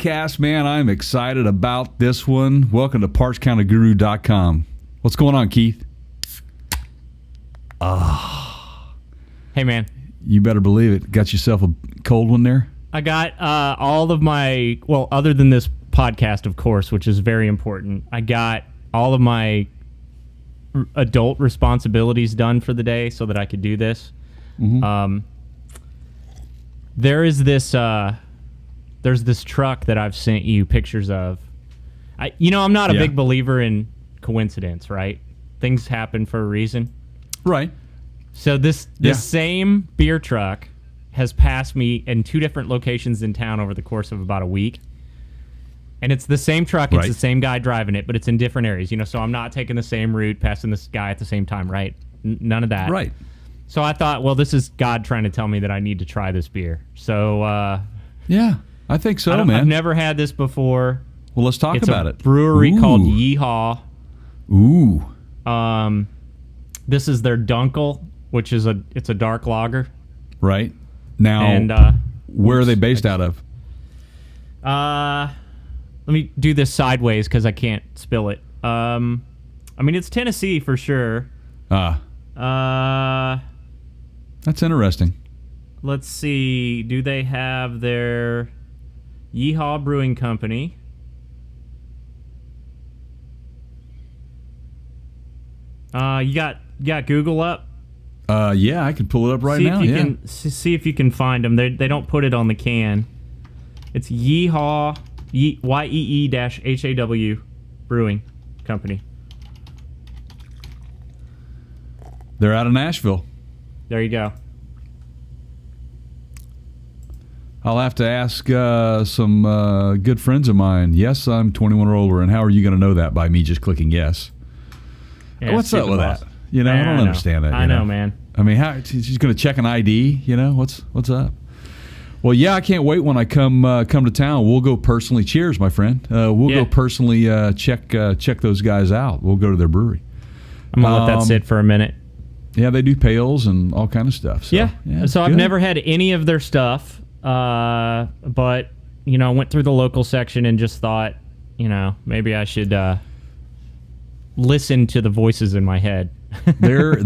podcast, man. I'm excited about this one. Welcome to PartsCounterGuru.com. What's going on, Keith? Hey, man. You better believe it. Got yourself a cold one there? I got all of my, well, other than this podcast, of course, which is very important, I got all of my adult responsibilities done for the day so that I could do this. Mm-hmm. There is this, there's this truck that I've sent you pictures of. I'm not a big believer in coincidence, right? Things happen for a reason. Right. So this same beer truck has passed me in two different locations in town over the course of about a week. And it's the same truck, it's the same guy driving it, but it's in different areas, so I'm not taking the same route, passing this guy at the same time, right? None of that. Right. So I thought, well, this is God trying to tell me that I need to try this beer. So, yeah, I think so, man. I've never had this before. Well, let's talk about it. It's a brewery called Yeehaw. Ooh. This is their Dunkel, which is it's a dark lager. Right. Now, and, where are they based out of? Let me do this sideways because I can't spill it. It's Tennessee for sure. That's interesting. Let's see. Do they have their Yeehaw Brewing Company? You got Google up? Yeah, I can pull it up right now. See if you can find them. They don't put it on the can. It's Yeehaw, YEE-HAW Brewing Company. They're out of Nashville. There you go. I'll have to ask some good friends of mine. Yes, I'm 21 or older, and how are you going to know that by me just clicking yes? Yeah, what's up with that? I don't understand that. I know, man. I mean, how she's going to check an ID? What's up? Well, yeah, I can't wait when I come to town. We'll go personally. Cheers, my friend. We'll go personally check those guys out. We'll go to their brewery. I'm gonna let that sit for a minute. Yeah, they do pails and all kind of stuff. So, so I've never had any of their stuff, but I went through the local section and just thought, maybe I should listen to the voices in my head. There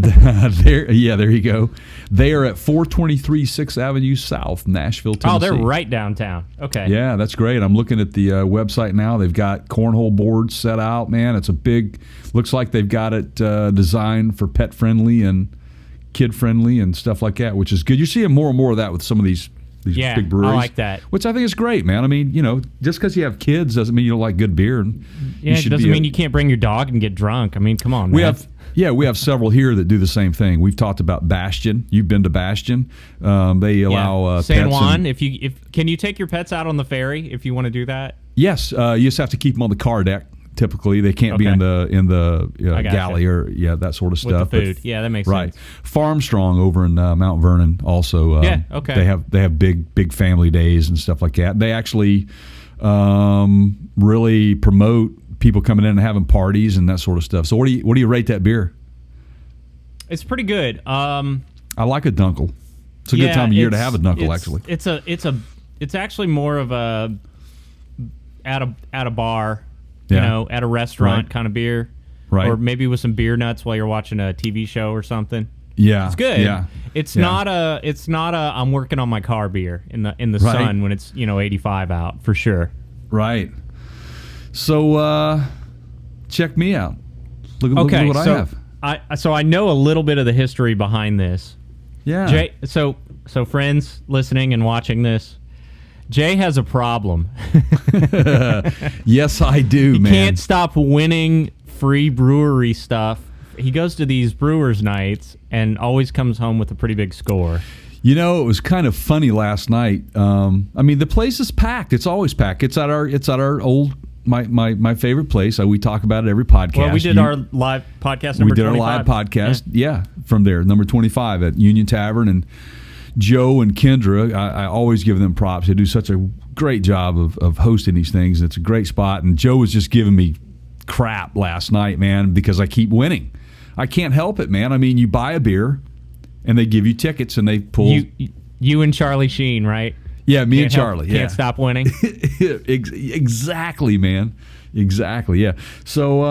you go. They are at 423 6th Avenue South, Nashville, Tennessee. Oh, they're right downtown. Okay. Yeah, that's great. I'm looking at the website now. They've got cornhole boards set out, man. It's a big, looks like they've got it designed for pet friendly and kid friendly and stuff like that, which is good. You're seeing more and more of that with some of these big breweries. I like that. Which I think is great, man. I mean, just because you have kids doesn't mean you don't like good beer. Yeah, it doesn't mean you can't bring your dog and get drunk. I mean, come on, man. We have several here that do the same thing. We've talked about Bastion. You've been to Bastion. They allow San pets. Juan. Can you take your pets out on the ferry if you want to do that? Yes, you just have to keep them on the car deck. Typically, they can't be in the galley or that sort of stuff. With the food, that makes sense. Farmstrong over in Mount Vernon also. They have big family days and stuff like that. They actually really promote people coming in and having parties and that sort of stuff. So what do you rate that beer? It's pretty good. I like a Dunkel. It's a good time of year to have a Dunkel. Actually, it's actually more of a at a bar, at a restaurant kind of beer, right? Or maybe with some beer nuts while you're watching a TV show or something. Yeah, it's good. Yeah, it's not a I'm working on my car beer in the sun when it's 85 out for sure. Right. So check me out. Look at what I have. So I know a little bit of the history behind this. Yeah. Jay, so friends listening and watching this, Jay has a problem. Yes, I do, man. He can't stop winning free brewery stuff. He goes to these brewers' nights and always comes home with a pretty big score. It was kind of funny last night. The place is packed. It's always packed. It's at our old my favorite place. We talk about it every podcast. Well, we did our live podcast number 25. We did our live podcast, from there, number 25 at Union Tavern. And Joe and Kendra, I always give them props. They do such a great job of hosting these things. It's a great spot. And Joe was just giving me crap last night, man, because I keep winning. I can't help it, man. I mean, you buy a beer, and they give you tickets, and they pull... You and Charlie Sheen, right? Yeah, me and Charlie. Can't stop winning. Exactly, man. Exactly. Yeah. So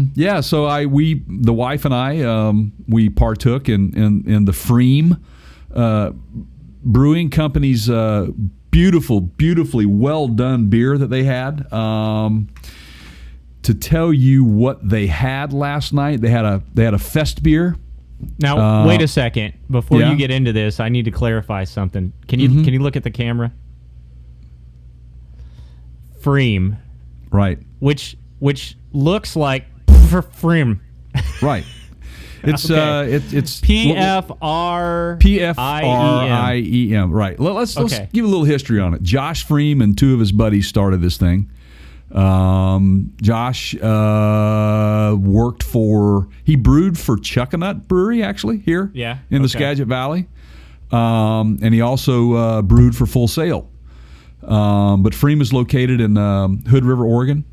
the wife and I we partook in the Freeman Brewing Company's beautifully well done beer that they had. To tell you what they had last night, they had a fest beer. Now wait a second before you get into this. I need to clarify something. Can you look at the camera? Freeman, right? Which looks like Freeman, right? It's okay. It's PFRIEM. Right. Let's give a little history on it. Josh Freeman and two of his buddies started this thing. Josh he brewed for Chuckanut Brewery actually here in the Skagit Valley, and he also brewed for Full Sail. But Freeman is located in Hood River, Oregon.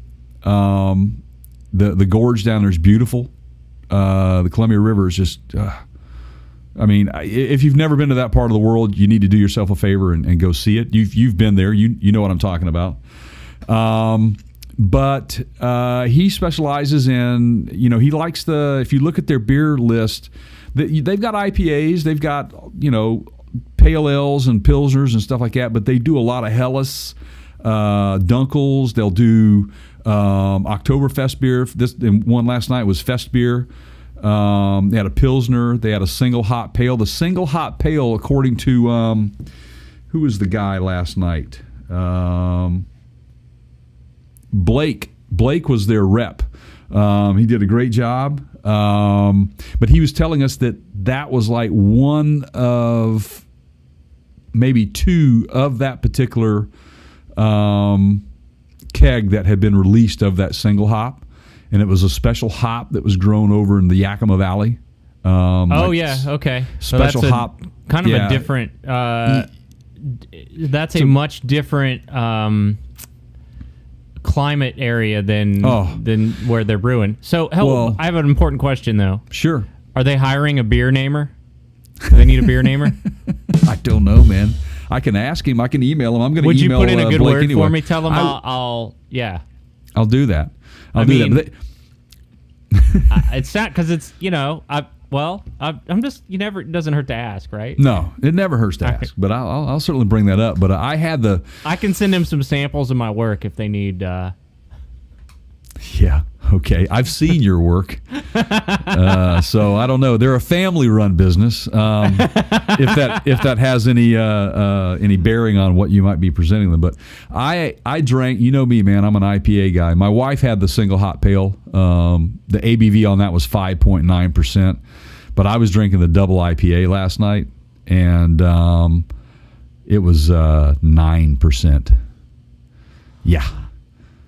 The gorge down there is beautiful. The Columbia River is just, if you've never been to that part of the world, you need to do yourself a favor and go see it. You've been there. You know what I'm talking about. But he specializes in, he likes if you look at their beer list, they've got IPAs, they've got, pale ales and pilsners and stuff like that, but they do a lot of Helles, Dunkels. They'll do Oktoberfest beer. This one last night was Fest beer. They had a pilsner. They had a single hop pale. The single hop pale, according to who was the guy last night? Blake was their rep. He did a great job. But he was telling us that was like one of maybe two of that particular keg that had been released of that single hop, and it was a special hop that was grown over in the Yakima Valley. Okay. Special hop, kind of a different. That's a much different climate area than where they're brewing. So, I have an important question though. Sure. Are they hiring a beer namer? Do they need a beer namer? I don't know, man. I can ask him. I can email him. I'm going to email Would you put in a good Blake word anyway. for me? Tell them I'll do that. I'll do that. It's not because it's I'm just it doesn't hurt to ask, right? No, it never hurts to ask. But I'll certainly bring that up. But I can send him some samples of my work if they need. Yeah. Okay. I've seen your work. So I don't know. They're a family-run business. If that has any bearing on what you might be presenting them, but I drank. You know me, man. I'm an IPA guy. My wife had the single hot pale. The ABV on that was 5.9%, but I was drinking the double IPA last night, and it was 9%. Yeah.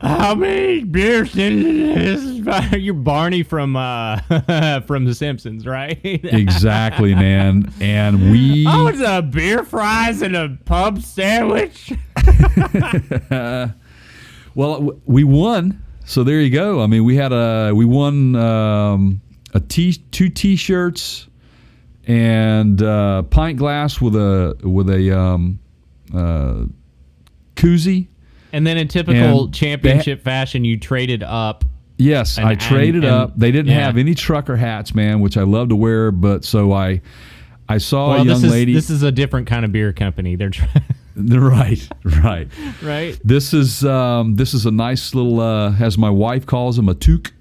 How many beers is you're Barney from The Simpsons, right? Exactly, man. And we it's a beer, fries, and a pub sandwich. Well, we won. So there you go. I mean, we won two T-shirts and pint glass with a koozie. And then in typical championship fashion, you traded up. Yes, I traded up. They didn't have any trucker hats, man, which I love to wear. But so I saw a young lady. This is a different kind of beer company. They're right. Right. This is a nice little, as my wife calls them, a toque.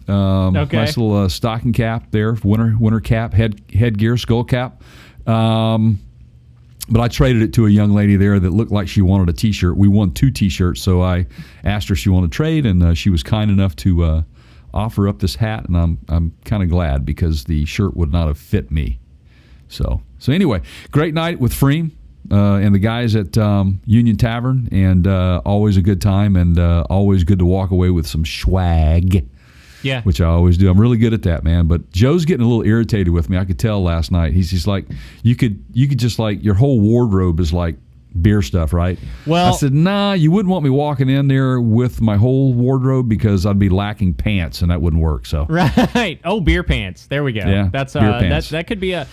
Nice little stocking cap there, winter cap, headgear, skull cap. But I traded it to a young lady there that looked like she wanted a T-shirt. We won 2 T-shirts, so I asked her if she wanted to trade, and she was kind enough to offer up this hat, and I'm kind of glad because the shirt would not have fit me. So anyway, great night with Freeman and the guys at Union Tavern, and always a good time, and always good to walk away with some swag. Yeah, which I always do. I'm really good at that, man. But Joe's getting a little irritated with me. I could tell last night. He's like, you could just like your whole wardrobe is like beer stuff, right? Well, I said, nah, you wouldn't want me walking in there with my whole wardrobe because I'd be lacking pants, and that wouldn't work. So right. Oh, beer pants. There we go. Yeah, that's beer pants. that could be a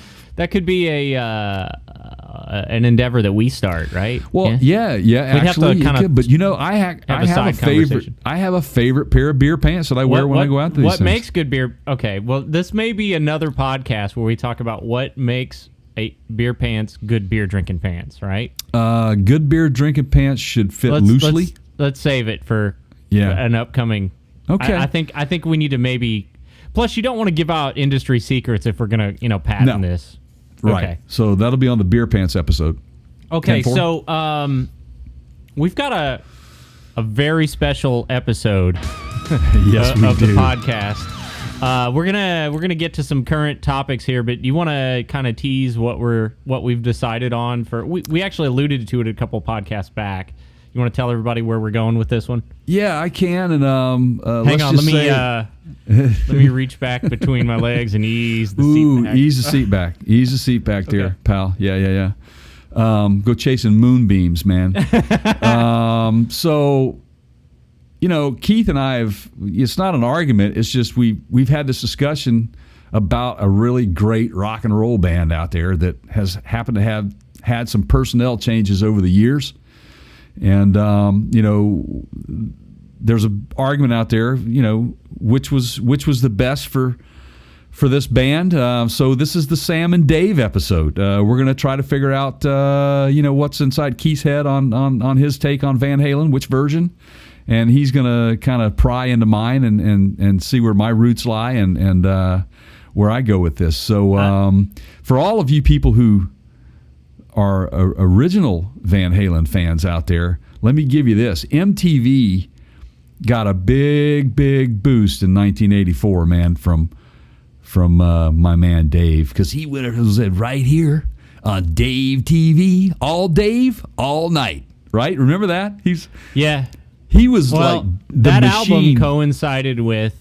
an endeavor that we start, right? Well, yeah, We'd actually, have to but I have a favorite. I have a favorite pair of beer pants that I wear when I go out to these What things. makes good beer? Okay, well, this may be another podcast where we talk about what makes a beer pants good beer drinking pants, right? Good beer drinking pants should fit loosely. Let's save it for an upcoming. Okay, I think we need to maybe. Plus, you don't want to give out industry secrets if we're gonna patent this. Right. Okay. So that'll be on the beer pants episode. Okay. So we've got a very special episode yes, we of do. the podcast. We're gonna get to some current topics here, but you want to kind of tease what we've decided on for. We actually alluded to it a couple podcasts back. You want to tell everybody where we're going with this one? Yeah, I can. And hang on, let me reach back between my legs and ease the seat back. Ease the seat back. Ease the seat back there, pal. Yeah. Go chasing moonbeams, man. So, Keith and I it's not an argument. It's just we've had this discussion about a really great rock and roll band out there that has happened to have had some personnel changes over the years. And, there's an argument out there, which was the best for this band. So this is the Sam and Dave episode. We're going to try to figure out, what's inside Keith's head on his take on Van Halen, which version. And he's going to kind of pry into mine and see where my roots lie and where I go with this. So for all of you people who are original Van Halen fans out there, let me give you this. MTV got a big boost in 1984, man, from my man Dave, because he was right here on Dave TV, all Dave, all night, right? Remember that? He was like the that machine. Album coincided with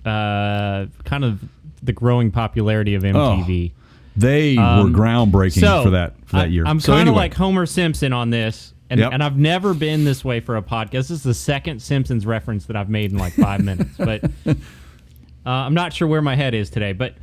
kind of the growing popularity of MTV. They were groundbreaking for that year. I'm kind of like Homer Simpson on this, and I've never been this way for a podcast. This is the second Simpsons reference that I've made in like 5 minutes, but I'm not sure where my head is today. But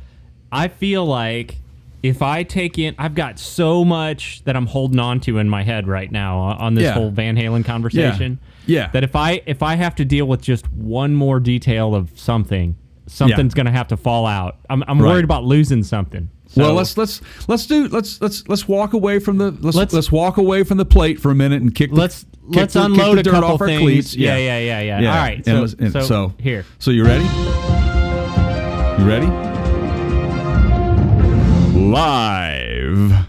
I feel like if I take in, I've got so much that I'm holding on to in my head right now on this whole Van Halen conversation. Yeah. That if I have to deal with just one more detail of something's going to have to fall out. I'm worried about losing something. So, well, let's walk away from let's walk away from the plate for a minute and let's unload the dirt a couple off our things. cleats. Yeah. All right. So here. So you ready? You ready? Live.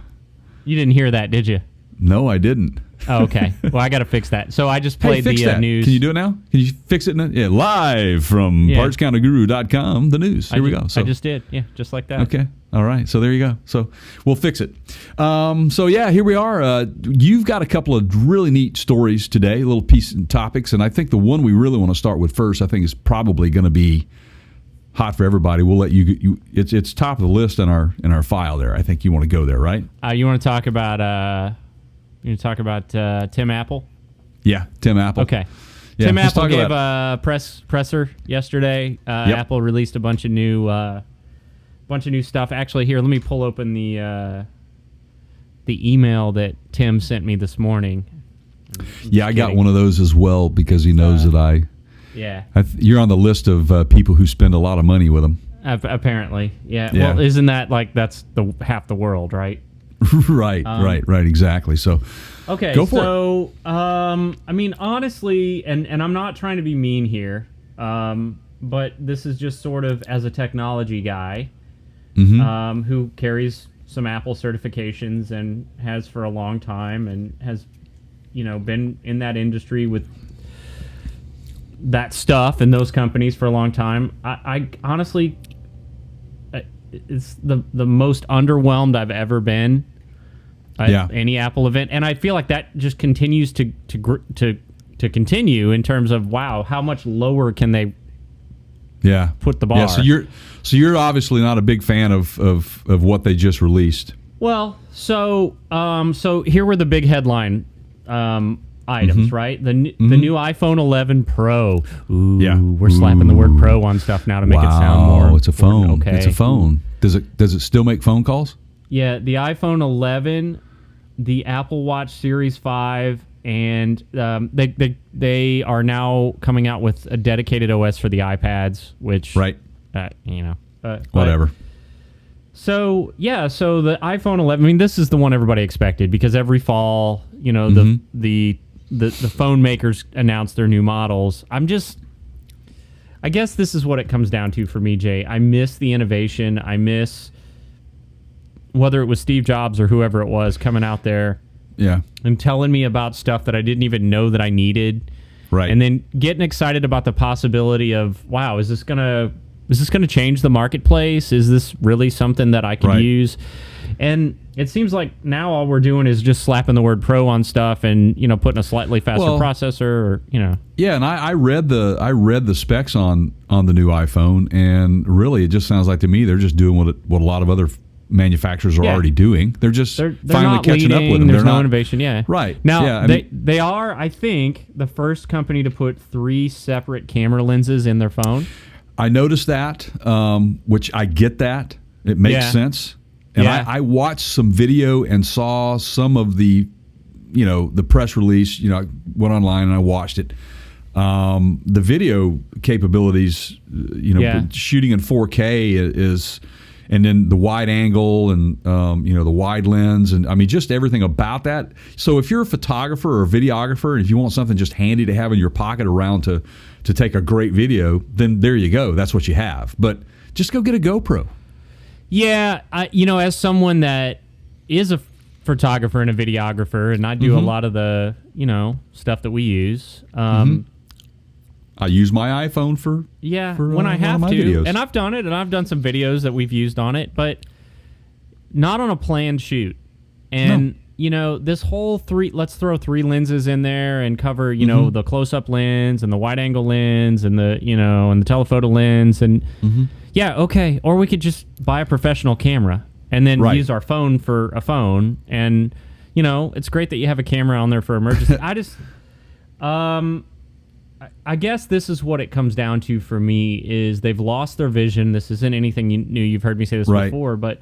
You didn't hear that, did you? No, I didn't. Oh, okay. Well, I got to fix that. So I just played the news. Can you do it now? Can you fix it? Live from partscounterguru.com, the news. Here we go. I just did. Yeah, just like that. Okay. All right. So there you go. So we'll fix it. Here we are. You've got a couple of really neat stories today, little pieces and topics. And I think the one we really want to start with first, I think is probably going to be hot for everybody. We'll let you it's top of the list in our file there. I think you want to go there, right? You want to talk about Tim Apple? Yeah, Tim Apple. Okay. Yeah, Tim Apple gave a presser yesterday. Apple released a bunch of new stuff. Actually, here, let me pull open the email that Tim sent me this morning. I got one of those as well because he knows that you're on the list of people who spend a lot of money with them. Apparently, yeah. Well, isn't that like that's half the world, right? right, exactly. So, okay, go for it. I mean, honestly, and I'm not trying to be mean here, but this is just sort of as a technology guy who carries some Apple certifications and has for a long time and has, been in that industry with that stuff and those companies for a long time. I honestly, it's the most underwhelmed I've ever been at any Apple event, and I feel like that just continues to continue in terms of how much lower can they put the bar. Yeah, so you're obviously not a big fan of what they just released. Well, so here were the big headline items, right? The new iPhone 11 Pro. We're slapping the word Pro on stuff now to make it sound more. It's a phone. Okay. It's a phone. Does it still make phone calls? Yeah, the iPhone 11 the Apple Watch Series 5, and they are now coming out with a dedicated OS for the iPads, which whatever. So the iPhone 11. I mean, this is the one everybody expected because every fall, the phone makers announce their new models. I guess this is what it comes down to for me, Jay. I miss the innovation. I miss whether it was Steve Jobs or whoever it was coming out there, and telling me about stuff that I didn't even know that I needed, right? And then getting excited about the possibility of, wow, is this gonna change the marketplace? Is this really something that I could use? And it seems like now all we're doing is just slapping the word Pro on stuff and putting a slightly faster processor, or Yeah, and I read the specs on the new iPhone, and really it just sounds like to me they're just doing what a lot of other manufacturers are already doing. They're finally catching up with them. There's no innovation. Yeah, right. Now they are, I think, the first company to put 3 separate camera lenses in their phone. I noticed that, which I get that. It makes sense. And I watched some video and saw some of the press release. I went online and I watched it. The video capabilities, shooting in 4K is, and then the wide angle and the wide lens, and I mean just everything about that. So if you're a photographer or a videographer, and if you want something just handy to have in your pocket around to take a great video, then there you go. That's what you have. But just go get a GoPro. Yeah, as someone that is a photographer and a videographer, and I do a lot of the, stuff that we use. I use my iPhone for when I have to, videos. And I've done it, and I've done some videos that we've used on it, but not on a planned shoot. And this whole let's throw 3 lenses in there and cover, the close-up lens and the wide-angle lens and the, and the telephoto lens and. Yeah, okay. Or we could just buy a professional camera and then use our phone for a phone. And, it's great that you have a camera on there for emergency. I guess this is what it comes down to for me is they've lost their vision. This isn't anything new. You've heard me say this before, but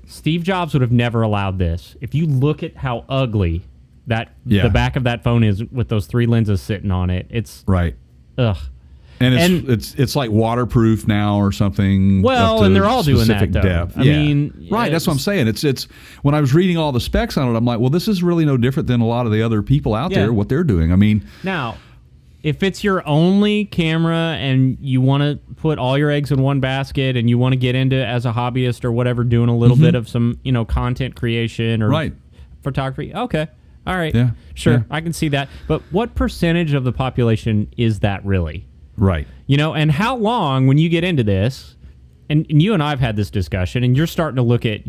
Steve Jobs would have never allowed this. If you look at how ugly the back of that phone is with those 3 lenses sitting on it, it's ugh. And it's like waterproof now or something. Well, and they're all doing that, though. Depth. I mean, that's what I'm saying. It's when I was reading all the specs on it, I'm like, well, this is really no different than a lot of the other people out there, what they're doing. I mean, now, if it's your only camera and you want to put all your eggs in one basket and you want to get into, as a hobbyist or whatever, doing a little bit of some, content creation or photography, okay. All right. Yeah. Sure. I can see that. But what percentage of the population is that really? Right. And how long, when you get into this, and you and I have had this discussion, and you're starting to look at,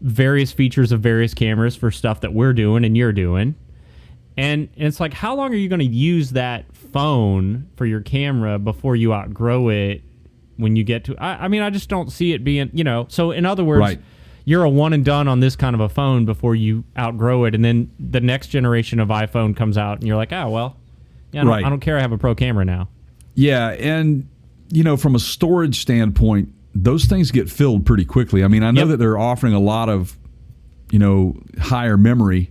various features of various cameras for stuff that we're doing and you're doing. And it's like, how long are you going to use that phone for your camera before you outgrow it when you get to... I mean, I just don't see it being, So, in other words, you're a one and done on this kind of a phone before you outgrow it, and then the next generation of iPhone comes out, and you're like, oh, well... Yeah, I don't care. I have a pro camera now. Yeah, and from a storage standpoint, those things get filled pretty quickly. I mean, I know that they're offering a lot of, higher memory,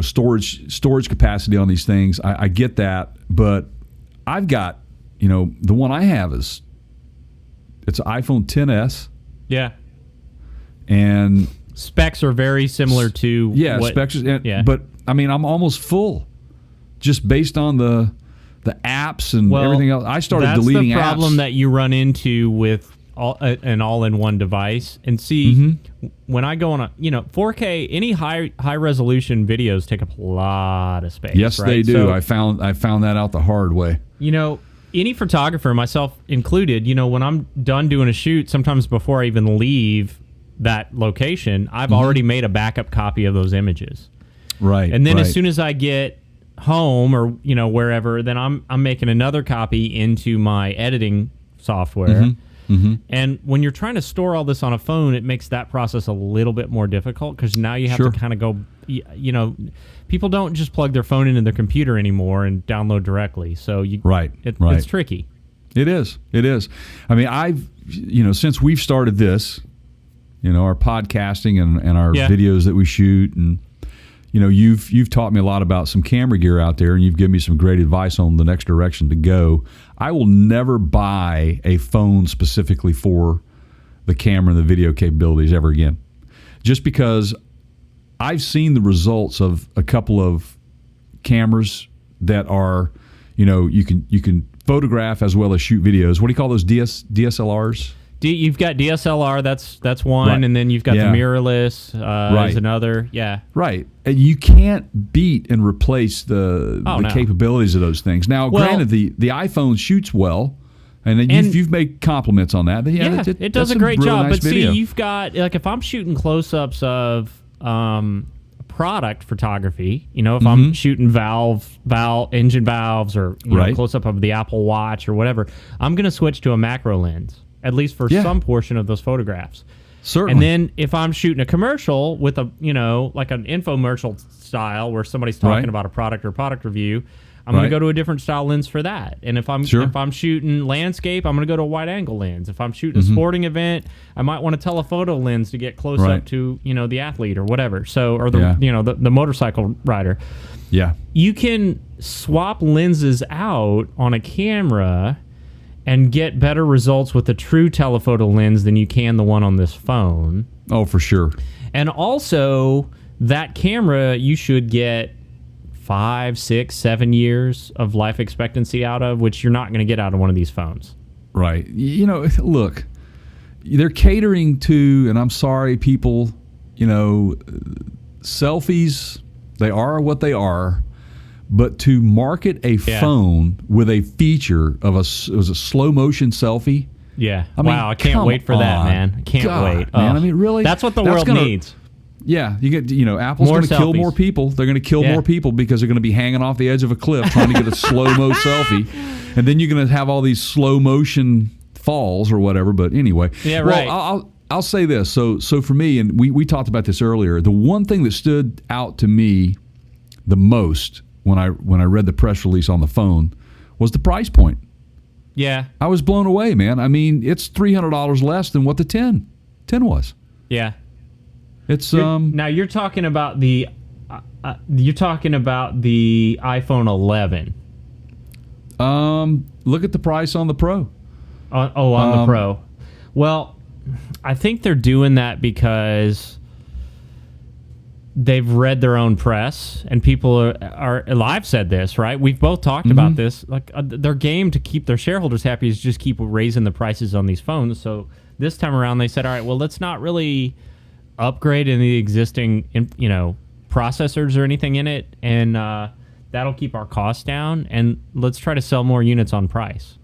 storage capacity on these things. I get that, but I've got, the one I have it's an iPhone XS. Yeah. And specs are very similar to specs. But I mean, I'm almost full, just based on the apps and everything else. I started deleting apps. That's the problem that you run into with an all-in-one device. And see, when I go on 4K, any high resolution videos take up a lot of space. Yes, they do. So, I found that out the hard way. Any photographer, myself included, when I'm done doing a shoot, sometimes before I even leave that location, I've already made a backup copy of those images. Right. And then as soon as I get home or wherever, then I'm making another copy into my editing software. And when you're trying to store all this on a phone, it makes that process a little bit more difficult because now you have to kind of go. People don't just plug their phone into their computer anymore and download directly. So it's tricky. It is. I mean, I've since we've started this. our podcasting and our Yeah. videos that we shoot. And, you've taught me a lot about some camera gear out there, and you've given me some great advice on the next direction to go. I will never buy a phone specifically for the camera and the video capabilities ever again, just because I've seen the results of a couple of cameras that are, you can photograph as well as shoot videos. What do you call those, DSLRs? You've got DSLR, that's one, Right. and then you've got the Yeah. mirrorless Right. is another. Yeah. Right. And you can't beat and replace the No. capabilities of those things. Now, Well- granted, the iPhone shoots well, and then And- you've made compliments on that. But Yeah, that- it does that's a great really job. nice But video. see, you've got, like, if I'm shooting close-ups of product photography, if I'm shooting engine valves, or Right. close-up of the Apple Watch or whatever, I'm going to switch to a macro lens, at least for some portion of those photographs. Certainly. And then if I'm shooting a commercial with a, like an infomercial style where somebody's talking Right. about a product or product review, I'm going Right. to go to a different style lens for that. And if I'm shooting landscape, I'm going to go to a wide angle lens. If I'm shooting a sporting event, I might want a telephoto lens to get close Right. up to, the athlete or whatever. So, or the Yeah. the motorcycle rider. Yeah. You can swap lenses out on a camera and get better results with a true telephoto lens than you can the one on this phone. Oh, for sure. And also, that camera you should get 5, 6, 7 years of life expectancy out of, which you're not going to get out of one of these phones. Right. Look, they're catering to, and I'm sorry, people, selfies, they are what they are. But to market a phone with a feature of it was a slow motion selfie. Yeah. I mean, wow, I can't come wait for that, on. man. I can't God, wait. man. Ugh. I mean, really? That's what the That's world gonna- needs. Yeah, you get Apple's More going to kill selfies. more people. They're going to kill Yeah. more people because they're going to be hanging off the edge of a cliff trying to get a slow-mo selfie. And then you're going to have all these slow motion falls or whatever, but anyway. Yeah, right. Well, I'll say this. So for me, and we talked about this earlier, the one thing that stood out to me the most when I read the press release on the phone was the price point. Yeah. I was blown away, man. I mean, it's $300 less than what the 10 was. Yeah. It's Now you're talking about the iPhone 11. Look at the price on the Pro. On the Pro. Well, I think they're doing that because they've read their own press, and people are I've said this, right? We've both talked about this. Like their game to keep their shareholders happy is just keep raising the prices on these phones. So this time around, they said, all right, well, let's not really upgrade any of the existing, processors or anything in it, and that'll keep our costs down, and let's try to sell more units on price.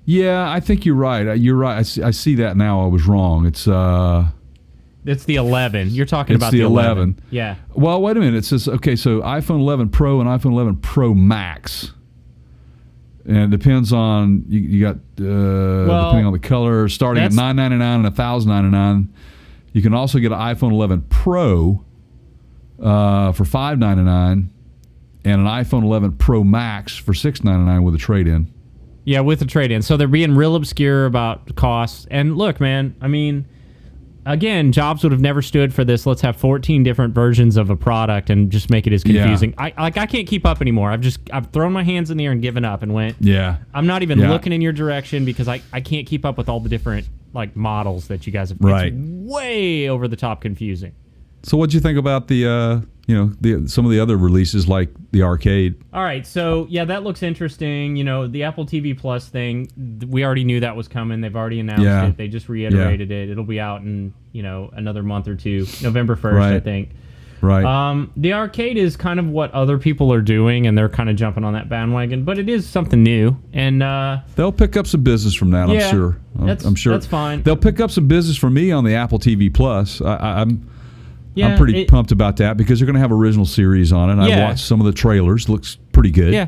Yeah, I think you're right. You're right. I see that now. I was wrong. It's the 11. You're talking it's about the the 11. Yeah. Well, wait a minute. It says, okay, so iPhone 11 Pro and iPhone 11 Pro Max. And it depends on, you got, depending on the color, starting at $999 and $1,099. You can also get an iPhone 11 Pro for $599 and an iPhone 11 Pro Max for $699 with a trade-in. Yeah, with the trade-in. So they're being real obscure about costs. And look, man, I mean, again, Jobs would have never stood for this. Let's have 14 different versions of a product and just make it as confusing. Yeah. I can't keep up anymore. I've thrown my hands in the air and given up and went. Yeah. I'm not even looking in your direction because I can't keep up with all the different models that you guys have. Right. It's way over the top confusing. So what'd you think about the some of the other releases like the arcade? All right, so yeah, that looks interesting. The Apple TV Plus thing, we already knew that was coming. They've already announced it. They just reiterated it. It'll be out in another month or two, November 1st, I think. Right. The arcade is kind of what other people are doing, and they're kind of jumping on that bandwagon. But it is something new, and they'll pick up some business from that. I'm sure. I'm sure that's fine. They'll pick up some business from me on the Apple TV Plus. I'm Yeah, pretty pumped about that because they're going to have original series on it. I watched some of the trailers. Looks pretty good. Yeah.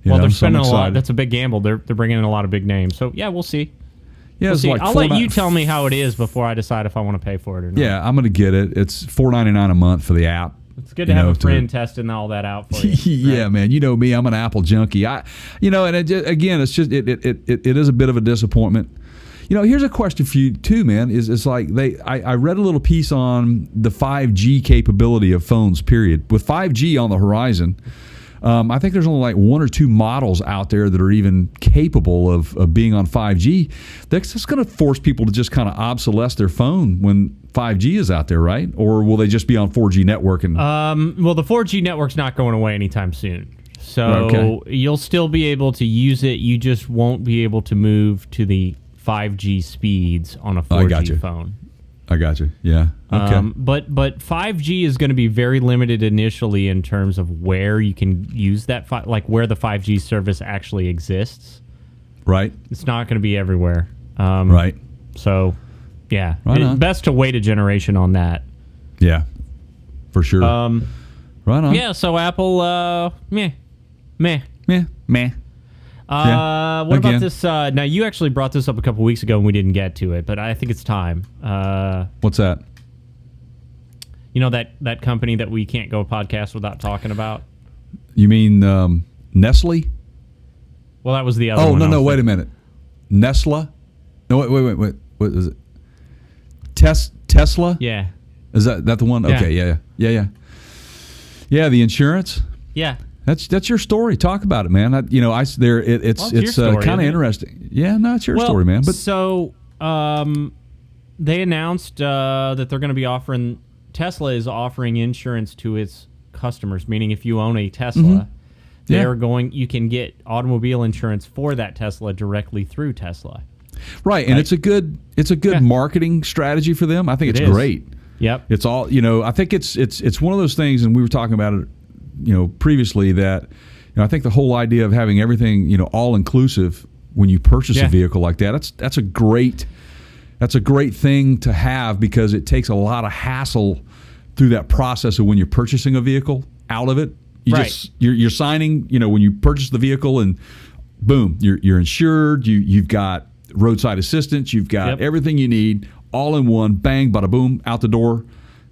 They're spending a lot. That's a big gamble. They're bringing in a lot of big names. So, yeah, we'll see. Yeah, we'll see. like I'll let you tell me how it is before I decide if I want to pay for it or not. Yeah, I'm going to get it. It's $4.99 a month for the app. It's good to have a friend testing all that out for you. Yeah, right? man. You know me. I'm an Apple junkie. And again, it's just it is a bit of a disappointment. Here's a question for you too, man. Is like I read a little piece on the 5G capability of phones. Period. With 5G on the horizon, I think there's only like 1 or 2 models out there that are even capable of being on 5G. That's just going to force people to just kind of obsolesce their phone when 5G is out there, right? Or will they just be on 4G network? Well, the 4G network's not going away anytime soon. So you'll still be able to use it. You just won't be able to move to the 5G speeds on a 4G phone. I got you. Yeah. Okay. But 5G is going to be very limited initially in terms of where you can use that, like where the 5G service actually exists. Right. It's not going to be everywhere. Right. So, yeah. Right best to wait a generation on that. Yeah. For sure. Right on. Yeah. So Apple, meh. What about this? Now, you actually brought this up a couple weeks ago and we didn't get to it, but I think it's time. What's that? You know that company that we can't go a podcast without talking about? You mean Nestle? Well, that was the other one. Oh, no, wait a minute. Nestle? No, wait. What is it? Tesla? Yeah. Is that the one? Yeah. Okay, yeah. Yeah, the insurance? Yeah. That's your story. Talk about it, man. It's kind of interesting. Yeah, no, it's your story, man. But so they announced that they're going to be offering. Tesla is offering insurance to its customers, meaning if you own a Tesla, you can get automobile insurance for that Tesla directly through Tesla. Right, and it's a good marketing strategy for them. I think it's great. Yep. It's all, I think it's one of those things, and we were talking about it previously, that I think the whole idea of having everything all inclusive when you purchase a vehicle like that, that's a great thing to have, because it takes a lot of hassle through that process of when you're purchasing a vehicle out of it. You're signing, when you purchase the vehicle, and boom, you're insured, you've got roadside assistance, you've got everything you need all in one, bang, bada boom, out the door.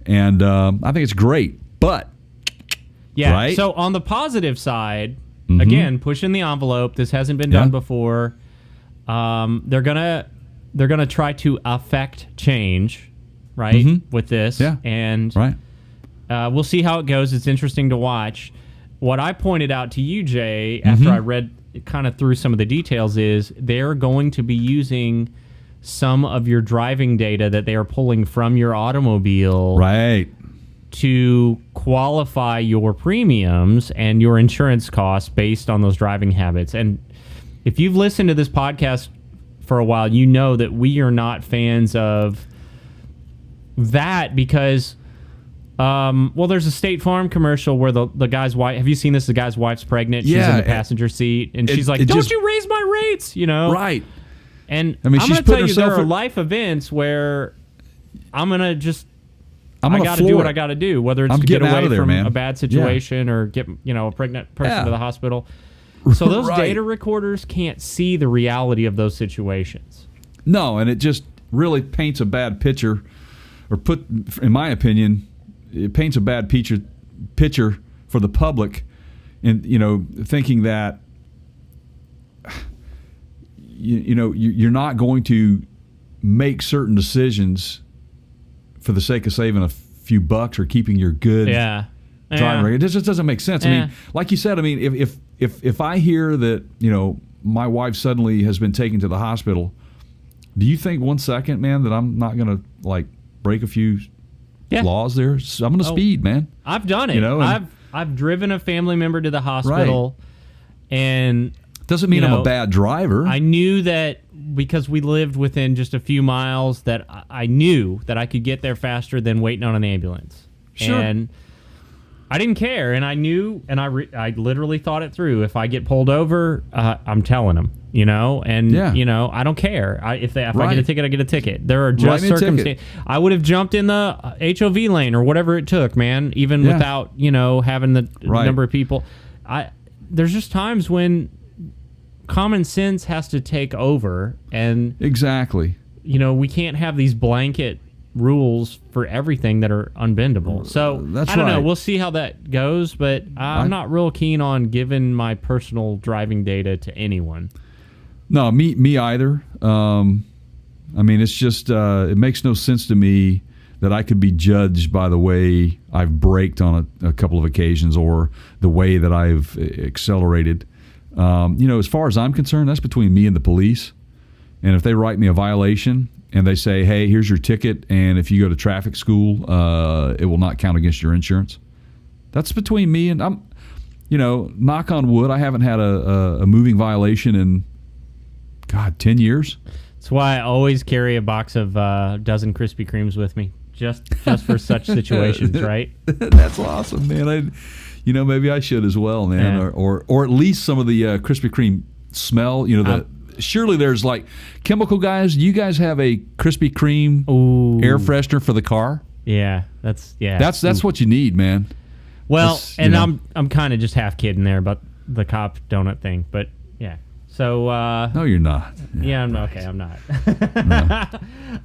And I think it's great. But right? So on the positive side, again, pushing the envelope. This hasn't been done before. They're gonna try to affect change, right? With this, and we'll see how it goes. It's interesting to watch. What I pointed out to you, Jay, after I read kind of through some of the details, is they're going to be using some of your driving data that they are pulling from your automobile, right, to qualify your premiums and your insurance costs based on those driving habits. And if you've listened to this podcast for a while, you know that we are not fans of that, because there's a State Farm commercial where the guy's wife, have you seen this? The guy's wife's pregnant. She's in the passenger seat, and she's like, don't you raise my rates, Right. And I'm going to tell you, there are life events where I got to do what I got to do, whether it's to get away from a bad situation or get a pregnant person to the hospital. So those data recorders can't see the reality of those situations. No, and it just really paints a bad picture, in my opinion, it paints a bad picture for the public, and thinking that you're not going to make certain decisions for the sake of saving a few bucks or keeping your good driving record. It just doesn't make sense. I mean, like you said, if I hear that my wife suddenly has been taken to the hospital, do you think 1 second, man, that I'm not going to break a few laws there? So I'm going to speed, man. I've done it. I've driven a family member to the hospital, and doesn't mean I'm a bad driver. I knew that because we lived within just a few miles, that I knew that I could get there faster than waiting on an ambulance. Sure. And I didn't care, and I knew, and I literally thought it through. If I get pulled over, I'm telling them, I don't care. If I get a ticket, I get a ticket. There are just circumstances. I would have jumped in the HOV lane or whatever it took, man, even without, having the number of people. There's just times when common sense has to take over, and exactly, we can't have these blanket rules for everything that are unbendable. So I don't know. We'll see how that goes, but I'm not real keen on giving my personal driving data to anyone. No, me either. I mean, it's just it makes no sense to me that I could be judged by the way I've braked on a couple of occasions or the way that I've accelerated. As far as I'm concerned, that's between me and the police. And if they write me a violation and they say, hey, here's your ticket, and if you go to traffic school, it will not count against your insurance. That's between me and I'm, knock on wood, I haven't had a moving violation in, 10 years. That's why I always carry a box of dozen Krispy Kremes with me, just for such situations, right? That's awesome, man. Maybe I should as well, man. Yeah. Or at least some of the Krispy Kreme smell. Surely there's like chemical guys. Do you guys have a Krispy Kreme air freshener for the car? Yeah, that's what you need, man. Well, I'm kind of just half kidding there about the cop donut thing, but yeah. So no, you're not. Yeah, I'm not. Okay, I'm not. No. They're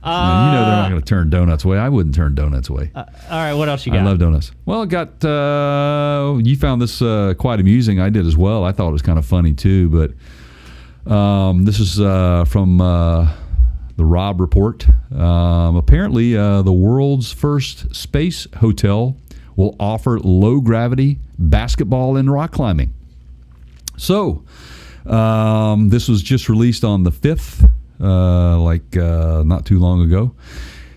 not going to turn donuts away. I wouldn't turn donuts away. All right, what else you got? I love donuts. Well, you found this quite amusing. I did as well. I thought it was kind of funny too, but this is from the Rob Report. Apparently, the world's first space hotel will offer low-gravity basketball and rock climbing. So, this was just released on the 5th, not too long ago.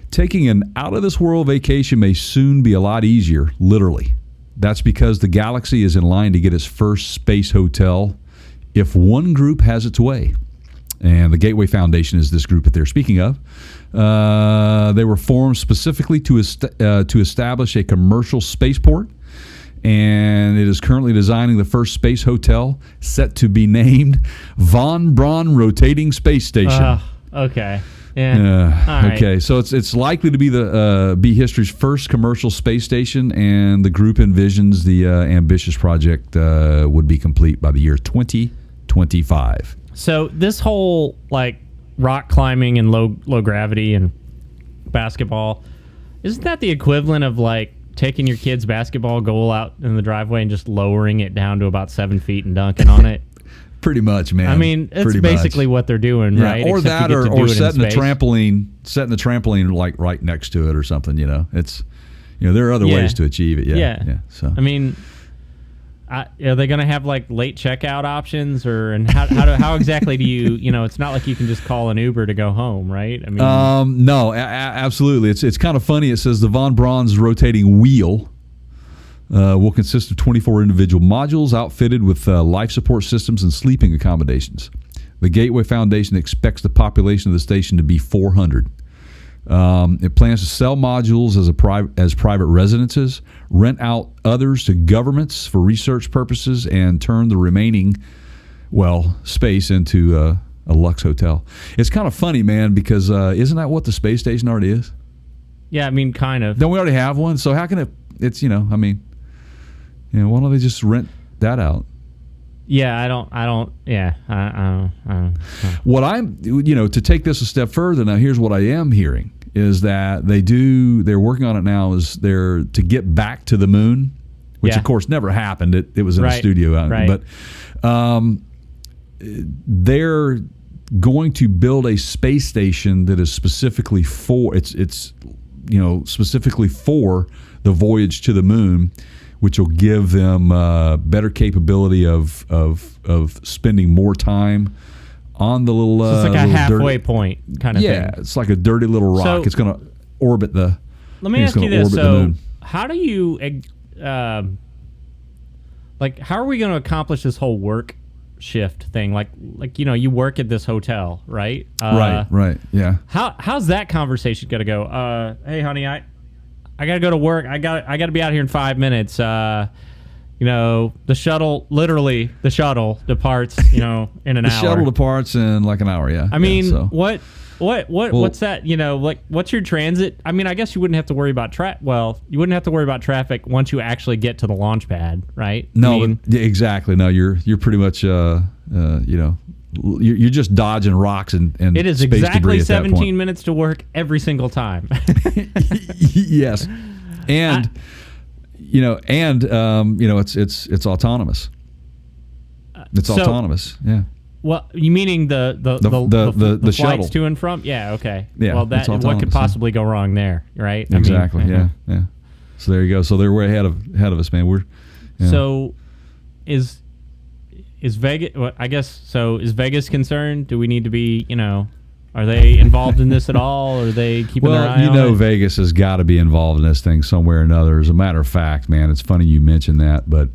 Taking an out-of-this-world vacation may soon be a lot easier, literally. That's because the galaxy is in line to get its first space hotel if one group has its way. And the Gateway Foundation is this group that they're speaking of. They were formed specifically to establish a commercial spaceport, and it is currently designing the first space hotel, set to be named Von Braun Rotating Space Station. Okay. Yeah. Okay. So it's likely to be history's first commercial space station, and the group envisions the ambitious project would be complete by the year 2025. So this whole rock climbing and low gravity and basketball, isn't that the equivalent of taking your kid's basketball goal out in the driveway and just lowering it down to about 7 feet and dunking on it? Pretty much, man. I mean, it's basically what they're doing, right? Or except that, or setting the trampoline right next to it or something. It's there are other ways to achieve it. Yeah. So I mean, are they going to have late checkout options, and how exactly do you? It's not like you can just call an Uber to go home, right? I mean, no, absolutely. It's kind of funny. It says the Von Braun's rotating wheel will consist of 24 individual modules outfitted with life support systems and sleeping accommodations. The Gateway Foundation expects the population of the station to be 400. It plans to sell modules as private residences, rent out others to governments for research purposes, and turn the remaining, space into a Lux hotel. It's kind of funny, man, because isn't that what the space station already is? Yeah, I mean, kind of. Don't we already have one? So how can it's, why don't they just rent that out? Yeah, I don't. What to take this a step further, now here's what I am hearing, is that they're working on it now, is they're to get back to the moon, which of course never happened. It was in a studio. Right. But they're going to build a space station that is specifically for, specifically for the voyage to the moon, which will give them better capability of spending more time on the little. So it's like a halfway point kind of thing. Yeah, it's like a dirty little rock. So, it's going to orbit the. Let me ask you this: so, how do you, how are we going to accomplish this whole work shift thing? You work at this hotel, right? Right. Yeah. How's that conversation going to go? Hey, honey, I gotta go to work. I gotta be out here in 5 minutes. The shuttle departs. In an hour. The shuttle departs in an hour. Yeah. I mean, what's that? What's your transit? I mean, I guess you wouldn't have to worry about you wouldn't have to worry about traffic once you actually get to the launch pad, right? No, exactly. No, you're pretty much you're just dodging rocks and it is space exactly debris at 17 minutes to work every single time. Yes, and it's autonomous. It's autonomous. Yeah. Well, you meaning the flights shuttle to and from? Yeah, okay. Yeah, well, what could possibly go wrong there, right? Exactly. Yeah. So there you go. So they're way ahead of us, man. So is Vegas? Well, I guess so. Is Vegas concerned? Do we need to be? Are they involved in this at all? Or are they keeping their eye on it? Vegas has got to be involved in this thing somewhere or another. As a matter of fact, man, it's funny you mentioned that, but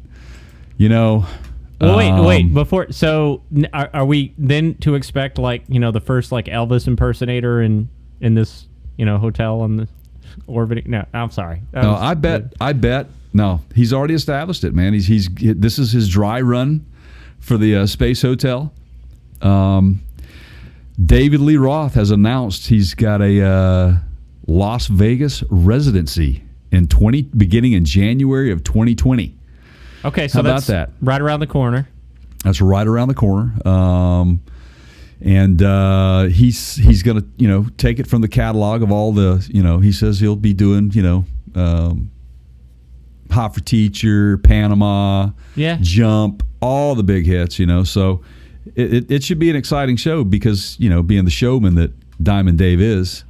Well, wait. Before, so are we then to expect the first Elvis impersonator in this hotel on the orbiting? No, I'm sorry. No, I bet. No, he's already established it, man. This is his dry run for the Space Hotel. David Lee Roth has announced he's got a Las Vegas residency beginning in January of 2020. Okay, so that's that? Right around the corner. That's right around the corner. And he's going to take it from the catalog of all the, he says he'll be doing, Hot for Teacher, Panama, Jump, all the big hits, So it should be an exciting show because, being the showman that Diamond Dave is,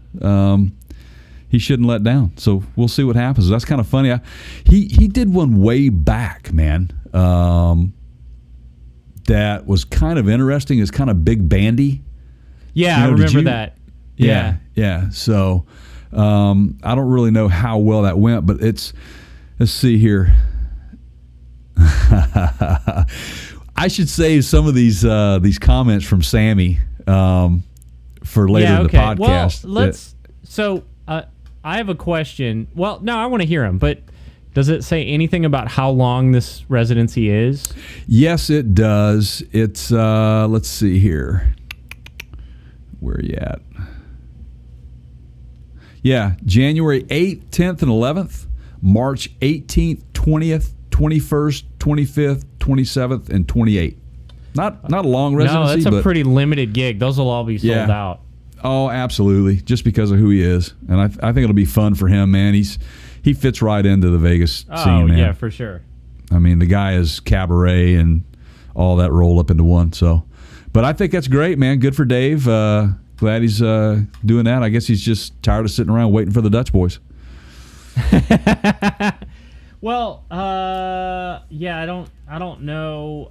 he shouldn't let down. So we'll see what happens. That's kind of funny. He did one way back, man, that was kind of interesting. It's kind of big bandy. Yeah, I remember that. Yeah. So I don't really know how well that went, but let's see here. I should save some of these comments from Sammy for later in the podcast. Well, I have a question. Well, no, I want to hear them, but does it say anything about how long this residency is? Yes, it does. It's, let's see here. Where are you at? Yeah, January 8th, 10th, and 11th, March 18th, 20th, 21st, 25th, 27th, and 28th. Not a long residency. No, that's a pretty limited gig. Those will all be sold out. Oh, absolutely. Just because of who he is. And I think it'll be fun for him, man. He fits right into the Vegas scene, man. Yeah, for sure. I mean, the guy is cabaret and all that rolled up into one. So, but I think that's great, man. Good for Dave. Glad he's doing that. I guess he's just tired of sitting around waiting for the Dutch boys. Well, yeah, I don't know.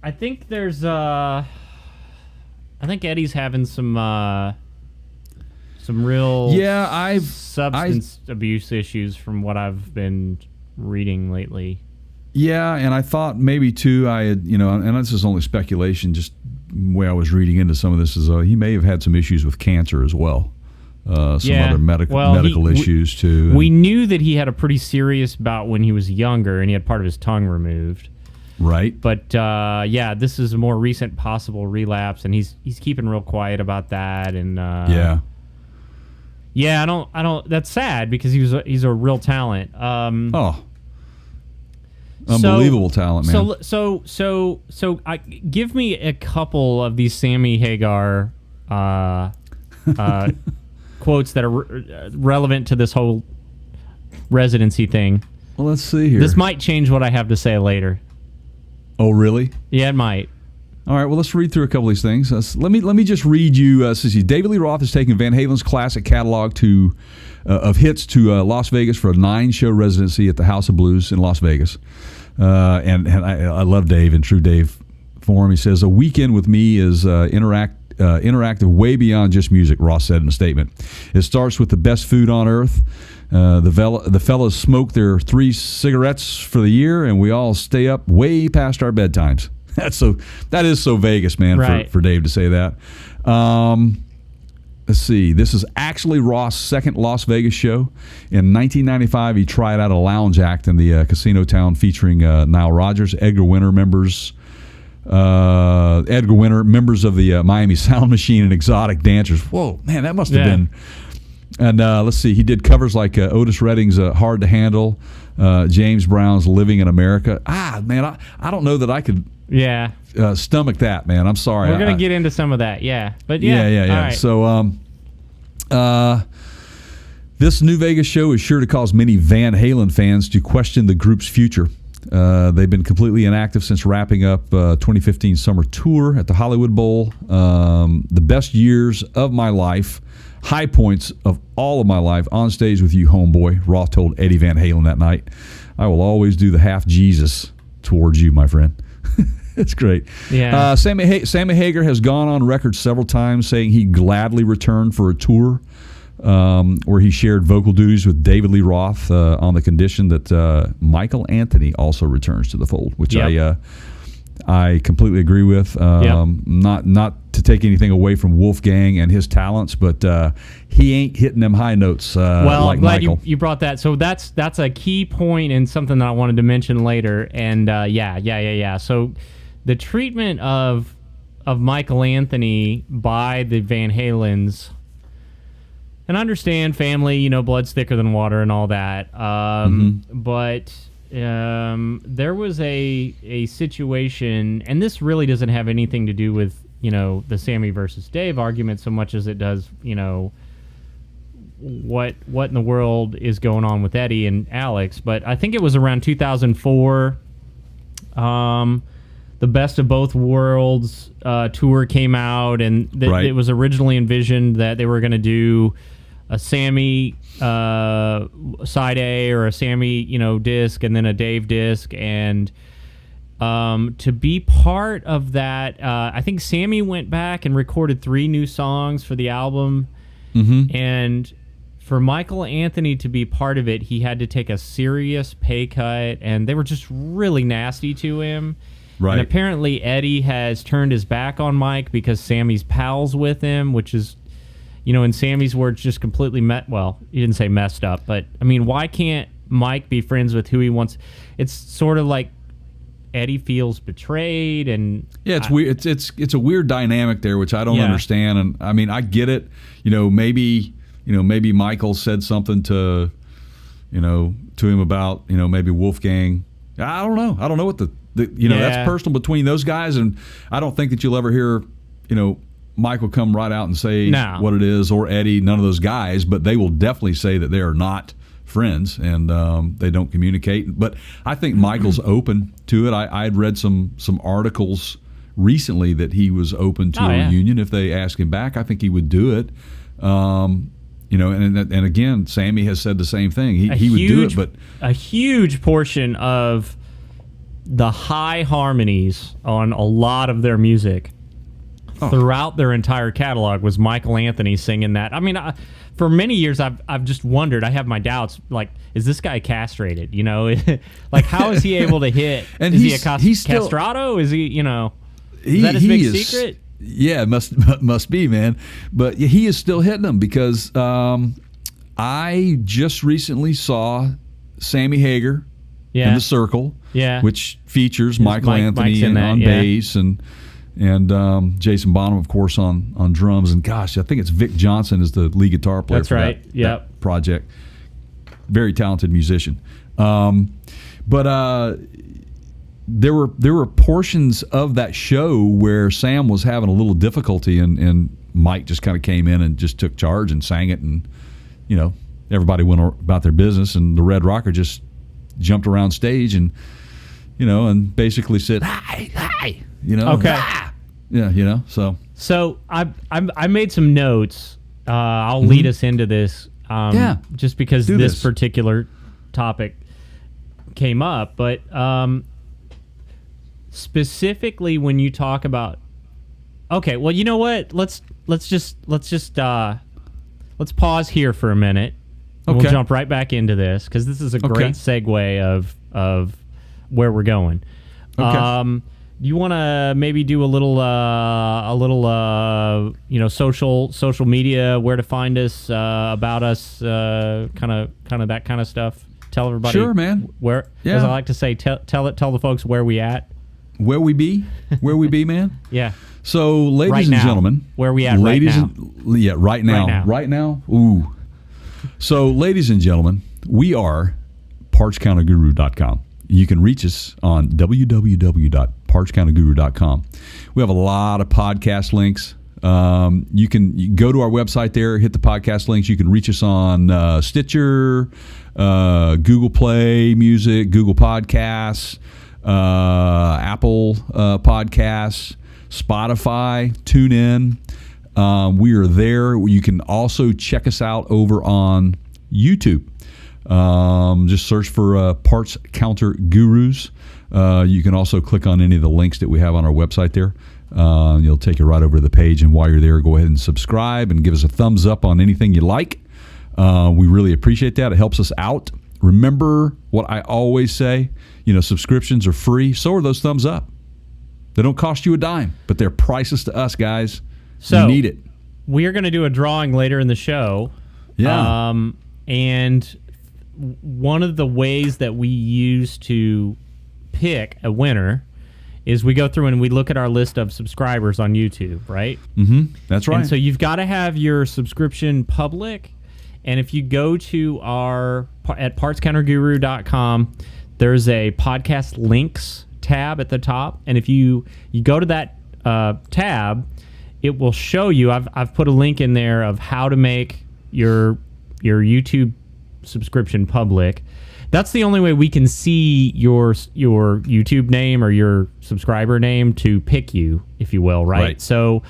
I think there's I think Eddie's having some real substance abuse issues from what I've been reading lately. Yeah, and I thought maybe too I had, and this is only speculation, just the way I was reading into some of this is he may have had some issues with cancer as well. Some other medical issues too. We knew that he had a pretty serious bout when he was younger and he had part of his tongue removed. Right. But this is a more recent possible relapse, and he's keeping real quiet about that. And I don't. That's sad because he's a real talent. Unbelievable talent, man. So give me a couple of these Sammy Hagar quotes that are relevant to this whole residency thing. Well, let's see here. This might change what I have to say later. Oh, really? Yeah, it might. All right, well, let's read through a couple of these things. Let me just read you. David Lee Roth is taking Van Halen's classic catalog of hits to Las Vegas for a 9-show residency at the House of Blues in Las Vegas. And I love Dave and true Dave form. He says, "A weekend with me is interactive way beyond just music," Roth said in a statement. "It starts with the best food on earth. The fellas smoke their 3 cigarettes for the year, and we all stay up way past our bedtimes." That is so Vegas, man, right. for Dave to say that. Let's see. This is actually Roth's second Las Vegas show. In 1995, he tried out a lounge act in the casino town featuring Nile Rodgers, Edgar Winter, members of the Miami Sound Machine, and exotic dancers. Whoa, man, that must have been. And let's see, he did covers like Otis Redding's "Hard to Handle," James Brown's "Living in America." Man, I don't know that I could stomach that, man. I'm sorry. We're going to get into some of that, But yeah. All right. So this new Vegas show is sure to cause many Van Halen fans to question the group's future. They've been completely inactive since wrapping up 2015 summer tour at the Hollywood Bowl. The best years of my life, high points of all of my life, on stage with you, homeboy, Roth told Eddie Van Halen that night. I will always do the half Jesus towards you, my friend. It's great. Yeah. Sammy Hagar has gone on record several times saying he'd gladly return for a tour where he shared vocal duties with David Lee Roth on the condition that Michael Anthony also returns to the fold, which I completely agree with. Not to take anything away from Wolfgang and his talents, but he ain't hitting them high notes well, like I'm glad Michael. you brought that. So that's a key point and something that I wanted to mention later. And So the treatment of Michael Anthony by the Van Halens, and I understand family, blood's thicker than water and all that. But there was a situation, and this really doesn't have anything to do with, the Sammy versus Dave argument so much as it does, what in the world is going on with Eddie and Alex. But I think it was around 2004. The Best of Both Worlds tour came out, and it was originally envisioned that they were going to do a Sammy side A or a Sammy, disc, and then a Dave disc. And to be part of that, I think Sammy went back and recorded 3 new songs for the album. And for Michael Anthony to be part of it, he had to take a serious pay cut, and they were just really nasty to him. Right. And apparently Eddie has turned his back on Mike because Sammy's pals with him, which is, in Sammy's words, just completely he didn't say messed up, but I mean, why can't Mike be friends with who he wants? It's sort of like Eddie feels betrayed, and it's weird. It's a weird dynamic there, which I don't understand. And I mean, I get it. Maybe Michael said something to him about maybe Wolfgang. I don't know. I don't know what that's personal between those guys, and I don't think that you'll ever hear Michael come right out and say what it is, or Eddie, none of those guys, but they will definitely say that they are not friends and they don't communicate. But I think Michael's open to it. I had read some articles recently that he was open to a reunion if they ask him back. I think he would do it. And again, Sammy has said the same thing. He would do it, but a huge portion of the high harmonies on a lot of their music throughout their entire catalog was Michael Anthony singing that. I mean, for many years I've just wondered. I have my doubts. Like, is this guy castrated? Like, how is he able to hit? And is he a castrato? Is he? Is that his big secret? Yeah, it must be, man. But he is still hitting them because I just recently saw Sammy Hagar in the Circle, which features Michael Anthony on bass and Jason Bonham, of course, on drums. And gosh, I think it's Vic Johnson is the lead guitar player for that project. Very talented musician. But there were portions of that show where Sam was having a little difficulty, and Mike just kind of came in and just took charge and sang it, and everybody went about their business, and the Red Rocker just jumped around stage and and basically said hi, okay, ah! Yeah, so I made some notes. I'll lead us into this, just because this particular topic came up, but specifically when you talk about, okay, well, you know what? Let's pause here for a minute. And we'll jump right back into this because this is a great segue of where we're going. Okay. You want to maybe do a little social media, where to find us, about us, kind of that kind of stuff. Tell everybody. Sure, man. Where, as I like to say, tell the folks where we at. Where we be, man. Yeah. So, ladies and gentlemen, where we at right now? Right now. Ooh. So, ladies and gentlemen, we are ParchCounterGuru.com. You can reach us on www.parchcounterguru.com. We have a lot of podcast links. You can go to our website there, hit the podcast links. You can reach us on Stitcher, Google Play Music, Google Podcasts, Apple Podcasts, Spotify, TuneIn. We are there. You can also check us out over on YouTube. Just search for Parts Counter Gurus. You can also click on any of the links that we have on our website there. You'll take you right over to the page, and while you're there, go ahead and subscribe and give us a thumbs up on anything you like. We really appreciate that. It helps us out. Remember what I always say, subscriptions are free. So are those thumbs up. They don't cost you a dime, but they're priceless to us, guys. So we need it. We are going to do a drawing later in the show. Yeah. And one of the ways that we use to pick a winner is we go through and we look at our list of subscribers on YouTube, right? Mm-hmm. That's right. And so you've got to have your subscription public. And if you go to at partscounterguru.com, there's a podcast links tab at the top. And if you go to that tab, it will show you, I've put a link in there of how to make your YouTube subscription public. That's the only way we can see your YouTube name or your subscriber name to pick you, if you will, right? So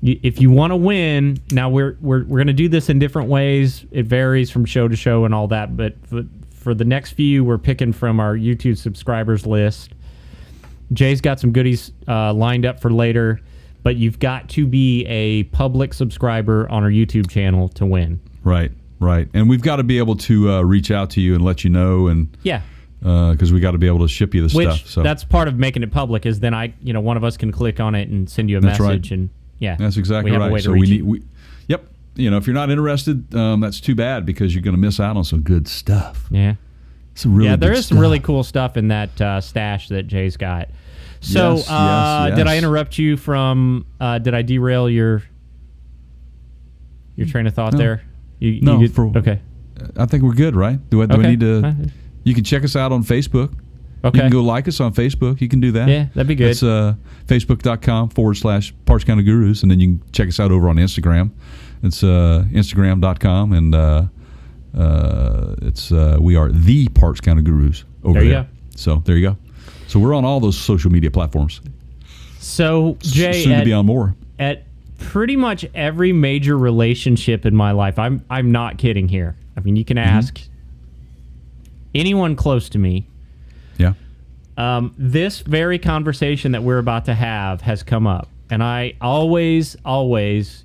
if you want to win, now we're going to do this in different ways. It varies from show to show and all that, but for the next few, we're picking from our YouTube subscribers list. Jay's got some goodies lined up for later, but you've got to be a public subscriber on our YouTube channel to win. Right. And we've got to be able to reach out to you and let you know, and because we got to be able to ship you the stuff. So that's part of making it public. Is then one of us can click on it and send you a message, and that's exactly we have right. A way to so reach we need. Yep. If you're not interested, that's too bad because you're going to miss out on some good stuff. Yeah. Some really there good is stuff. some really cool stuff in that stash that Jay's got. So yes. Did I interrupt you from? Did I derail your train of thought there? Okay. I think we're good, right? Do I need to? You can check us out on Facebook. Okay. You can go like us on Facebook. You can do that. Yeah, that'd be good. It's facebook.com/Parts Counter Gurus, and then you can check us out over on Instagram. It's instagram.com, and we are the Parts Counter Gurus over there. There you go. So there you go. So we're on all those social media platforms. So Jay, soon to be on more. At pretty much every major relationship in my life, I'm not kidding here. I mean, you can ask anyone close to me. Yeah. This very conversation that we're about to have has come up, and I always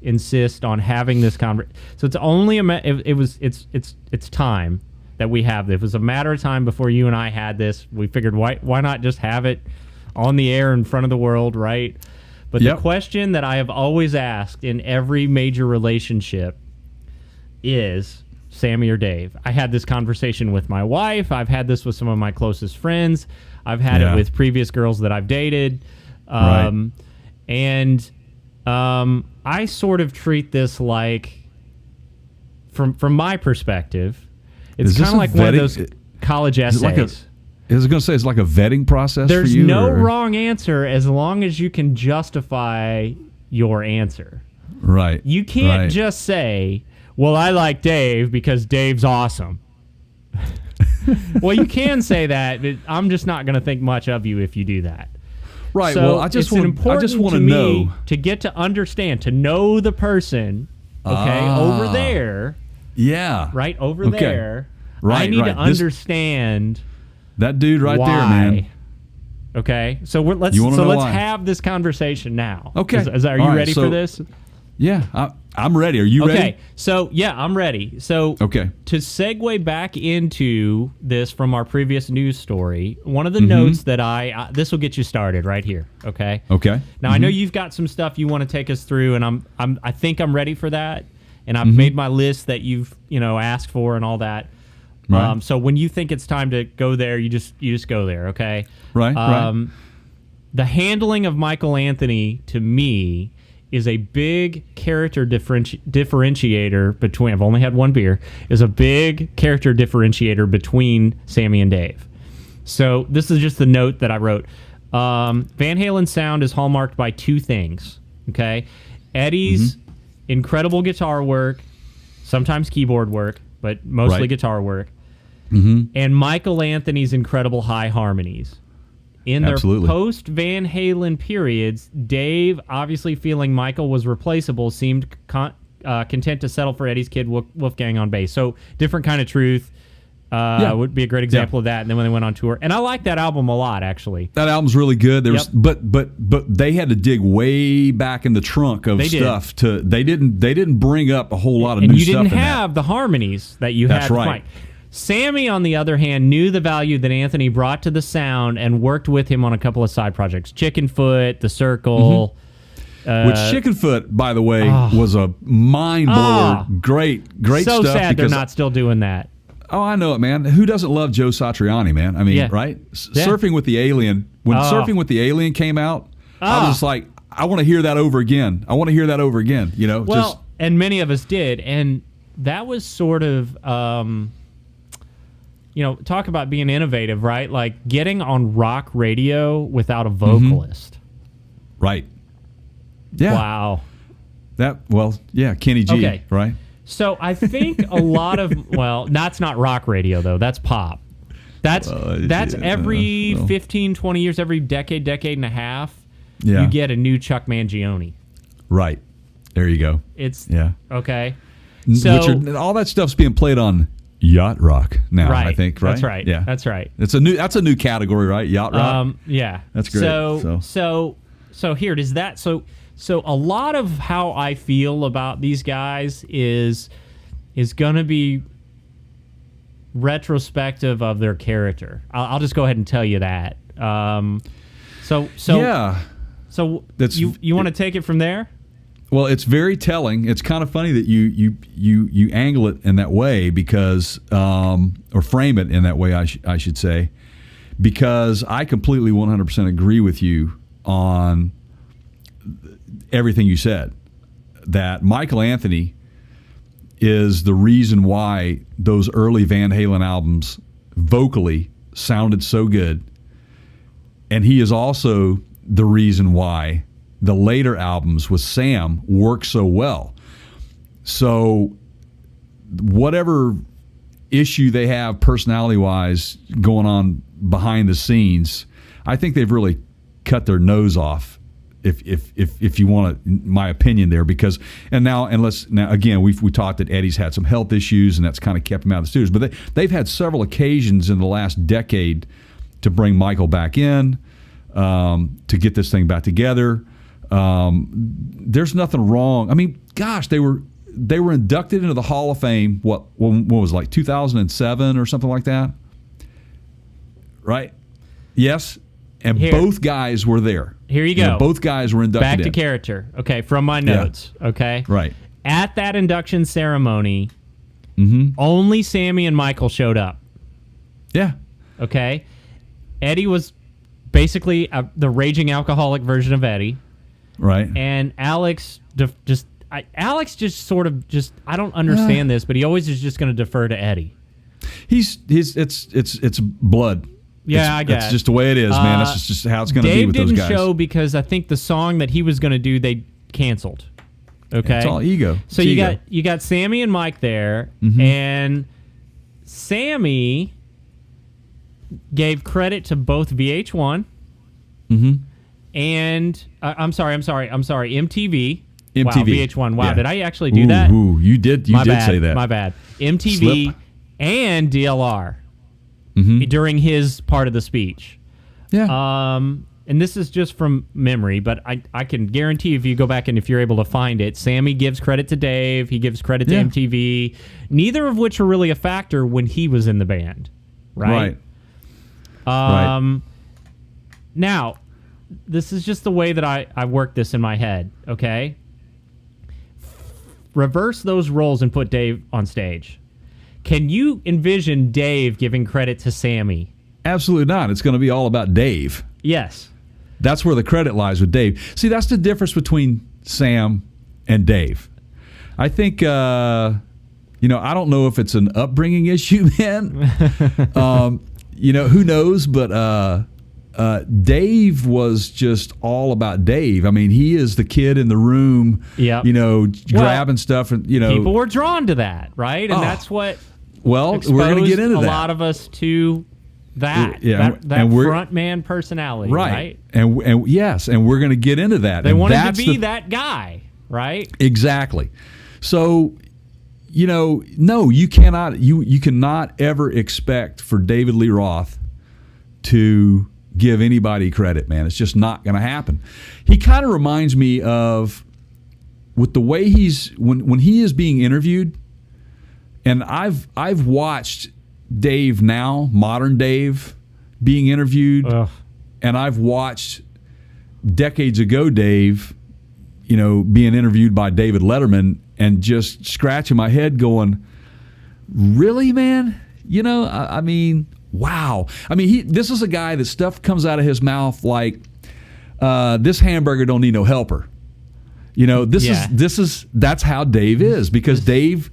insist on having this conversation. So it's only it's time that we have this. It was a matter of time before you and I had this. We figured why not just have it on the air in front of the world, right? But the question that I have always asked in every major relationship is Sammy or Dave. I had this conversation with my wife. I've had this with some of my closest friends. I've had it with previous girls that I've dated. And I sort of treat this like, from my perspective, it's kind of like one of those college essays. I was going to say, it's like a vetting process There's for you? There's no wrong answer as long as you can justify your answer. Right. You can't just say, well, I like Dave because Dave's awesome. Well, you can say that, but I'm just not going to think much of you if you do that. Right. So well, I just want to know. To get to understand, to know the person, over there. Yeah. Right, over there. Right, I need to understand that dude right why. there, man. Okay, so let's have this conversation now. Okay, are you ready for this? Yeah, I'm ready. Are you ready? Okay, so I'm ready. So to segue back into this from our previous news story, one of the notes that this will get you started right here. Okay. Okay. Now I know you've got some stuff you want to take us through, and I think I'm ready for that, and I've made my list that you've asked for and all that. Right. So when you think it's time to go there, you just go there, okay? Right. The handling of Michael Anthony, to me, is a big character differentiator between... I've only had one beer. Is a big character differentiator between Sammy and Dave. So this is just the note that I wrote. Van Halen's sound is hallmarked by two things, okay? Eddie's incredible guitar work, sometimes keyboard work, but mostly guitar work, and Michael Anthony's incredible high harmonies. In their post Van Halen periods, Dave, obviously feeling Michael was replaceable, seemed content to settle for Eddie's kid Wolfgang on bass. So Different Kind of Truth would be a great example of that. And then when they went on tour, and I like that album a lot, actually. That album's really good. There was, but they had to dig way back in the trunk of stuff to. They didn't bring up a whole lot of new stuff. And you didn't have the harmonies that you had with Mike. Sammy, on the other hand, knew the value that Anthony brought to the sound and worked with him on a couple of side projects. Chickenfoot, The Circle. Which Chickenfoot, by the way, was a mind-blower. Great so stuff. So sad they're not still doing that. Oh, I know it, man. Who doesn't love Joe Satriani, man? I mean, right? Surfing with the Alien. When Surfing with the Alien came out, I was just like, I want to hear that over again. You know? Well, and many of us did. And that was sort of... talk about being innovative, right? Like getting on rock radio without a vocalist. Right. Yeah. Wow. Kenny G, right? So I think a lot of, that's not rock radio, though. That's pop. That's every 15, 20 years, every decade and a half, you get a new Chuck Mangione. Right. There you go. Okay. So all that stuff's being played on yacht rock now, I think, right? That's right. Yeah. That's right. That's a new category, right? Yacht rock. Yeah. That's great. So here it is. So a lot of how I feel about these guys is going to be retrospective of their character. I'll just go ahead and tell you that. So you want to take it from there? Well, it's very telling. It's kind of funny that you angle it in that way because, or frame it in that way, I should say, because I completely 100% agree with you on everything you said. That Michael Anthony is the reason why those early Van Halen albums vocally sounded so good, and he is also the reason why the later albums with Sam work so well. So whatever issue they have personality-wise going on behind the scenes, I think they've really cut their nose off, if you want my opinion there. Because now again, we talked that Eddie's had some health issues and that's kind of kept him out of the studios. But they've had several occasions in the last decade to bring Michael back in, to get this thing back together. There's nothing wrong. I mean, gosh, they were inducted into the Hall of Fame. What was it, like 2007 or something like that? Right? Yes. And both guys were there. Here you go. Both guys were inducted. Back to character. Okay, from my notes. Yeah. Okay. Right. At that induction ceremony, only Sammy and Michael showed up. Yeah. Okay. Eddie was basically the raging alcoholic version of Eddie. Right. And Alex just sort of I don't understand this, but he always is just going to defer to Eddie. It's blood. Yeah, I guess. That's just the way it is, man. That's just how it's going to be with those guys. Dave didn't show because I think the song that he was going to do, they canceled. Okay? It's all ego. So you got Sammy and Mike there, and Sammy gave credit to both VH1 and MTV. Wow, VH1. Wow, did I actually do that? You did say that. My bad. MTV and DLR during his part of the speech. Yeah. And this is just from memory, but I can guarantee if you go back and if you're able to find it, Sammy gives credit to Dave. He gives credit to MTV. Neither of which were really a factor when he was in the band. Right. Now, this is just the way that I work this in my head, okay? Reverse those roles and put Dave on stage. Can you envision Dave giving credit to Sammy? Absolutely not. It's going to be all about Dave. Yes. That's where the credit lies with Dave. See, that's the difference between Sam and Dave. I think, I don't know if it's an upbringing issue, man. Who knows? But Dave was just all about Dave. I mean, he is the kid in the room, grabbing stuff. And, people were drawn to that, right? And that's what we're going to get into a that. lot of us to that front man personality, right? And yes, and we're going to get into that. They wanted to be that guy, right? Exactly. So, no, you cannot. You cannot ever expect for David Lee Roth to give anybody credit, man. It's just not going to happen. He kind of reminds me of, with the way when he is being interviewed, and I've watched Dave now, modern Dave, being interviewed, and I've watched decades ago Dave, being interviewed by David Letterman, and just scratching my head going, really, man? I mean, wow. I mean, this is a guy that stuff comes out of his mouth like, this hamburger don't need no helper. That's how Dave is, because Dave,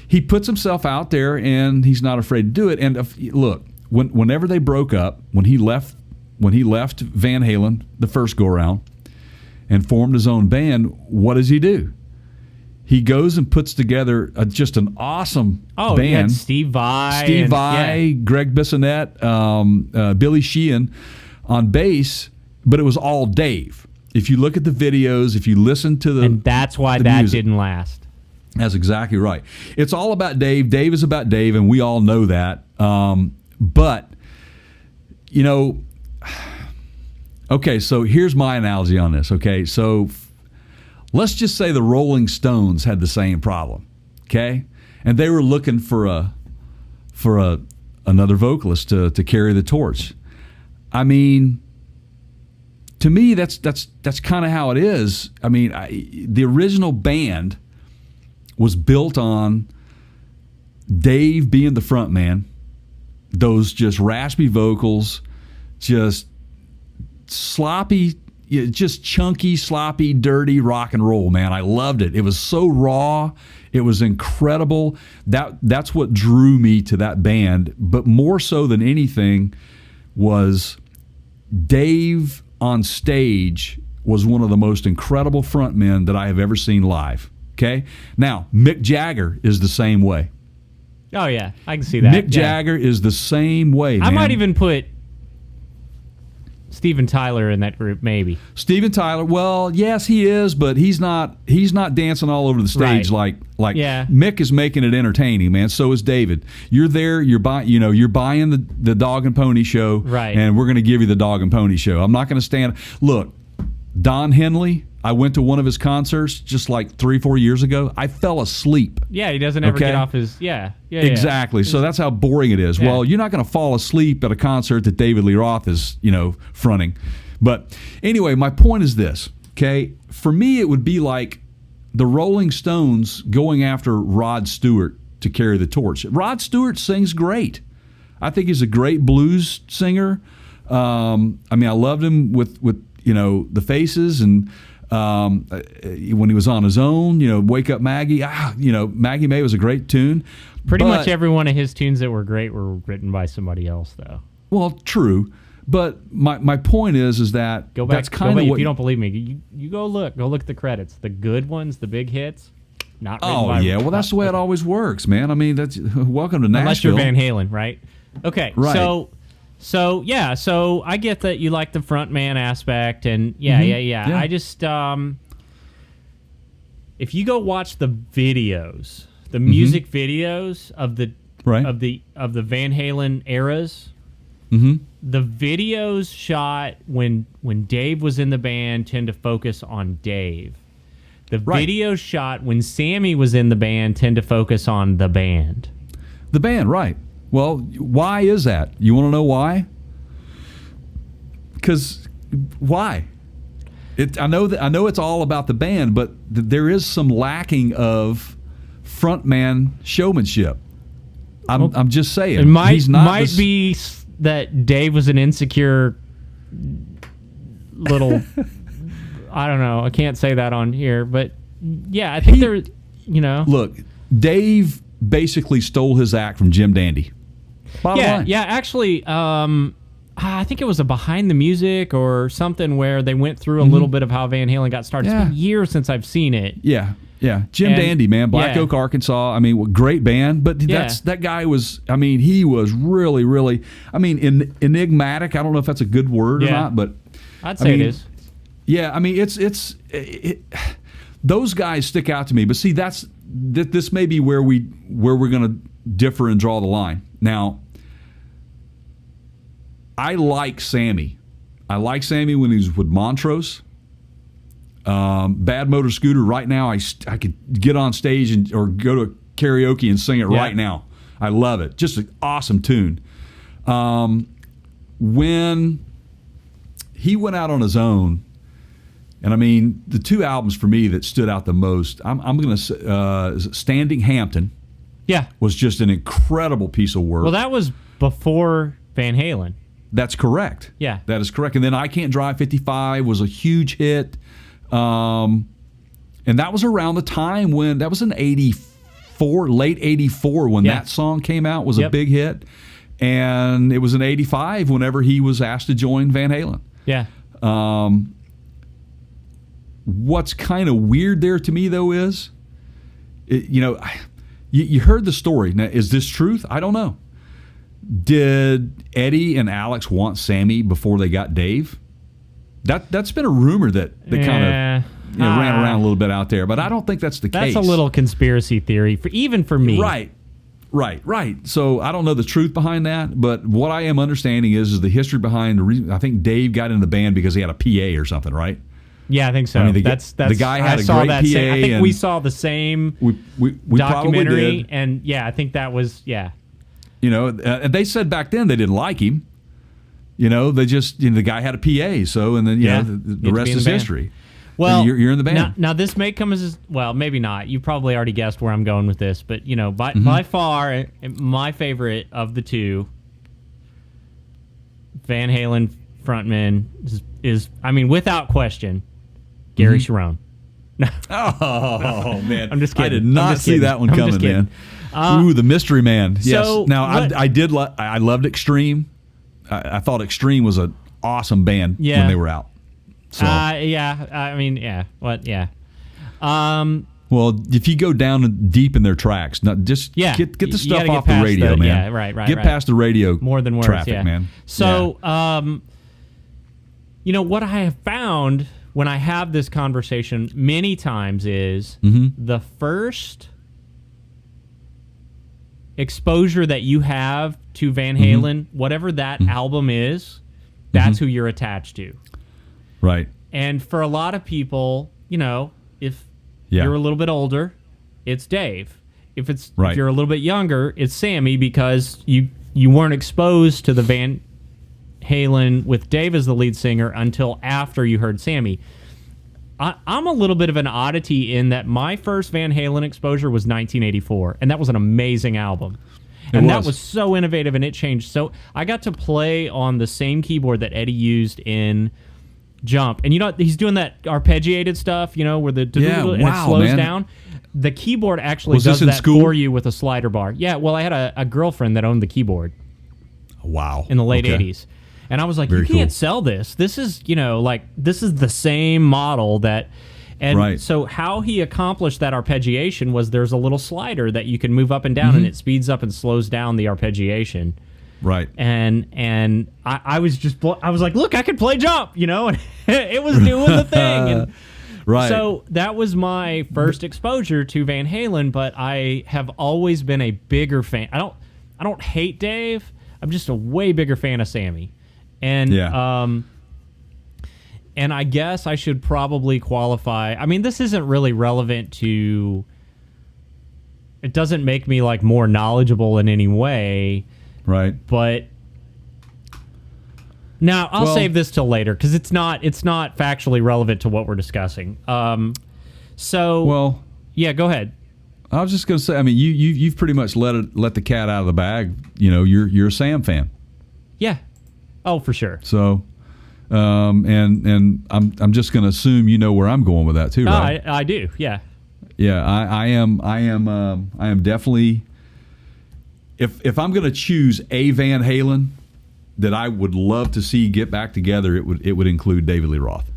he puts himself out there and he's not afraid to do it. And look, whenever they broke up, when he left Van Halen the first go around and formed his own band, what does he do? He goes and puts together just an awesome band. He had Steve Vai, Greg Bissonette, Billy Sheehan on bass, but it was all Dave. If you look at the videos, if you listen to the and that's why that music didn't last. That's exactly right. It's all about Dave. Dave is about Dave, and we all know that. But, okay, so here's my analogy on this, okay? So let's just say the Rolling Stones had the same problem, okay? And they were looking for another vocalist to carry the torch. I mean, to me, that's kind of how it is. I mean, the original band was built on Dave being the front man, those just raspy vocals, just sloppy, just chunky, sloppy, dirty rock and roll, man. I loved it. It was so raw. It was incredible. That's what drew me to that band. But more so than anything was Dave on stage was one of the most incredible frontmen that I have ever seen live. Okay? Now, Mick Jagger is the same way. Oh, yeah. I can see that. Mick Jagger is the same way, man. I might even put Steven Tyler in that group, maybe. Steven Tyler, well, yes, he is, but he's not dancing all over the stage like Mick is making it entertaining, man. So is David. You're there, you're buying the Dog and Pony show, right? And we're going to give you the Dog and Pony show. I'm not going to stand. Look, Don Henley, I went to one of his concerts just like 3-4 years ago. I fell asleep. Yeah, he doesn't ever get off his... Exactly. So that's how boring it is. Yeah. Well, you're not going to fall asleep at a concert that David Lee Roth is, fronting. But anyway, my point is this, okay? For me, it would be like the Rolling Stones going after Rod Stewart to carry the torch. Rod Stewart sings great. I think he's a great blues singer. I loved him with the Faces, and when he was on his own, Wake Up Maggie. Maggie May was a great tune. Pretty much every one of his tunes that were great were written by somebody else, though. Well, true. But my point is that go back, that's kind of what... If you don't believe me, you go look at the credits. The good ones, the big hits, not written by... Oh, yeah. Well, that's the way it always works, man. I mean, that's... Welcome to Nashville. Unless you're Van Halen, right? Okay, right. So I get that you like the front man aspect, and yeah. I just if you go watch the videos, the music videos of the Van Halen eras, the videos shot when Dave was in the band tend to focus on Dave. The videos shot when Sammy was in the band tend to focus on the band. The band, right. Well, why is that? You want to know why? Because why? I know it's all about the band, but there is some lacking of frontman showmanship. I'm just saying. It might be that Dave was an insecure little. I don't know. I can't say that on here, but yeah, I think Look, Dave basically stole his act from Jim Dandy. Yeah, actually, I think it was a behind the music or something where they went through a little bit of how Van Halen got started. Yeah. It's been years since I've seen it. Yeah. Jim Dandy, man. Black Oak, Arkansas. I mean, great band. But that guy was, I mean, he was really, really, I mean, enigmatic. I don't know if that's a good word or not, but I'd say it is. Yeah, I mean, those guys stick out to me. But see, this may be where we're going to differ and draw the line. Now, I like Sammy. I like Sammy when he was with Montrose. Bad Motor Scooter. Right now, I could get on stage or go to karaoke and sing it right now. I love it. Just an awesome tune. When he went out on his own, and I mean, the two albums for me that stood out the most, I'm going to say Standing Hampton. Yeah. Was just an incredible piece of work. Well, that was before Van Halen. That's correct. Yeah. That is correct. And then I Can't Drive 55 was a huge hit. And that was around the time when, that was in 84, late 84 when that song came out, was a big hit. And it was in 85 whenever he was asked to join Van Halen. Yeah. What's kind of weird there to me, though, is, you heard the story. Now, is this truth? I don't know. Did Eddie and Alex want Sammy before they got Dave? That's been a rumor that kind of ran around a little bit out there, but I don't think that's the case. That's a little conspiracy theory, even for me. Right. So I don't know the truth behind that, but what I am understanding is the history behind the reason. I think Dave got in the band because he had a PA or something, right? Yeah, I think so. I mean, that's the guy had a great PA. I think we saw the same we documentary, and I think that was they said back then they didn't like him. They just the guy had a PA, so and then the rest is history. Well, you're in the band. Now this may come as well, maybe not. You probably already guessed where I'm going with this, but by far my favorite of the two, Van Halen frontman is I mean without question, Gary Cherone. Oh man, I'm just kidding. I did not see that one coming, man. Ooh, the mystery man. Yes. So now I loved Extreme. I thought Extreme was an awesome band when they were out. So. Well, if you go down deep in their tracks, not just get the stuff off the radio, man. Yeah, right. Get past the radio more than words, traffic, man. So, what I have found when I have this conversation many times is the first exposure that you have to Van Halen, whatever that album is, that's who you're attached to. Right. And for a lot of people, if you're a little bit older, it's Dave. If you're a little bit younger, it's Sammy, because you weren't exposed to the Van Halen with Dave as the lead singer until after you heard Sammy. I'm a little bit of an oddity in that my first Van Halen exposure was 1984, and that was an amazing album. And that was so innovative, and it changed. So I got to play on the same keyboard that Eddie used in Jump. And he's doing that arpeggiated stuff, where the and it slows down. The keyboard actually does that for you with a slider bar. Yeah, well, I had a girlfriend that owned the keyboard. Wow. In the late 80s. And I was like, you can't sell this. This is, this is the same model that... And so how he accomplished that arpeggiation was there's a little slider that you can move up and down, and it speeds up and slows down the arpeggiation. Right. And I was like, look, I can play Jump, and it was doing the thing. And right. So that was my first exposure to Van Halen, but I have always been a bigger fan. I don't hate Dave. I'm just a way bigger fan of Sammy. And and I guess I should probably qualify. I mean, this isn't really relevant to... It doesn't make me, more knowledgeable in any way. Right. But... Now, I'll save this till later, because it's not factually relevant to what we're discussing. So... Yeah, go ahead. I was just going to say, I mean, you've pretty much let the cat out of the bag. You're a Sam fan. Yeah. Oh, for sure. So... and I'm just going to assume you know where I'm going with that too, right? I do, yeah. Yeah, I am definitely. If I'm going to choose a Van Halen, that I would love to see get back together, it would include David Lee Roth.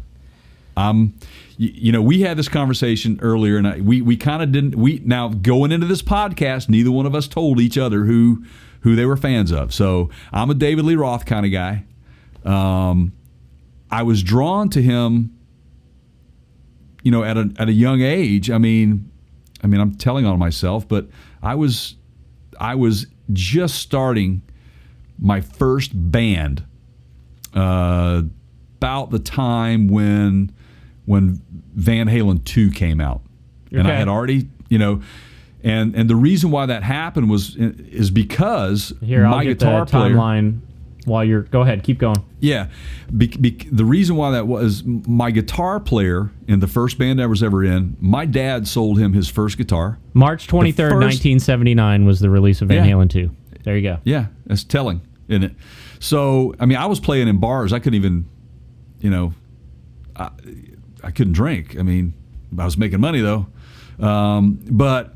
We had this conversation earlier, and we kind of didn't. Now going into this podcast, neither one of us told each other who they were fans of. So I'm a David Lee Roth kind of guy. I was drawn to him, at a young age. I mean, I'm telling on myself, but I was just starting my first band about the time when Van Halen 2 came out. Okay. And I had already, and the reason why that happened is because my guitar player timeline while you're go ahead, keep going. Yeah. The reason why that was my guitar player in the first band I was ever in, my dad sold him his first guitar. March 23rd, 1979 was the release of Van Halen 2. There you go. Yeah, that's telling, isn't it? So, I was playing in bars. I couldn't even, I couldn't drink. I was making money, though. But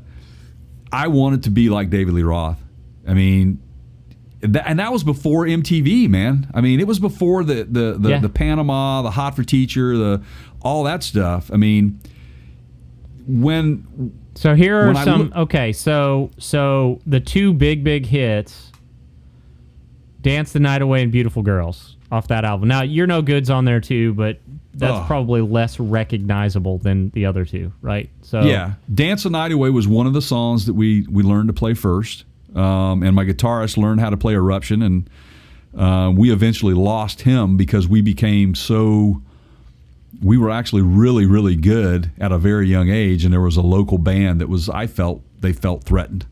I wanted to be like David Lee Roth. And that was before MTV, man. It was before the Panama, the Hot for Teacher, all that stuff. So here are some. So the two big hits, "Dance the Night Away" and "Beautiful Girls" off that album. Now you're no goods on there too, but that's probably less recognizable than the other two, right? So yeah, "Dance the Night Away" was one of the songs that we learned to play first. And my guitarist learned how to play Eruption, and we eventually lost him because we were actually really, really good at a very young age, and there was a local band that they felt threatened.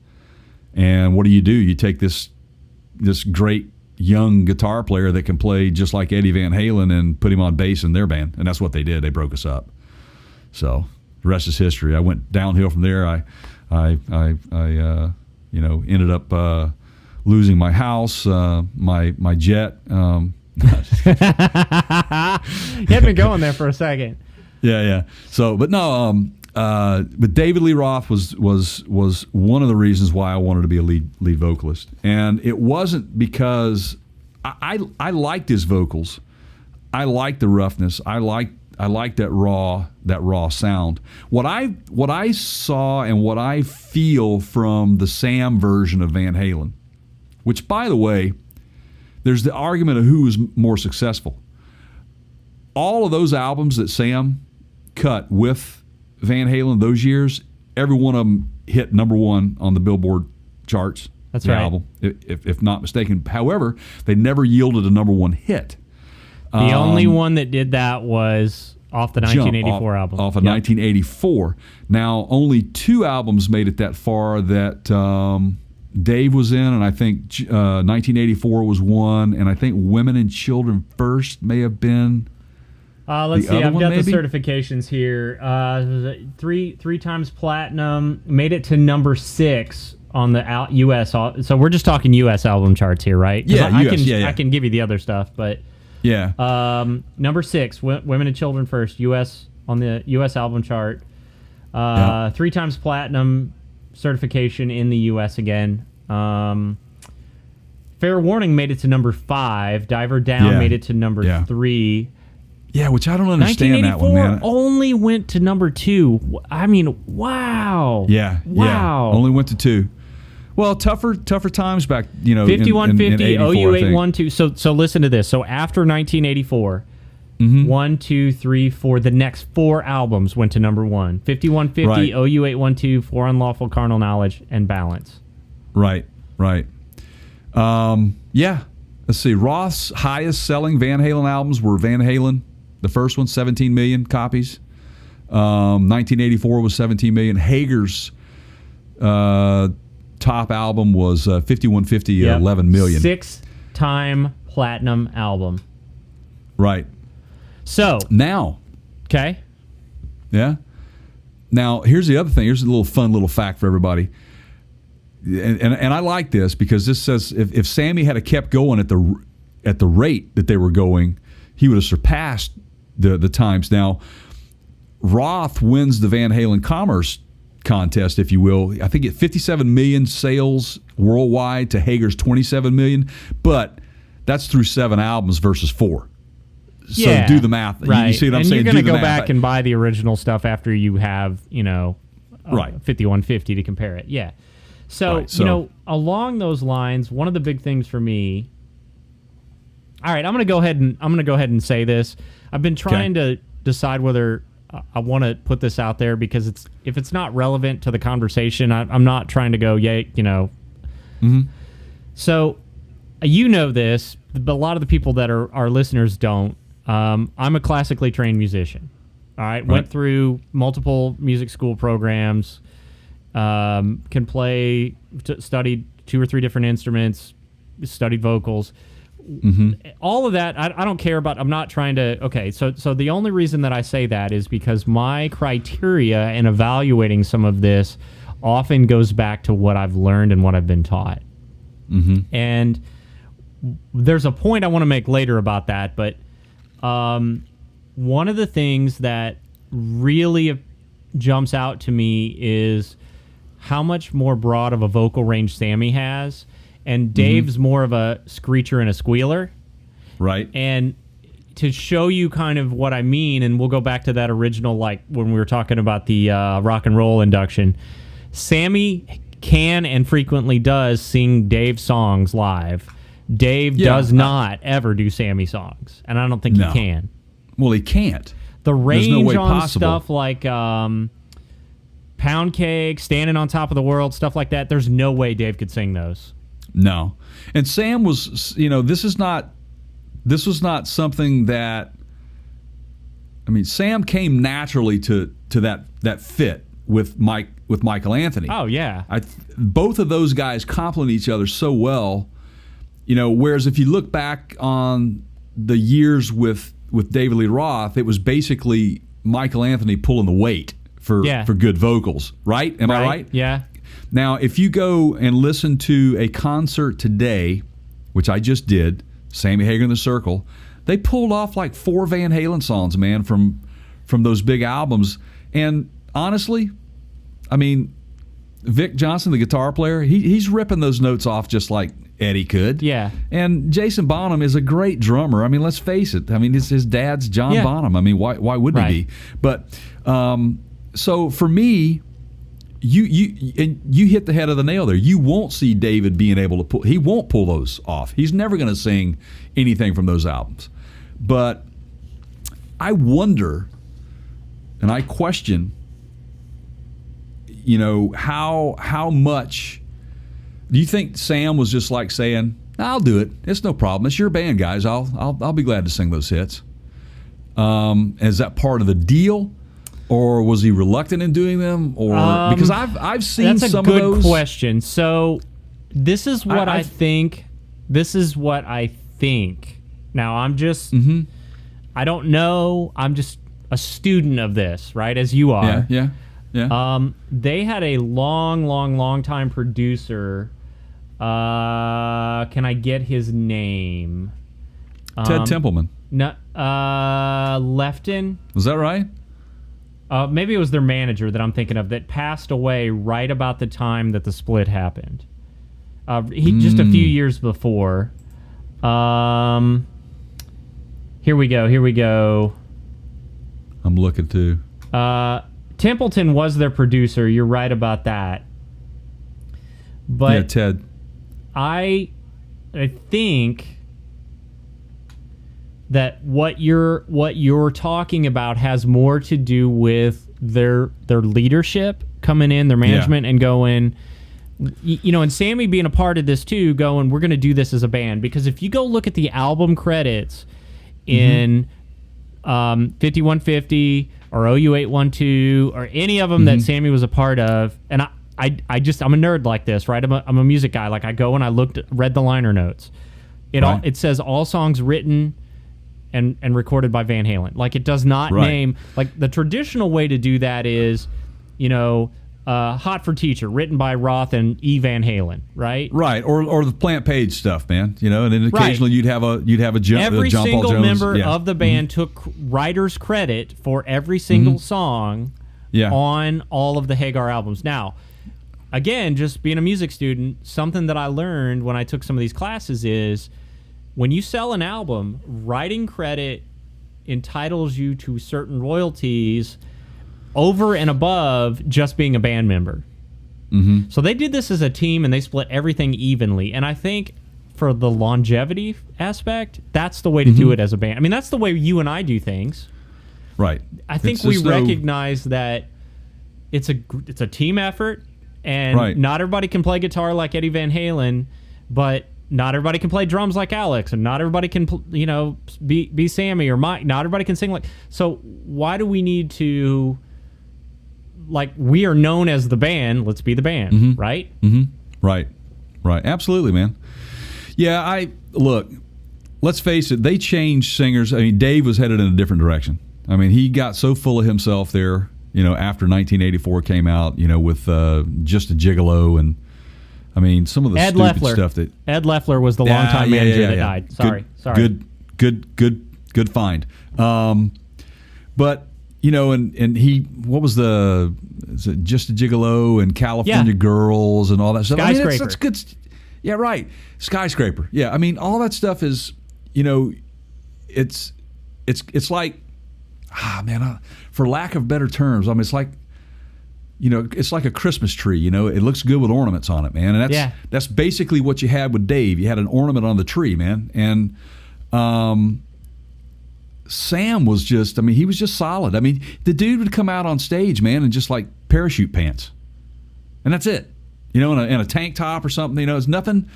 And what do? You take this great young guitar player that can play just like Eddie Van Halen and put him on bass in their band, and that's what they did. They broke us up. So the rest is history. I went downhill from there. I ended up losing my house, my jet. You had been going there for a second. Yeah. So, but no, but David Lee Roth was one of the reasons why I wanted to be a lead vocalist, and it wasn't because I liked his vocals. I liked the roughness. I liked that raw sound. What I saw and what I feel from the Sam version of Van Halen, which, by the way, there's the argument of who was more successful. All of those albums that Sam cut with Van Halen those years, every one of them hit number one on the Billboard charts. That's right. Album, if not mistaken. However, they never yielded a number one hit. The only one that did that was off the 1984 album. Off of 1984. Now, only two albums made it that far that Dave was in, and I think 1984 was one, and I think Women and Children First may have been. Let's see. I've got the certifications here. Three times platinum. Made it to number 6 on the U.S. So we're just talking U.S. album charts here, right? Yeah, I can give you the other stuff, but yeah. Number 6, Women and Children First, U.S. on the U.S. album chart. 3 times platinum certification in the U.S. again. Fair Warning made it to number 5. Diver Down made it to number 3. Yeah, which I don't understand that one, man. Only went to number 2. Wow. Yeah. Only went to 2. Well, tougher times back, 5150, in OU812. So listen to this. So after 1984, 1, 2, 3, 4, the next 4 albums went to number 1. 5150, OU812, For Unlawful Carnal Knowledge, and Balance. Right. Yeah. Let's see. Roth's highest selling Van Halen albums were Van Halen, the first one, 17 million copies. 1984 was 17 million. Hagar's top album was 5150, 11 million. 6-time platinum album. Right. So now, okay. Yeah. Now here's the other thing. Here's a fun little fact for everybody. And I like this because this says if Sammy had kept going at the rate that they were going, he would have surpassed the times. Now, Roth wins the Van Halen Commerce contest, if you will. I think 57 million sales worldwide to Hagar's 27 million. But That's through 7 albums versus 4. So Yeah, do the math. Right. You see what I'm saying? And you're going to Do go the math. back and buy the original stuff after you have, Right. 5150 to compare it. Yeah. So, along those lines, one of the big things for me. All right, I'm going to go ahead and say this. I've been trying to decide whether I want to put this out there because if it's not relevant to the conversation, I'm not trying to go, Mm-hmm. So, this, but a lot of the people that are our listeners don't. I'm a classically trained musician. All right, went through multiple music school programs. Can play, studied 2 or 3 different instruments, studied vocals. Mm-hmm. All of that, I don't care about. I'm not trying to. Okay, so the only reason that I say that is because my criteria in evaluating some of this often goes back to what I've learned and what I've been taught. Mm-hmm. And there's a point I want to make later about that, but one of the things that really jumps out to me is how much more broad of a vocal range Sammy has, and Dave's more of a screecher and a squealer. Right. And to show you kind of what I mean, and we'll go back to that original, like when we were talking about the rock and roll induction, Sammy can and frequently does sing Dave songs live. Dave does not ever do Sammy songs, and I don't think he can. Well, he can't. The range no way on possible. stuff like Pound Cake, Standing on Top of the World, stuff like that, there's no way Dave could sing those. No. And Sam was, this was not something that, Sam came naturally to that fit with Michael Anthony. Oh, yeah. Both of those guys complement each other so well. Whereas if you look back on the years with David Lee Roth, it was basically Michael Anthony pulling the weight for good vocals, right? Am I right? Yeah. Now, if you go and listen to a concert today, which I just did, Sammy Hagar and the Circle, they pulled off like 4 Van Halen songs, man, from those big albums. And honestly, Vic Johnson, the guitar player, he's ripping those notes off just like Eddie could. Yeah. And Jason Bonham is a great drummer. Let's face it. It's his dad's John Bonham. Why wouldn't he be? But so for me, you hit the head of the nail there. You won't see David being able to pull. He won't pull those off. He's never going to sing anything from those albums. But I wonder, and I question, how much do you think Sam was just like saying, "I'll do it. It's no problem. It's your band, guys. I'll be glad to sing those hits." Is that part of the deal? Or was he reluctant in doing them? Or because I've seen some of those. That's a good question. So this is what I think. This is what I think. Now I'm just. Mm-hmm. I don't know. I'm just a student of this, right? As you are. Yeah. They had a long time producer. Can I get his name? Ted Templeman. No. Lefton. Was that right? Maybe it was their manager that I'm thinking of that passed away right about the time that the split happened. Just a few years before. Here we go. I'm looking too. Templeton was their producer. You're right about that. But yeah, Ted. I think that what you're talking about has more to do with their leadership coming in, their management, and going, and Sammy being a part of this too, going, we're going to do this as a band. Because if you go look at the album credits in 5150 or OU812 or any of them that Sammy was a part of, and I'm a nerd like this, right? I'm a music guy. Like I go and read the liner notes. It says all songs written and recorded by Van Halen. Like it does not name, like the traditional way to do that is, Hot for Teacher, written by Roth and E. Van Halen, right? Right, or the Plant Page stuff, man. And then occasionally you'd have a every John single Paul Jones member of the band took writer's credit for every single song on all of the Hagar albums. Now, again, just being a music student, something that I learned when I took some of these classes is when you sell an album, writing credit entitles you to certain royalties over and above just being a band member. Mm-hmm. So they did this as a team, and they split everything evenly. And I think for the longevity aspect, that's the way to do it as a band. I mean, that's the way you and I do things. Right. I think we recognize that it's a team effort, and not everybody can play guitar like Eddie Van Halen, but not everybody can play drums like Alex, and not everybody can be Sammy or Mike. Not everybody can sing like. So why do we need to? Like, we are known as the band. Let's be the band, right? Mm-hmm. Right. Absolutely, man. Yeah, look. Let's face it. They changed singers. I mean, Dave was headed in a different direction. I mean, he got so full of himself there. After 1984 came out, with Just a Gigolo, and I mean some of the stupid stuff that Ed Loeffler was the longtime manager that died. Sorry. Good find. But and he, what was is it Just a Gigolo and California Girls and all that stuff. Skyscraper. I mean, that's good. Yeah, right. Skyscraper. Yeah, I mean all that stuff is, it's like, for lack of better terms, I mean, it's like, it's like a Christmas tree. It looks good with ornaments on it, man. And that's basically what you had with Dave. You had an ornament on the tree, man. And Sam was just, he was just solid. I mean, the dude would come out on stage, man, and just like parachute pants, and that's it. In a tank top or something. It's nothing.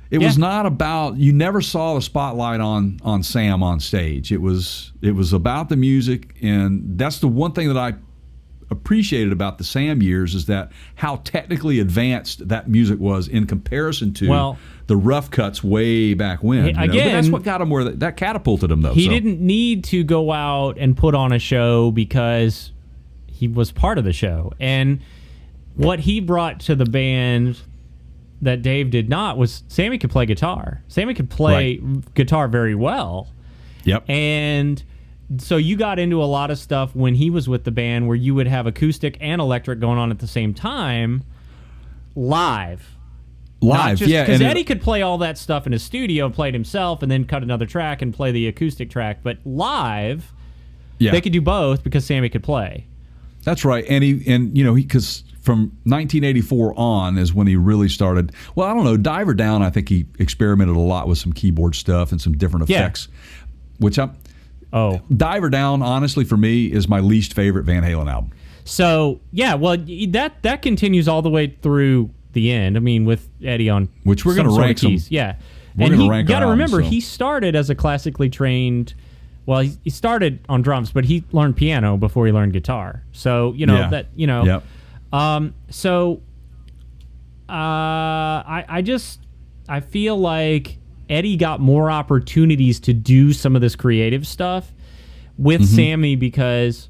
It was not about. You never saw the spotlight on Sam on stage. It was about the music, and that's the one thing that I appreciated about the Sam years is that how technically advanced that music was in comparison to the rough cuts way back when. But that's what got him where that catapulted him, though. He didn't need to go out and put on a show because he was part of the show, and what he brought to the band that Dave did not was Sammy could play guitar. Sammy could play guitar very well. Yep. And so you got into a lot of stuff when he was with the band where you would have acoustic and electric going on at the same time live. Because Eddie could play all that stuff in his studio, played himself, and then cut another track and play the acoustic track. But live, they could do both because Sammy could play. That's right. And because from 1984 on is when he really started. Well, I don't know. Diver Down, I think he experimented a lot with some keyboard stuff and some different effects. Which Diver Down, honestly, for me, is my least favorite Van Halen album. So, that continues all the way through the end. I mean, with Eddie on which we're going to rank some. Yeah. And you got to remember, he started as a classically trained. Well, he started on drums, but he learned piano before he learned guitar. So, Yep. I feel like Eddie got more opportunities to do some of this creative stuff with Sammy because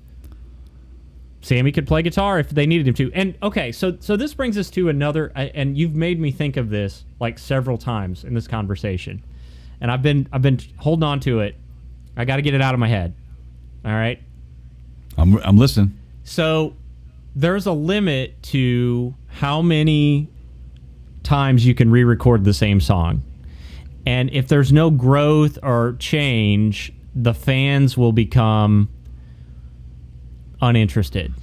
Sammy could play guitar if they needed him to. And okay, so this brings us to another, and you've made me think of this like several times in this conversation, and I've been holding on to it. I got to get it out of my head. All right, I'm listening. So there's a limit to how many times you can re-record the same song. And if there's no growth or change, the fans will become uninterested.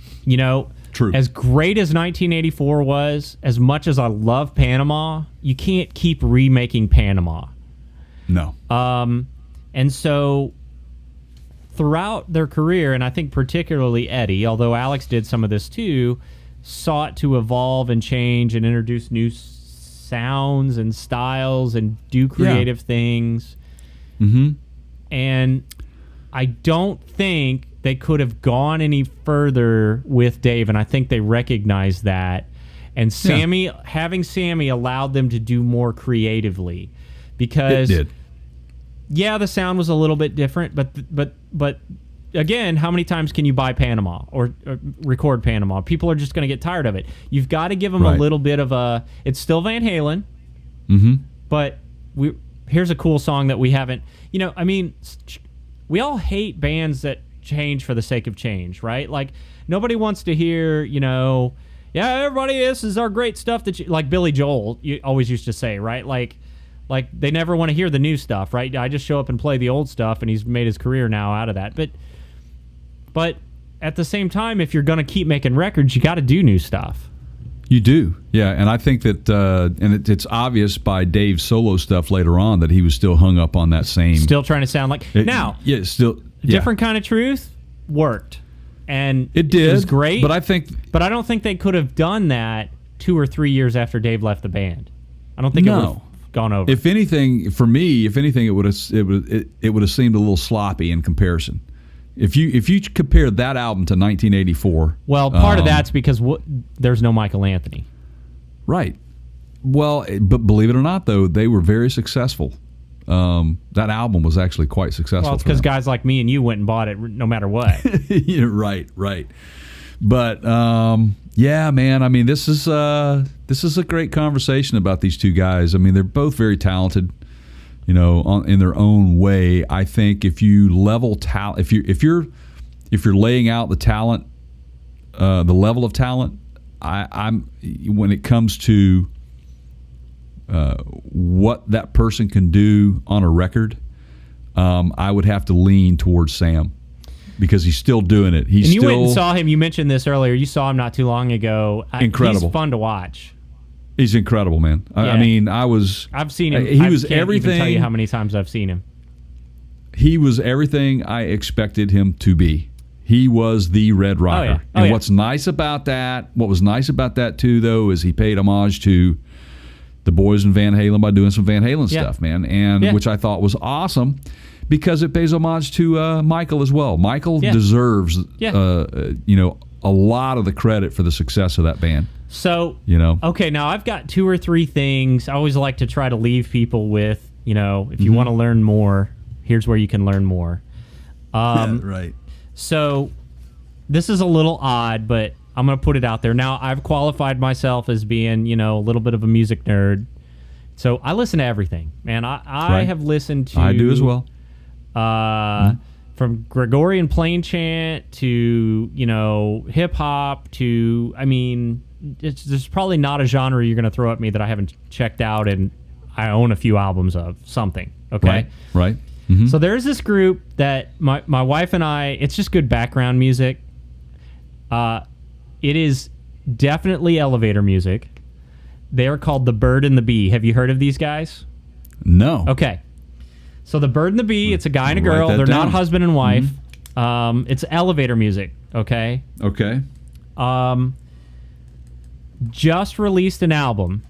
True. As great as 1984 was, as much as I love Panama, you can't keep remaking Panama. No. And so throughout their career, and I think particularly Eddie, although Alex did some of this too, sought to evolve and change and introduce new sounds and styles and do creative things. Mm-hmm. And I don't think they could have gone any further with Dave, and I think they recognized that. And having Sammy allowed them to do more creatively because it did. Yeah, the sound was a little bit different, but again, how many times can you buy Panama or record Panama? People are just going to get tired of it. You've got to give them a little bit of a. It's still Van Halen, but here's a cool song that we haven't. We all hate bands that change for the sake of change, right? Like nobody wants to hear, everybody, this is our great stuff that like Billy Joel you always used to say, right? Like Like, they never want to hear the new stuff, right? I just show up and play the old stuff, and he's made his career now out of that. But at the same time, if you're going to keep making records, you got to do new stuff. You do, yeah. And I think that, it's obvious by Dave's solo stuff later on that he was still hung up on that same. Still trying to sound like. Different Kind of Truth worked. And it did. It was great. But I don't think they could have done that 2 or 3 years after Dave left the band. I don't think it would have gone over. If anything, for me, it would have seemed a little sloppy in comparison. If you compare that album to 1984, well, part of that's because there's no Michael Anthony, right? Well, but believe it or not, though, they were very successful. That album was actually quite successful. Well, it's because guys like me and you went and bought it no matter what. Yeah, right. But yeah, man. I mean, this is a great conversation about these two guys. I mean, they're both very talented. In their own way. I think if you level talent, if you're laying out the talent, the level of talent, I'm when it comes to what that person can do on a record, I would have to lean towards Sam because he's still doing it. You went and saw him. You mentioned this earlier. You saw him not too long ago. Incredible. He's fun to watch. He's incredible, man. Yeah. I mean, I've seen him. He was can't everything. Even tell you how many times I've seen him. He was everything I expected him to be. He was the Red Rocker. What's nice about that, what was nice about that too, though, is he paid homage to the boys in Van Halen by doing some Van Halen stuff, man, and which I thought was awesome because it pays homage to Michael as well. Michael deserves, a lot of the credit for the success of that band. So, okay, now I've got 2 or 3 things I always like to try to leave people with, if you want to learn more, here's where you can learn more. Right. So, this is a little odd, but I'm going to put it out there. Now, I've qualified myself as being, a little bit of a music nerd. So, I listen to everything, man. I have listened to... I do as well. From Gregorian plain chant to, hip-hop to, there's probably not a genre you're going to throw at me that I haven't checked out and I own a few albums of something, okay? Right. Mm-hmm. So there's this group that my wife and I, it's just good background music. It is definitely elevator music. They're called The Bird and the Bee. Have you heard of these guys? No. Okay. So The Bird and the Bee, it's a guy and a girl. They're not husband and wife. Mm-hmm. It's elevator music, okay? Okay. Just released an album.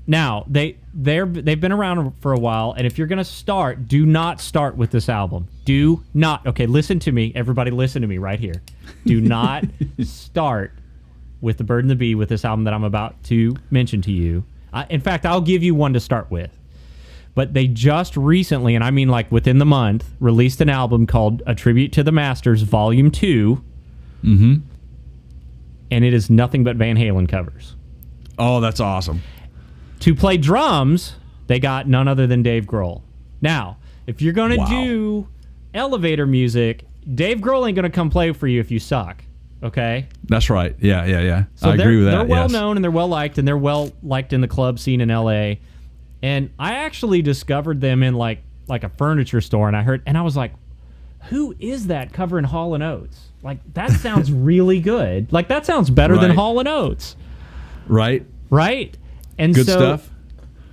Now, they've been around for a while, and if you're going to start, do not start with this album. Do not. Okay, listen to me. Everybody listen to me right here. Do not start with The Bird and the Bee with this album that I'm about to mention to you. In fact, I'll give you one to start with. But they just recently, and I mean like within the month, released an album called A Tribute to the Masters, Volume 2. Mm-hmm. And it is nothing but Van Halen covers. Oh, that's awesome. To play drums, they got none other than Dave Grohl. Now, if you're going to do elevator music, Dave Grohl ain't going to come play for you if you suck, okay? That's right. Yeah. So I agree with that. They're well known and they're well liked, and they're well liked in the club scene in L.A., and I actually discovered them in like a furniture store, and I was like, who is that covering Hall & Oates? Like, that sounds really good. Like, that sounds better than Hall & Oates. Right. And good stuff.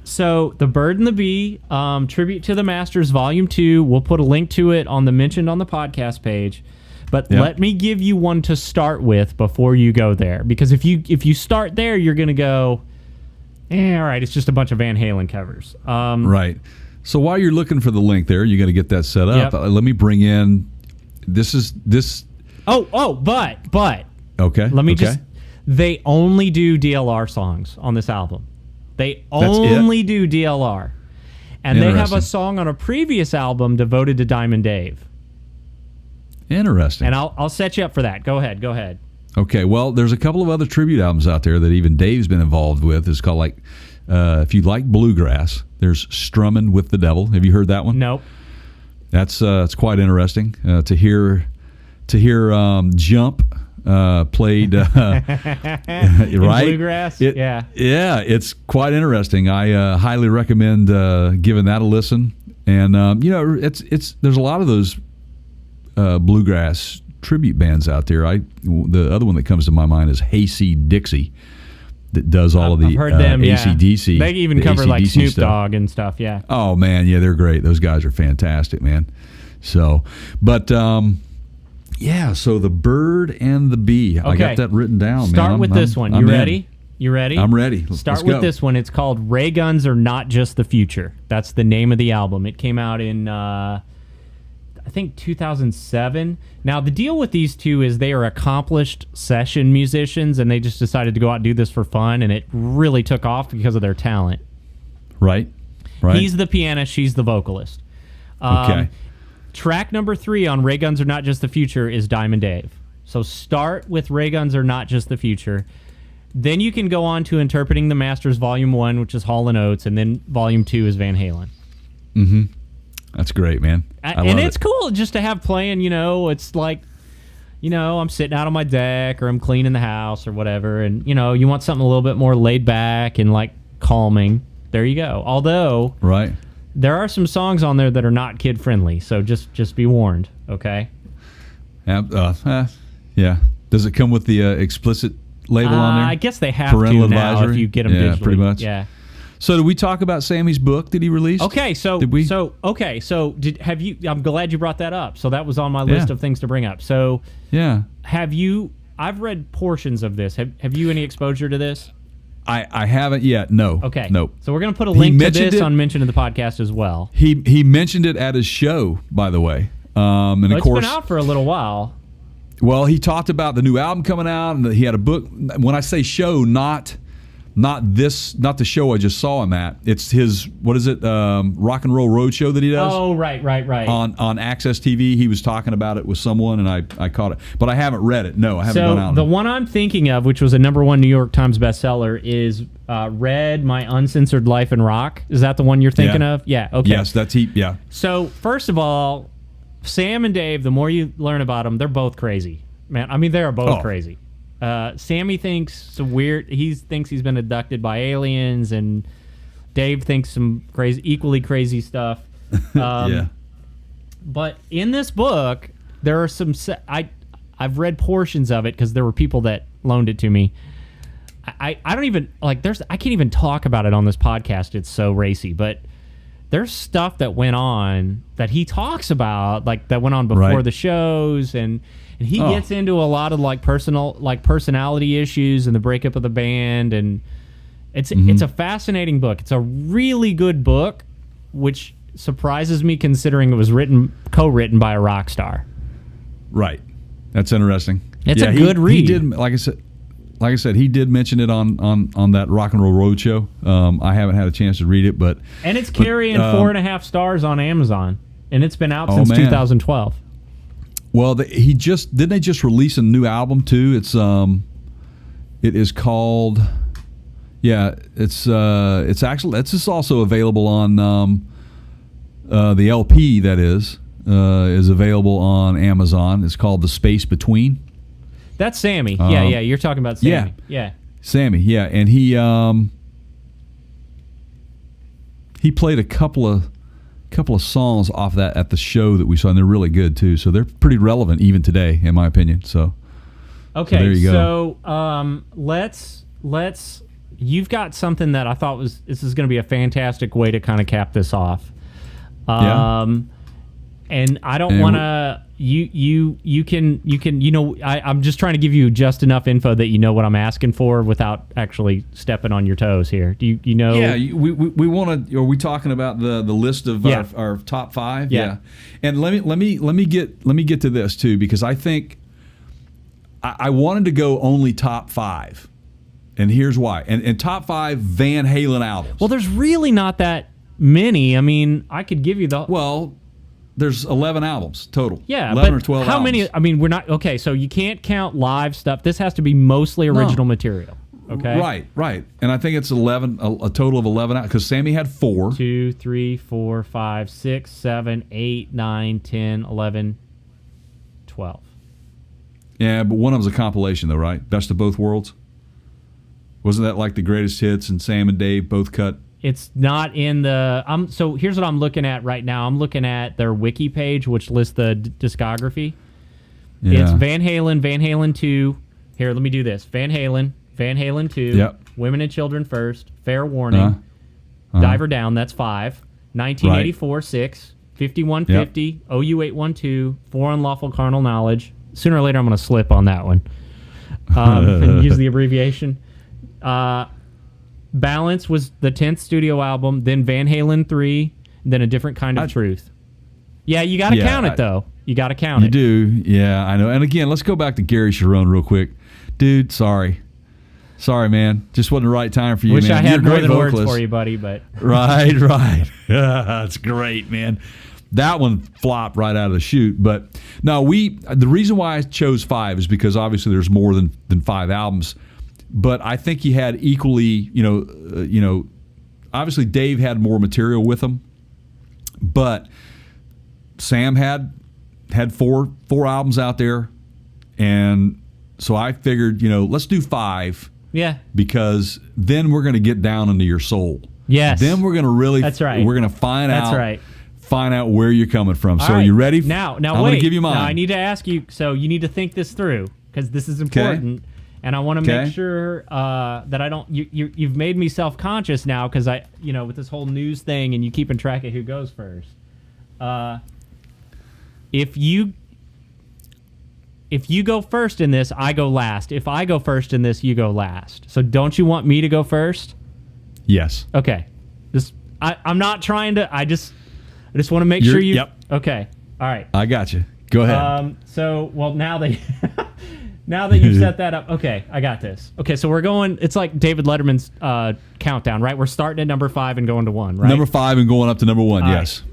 So, The Bird and the Bee, Tribute to the Masters, Volume 2. We'll put a link to it mentioned on the podcast page. But let me give you one to start with before you go there. Because if you start there, you're going to go... all right, it's just a bunch of Van Halen covers. Right. So while you're looking for the link there, you got to get that set up. Yep. Let me bring in. This. But. Okay. Let me just. They only do DLR songs on this album. They only do DLR, and they have a song on a previous album devoted to Diamond Dave. Interesting. And I'll set you up for that. Go ahead. Okay, well, there's a couple of other tribute albums out there that even Dave's been involved with. It's called, if you like bluegrass, there's Strummin' with the Devil. Have you heard that one? Nope. That's it's quite interesting to hear Jump played right bluegrass. Yeah, it's quite interesting. I highly recommend giving that a listen. And there's a lot of those bluegrass tribute bands out there. The other one that comes to my mind is Hayseed Dixie, that does all of the I've heard them, AC/DC. They even cover like Snoop stuff. Dogg and stuff. Yeah. Oh man, yeah, they're great. Those guys are fantastic, man. So, but so the bird and the bee. Okay. I got that written down. Start with this one. You ready? You ready? I'm ready. Start with this one. It's called Ray Guns Are Not Just the Future. That's the name of the album. It came out in, I think, 2007. Now, the deal with these two is they are accomplished session musicians, and they just decided to go out and do this for fun, and it really took off because of their talent. Right. He's the pianist. She's the vocalist. Okay. Track number 3 on Ray Guns Are Not Just the Future is Diamond Dave. So start with Ray Guns Are Not Just the Future. Then you can go on to Interpreting the Masters Volume 1, which is Hall & Oates, and then Volume 2 is Van Halen. Mm-hmm. That's great, man. And it's cool just to have playing, it's like, I'm sitting out on my deck or I'm cleaning the house or whatever, and, you want something a little bit more laid back and, like, calming. There you go. Although, right, there are some songs on there that are not kid-friendly, so just be warned, okay? Yeah. Does it come with the explicit label on there? I guess they have to now if you get them digitally. Pretty much. Yeah. So did we talk about Sammy's book that he released? Okay, so did we? Have you? I'm glad you brought that up. So that was on my list of things to bring up. So have you? I've read portions of this. Have you any exposure to this? I haven't yet. No. Okay. Nope. So we're gonna put a link to this on Mention in the podcast as well. He mentioned it at his show, by the way. And of course, it's been out for a little while. Well, he talked about the new album coming out, and he had a book. When I say show, not the show I just saw him at. It's his, what is it, Rock and Roll Roadshow that he does? Oh, right. On Access TV, he was talking about it with someone, and I caught it. But I haven't read it. No, I haven't gone out. So the one I'm thinking of, which was a #1 New York Times bestseller, is Read My Uncensored Life in Rock. Is that the one you're thinking of? Yeah, okay. Yes, that's he, yeah. So, first of all, Sam and Dave, the more you learn about them, they're both crazy. Man, I mean, they are both crazy. Sammy thinks he thinks he's been abducted by aliens, and Dave thinks some equally crazy stuff. Yeah. But in this book, there are some. I've read portions of it because there were people that loaned it to me. I don't even I can't even talk about it on this podcast. It's so racy, but there's stuff that went on that he talks about, like that went on before the shows, and he gets into a lot of personality issues and the breakup of the band, and it's a fascinating book. It's a really good book, which surprises me considering it was co-written by a rock star. Right, that's interesting. It's a good read. He did, like I said, he did mention it on that Rock and Roll Roadshow. I haven't had a chance to read it, and it's carrying 4.5 stars on Amazon, and it's been out since 2012. Well, didn't they just release a new album too? It is called, it's just also available on the LP that is available on Amazon. It's called The Space Between. That's Sammy. Yeah, you're talking about Sammy. Yeah. Sammy, yeah, and he played a couple of songs off that at the show that we saw, and they're really good too. So they're pretty relevant even today, in my opinion. So there you go. So let's. You've got something that I thought this is going to be a fantastic way to kind of cap this off. And I don't want to. You can. I'm just trying to give you just enough info that you know what I'm asking for without actually stepping on your toes here. Do you know? Yeah, we want to. Are we talking about the list of our top 5? Yeah. And let me get to this too, because I think I wanted to go only top 5, and here's why. And top 5 Van Halen albums. Well, there's really not that many. I mean, I could give you There's 11 albums total. Yeah, 11 or 12 how albums. many? I mean, we're not okay. So you can't count live stuff. This has to be mostly original material. Okay. Right. And I think it's 11, a total of 11, because Sammy had 4. 2, 3, 4, 5, 6, 7, 8, 9, 10, 11, 12. Yeah, but one of them's a compilation, though, right? Best of Both Worlds? Wasn't that like the greatest hits and Sam and Dave both cut? It's not in the... So here's what I'm looking at right now. I'm looking at their wiki page, which lists the discography. Yeah. It's Van Halen 2. Here, let me do this. Van Halen 2, yep. Women and Children First, Fair Warning, Diver Down, that's 5, 1984, right. 6, 5150, yep. OU 812, For Unlawful Carnal Knowledge. Sooner or later, I'm going to slip on that one and use the abbreviation. Balance was the 10th studio album, then Van Halen 3, then A Different Kind of Truth. Yeah, you got to count it, though. You got to count it. You do, yeah, I know. And again, let's go back to Gary Cherone real quick. Dude, sorry, man. Just wasn't the right time for you, Wish man. I had more than vocalist. Words for you, buddy, but... Right. That's great, man. That one flopped right out of the chute. But no, the reason why I chose 5 is because obviously there's more than 5 albums. But I think he had equally, obviously Dave had more material with him. But Sam had 4 albums out there, and so I figured, let's do 5. Yeah. Because then we're going to get down into your soul. Yes. Then we're going to really. That's right. We're going to find out. That's right. Find out where you're coming from. All so right. you ready? Now, I'm wait. going to give you mine. Now I need to ask you. So you need to think this through because this is important, and I want to make sure that I don't. You've made me self-conscious now because with this whole news thing and you keeping track of who goes first. If you go first in this, I go last. If I go first in this, you go last. So don't you want me to go first? Yes. Okay. I'm not trying to. I just want to make sure you. Yep. Okay. All right. I got you. Go ahead. Now that you've set that up, okay, I got this. Okay, so we're going. It's like David Letterman's countdown, right? We're starting at number 5 and going to 1, right? Number 5 and going up to number 1. All yes. Right.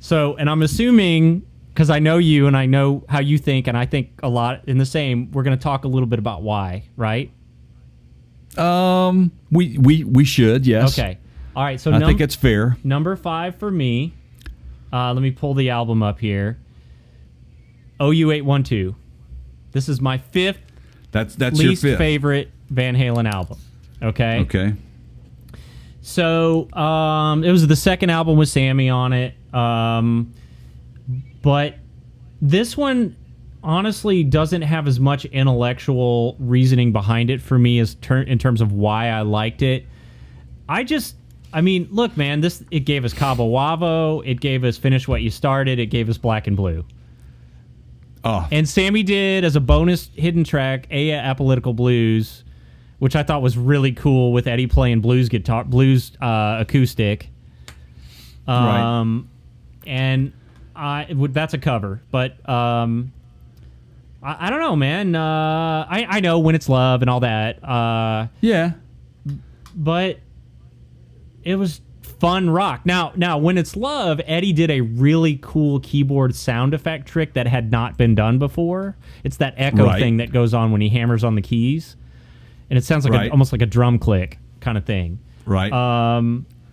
So, and I'm assuming because I know you and I know how you think, and I think a lot in the same. We're going to talk a little bit about why, right? We should, yes. Okay. All right. So I think it's fair. Number 5 for me. Let me pull the album up here. OU 812. This is my 5th. That's least your 5th favorite Van Halen album. Okay. Okay. So it was the second album with Sammy on it, but this one honestly doesn't have as much intellectual reasoning behind it for me as in terms of why I liked it. Look, man, it gave us Cabo Wabo, it gave us Finish What You Started, it gave us Black and Blue. Oh. And Sammy did, as a bonus hidden track, Apolitical Blues, which I thought was really cool with Eddie playing blues acoustic. Right. And that's a cover, but I don't know, man. I know When It's Love and all that. Yeah. But it was fun rock. Now, When It's Love, Eddie did a really cool keyboard sound effect trick that had not been done before. It's that echo thing that goes on when he hammers on the keys. And it sounds like almost like a drum click kind of thing. Right.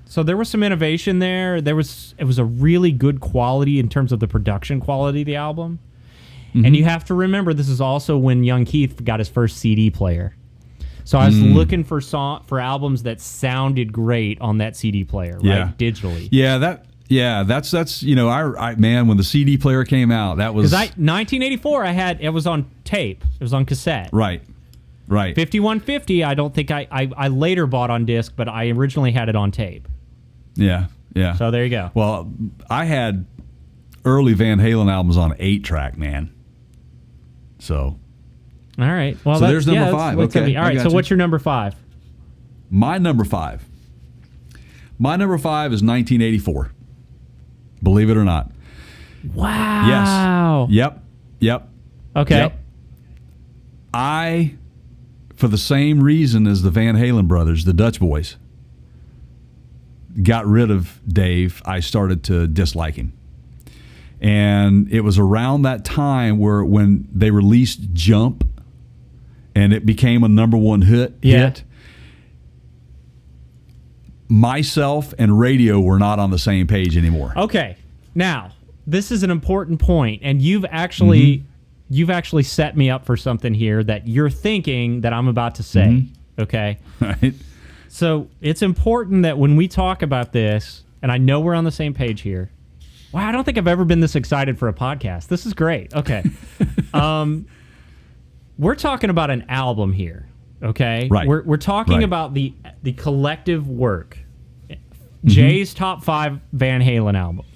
So there was some innovation there. It was a really good quality in terms of the production quality of the album. Mm-hmm. And you have to remember, this is also when young Keith got his first CD player. So I was looking for albums that sounded great on that CD player, right? Digitally. That's I man, when the CD player came out, that was 1984. It was on tape. It was on cassette. Right. 5150. I don't think I later bought on disc, but I originally had it on tape. Yeah. So there you go. Well, I had early Van Halen albums on 8-track, man. So. All right. Well, so there's number 5. Okay. All right. So what's your number 5? My number 5. My number 5 is 1984. Believe it or not. Wow. Yes. Yep. Okay. Yep. For the same reason as the Van Halen brothers, the Dutch boys, got rid of Dave, I started to dislike him. And it was around that time when they released Jump and it became a number 1 hit. Myself and radio were not on the same page anymore. Okay. Now, this is an important point, and you've actually you've actually set me up for something here that you're thinking that I'm about to say. Okay. Right. So it's important that when we talk about this, and I know we're on the same page here. Wow, I don't think I've ever been this excited for a podcast. This is great. Okay. We're talking about an album here. Okay. Right. We're talking about the collective work. Jay's top 5 Van Halen albums.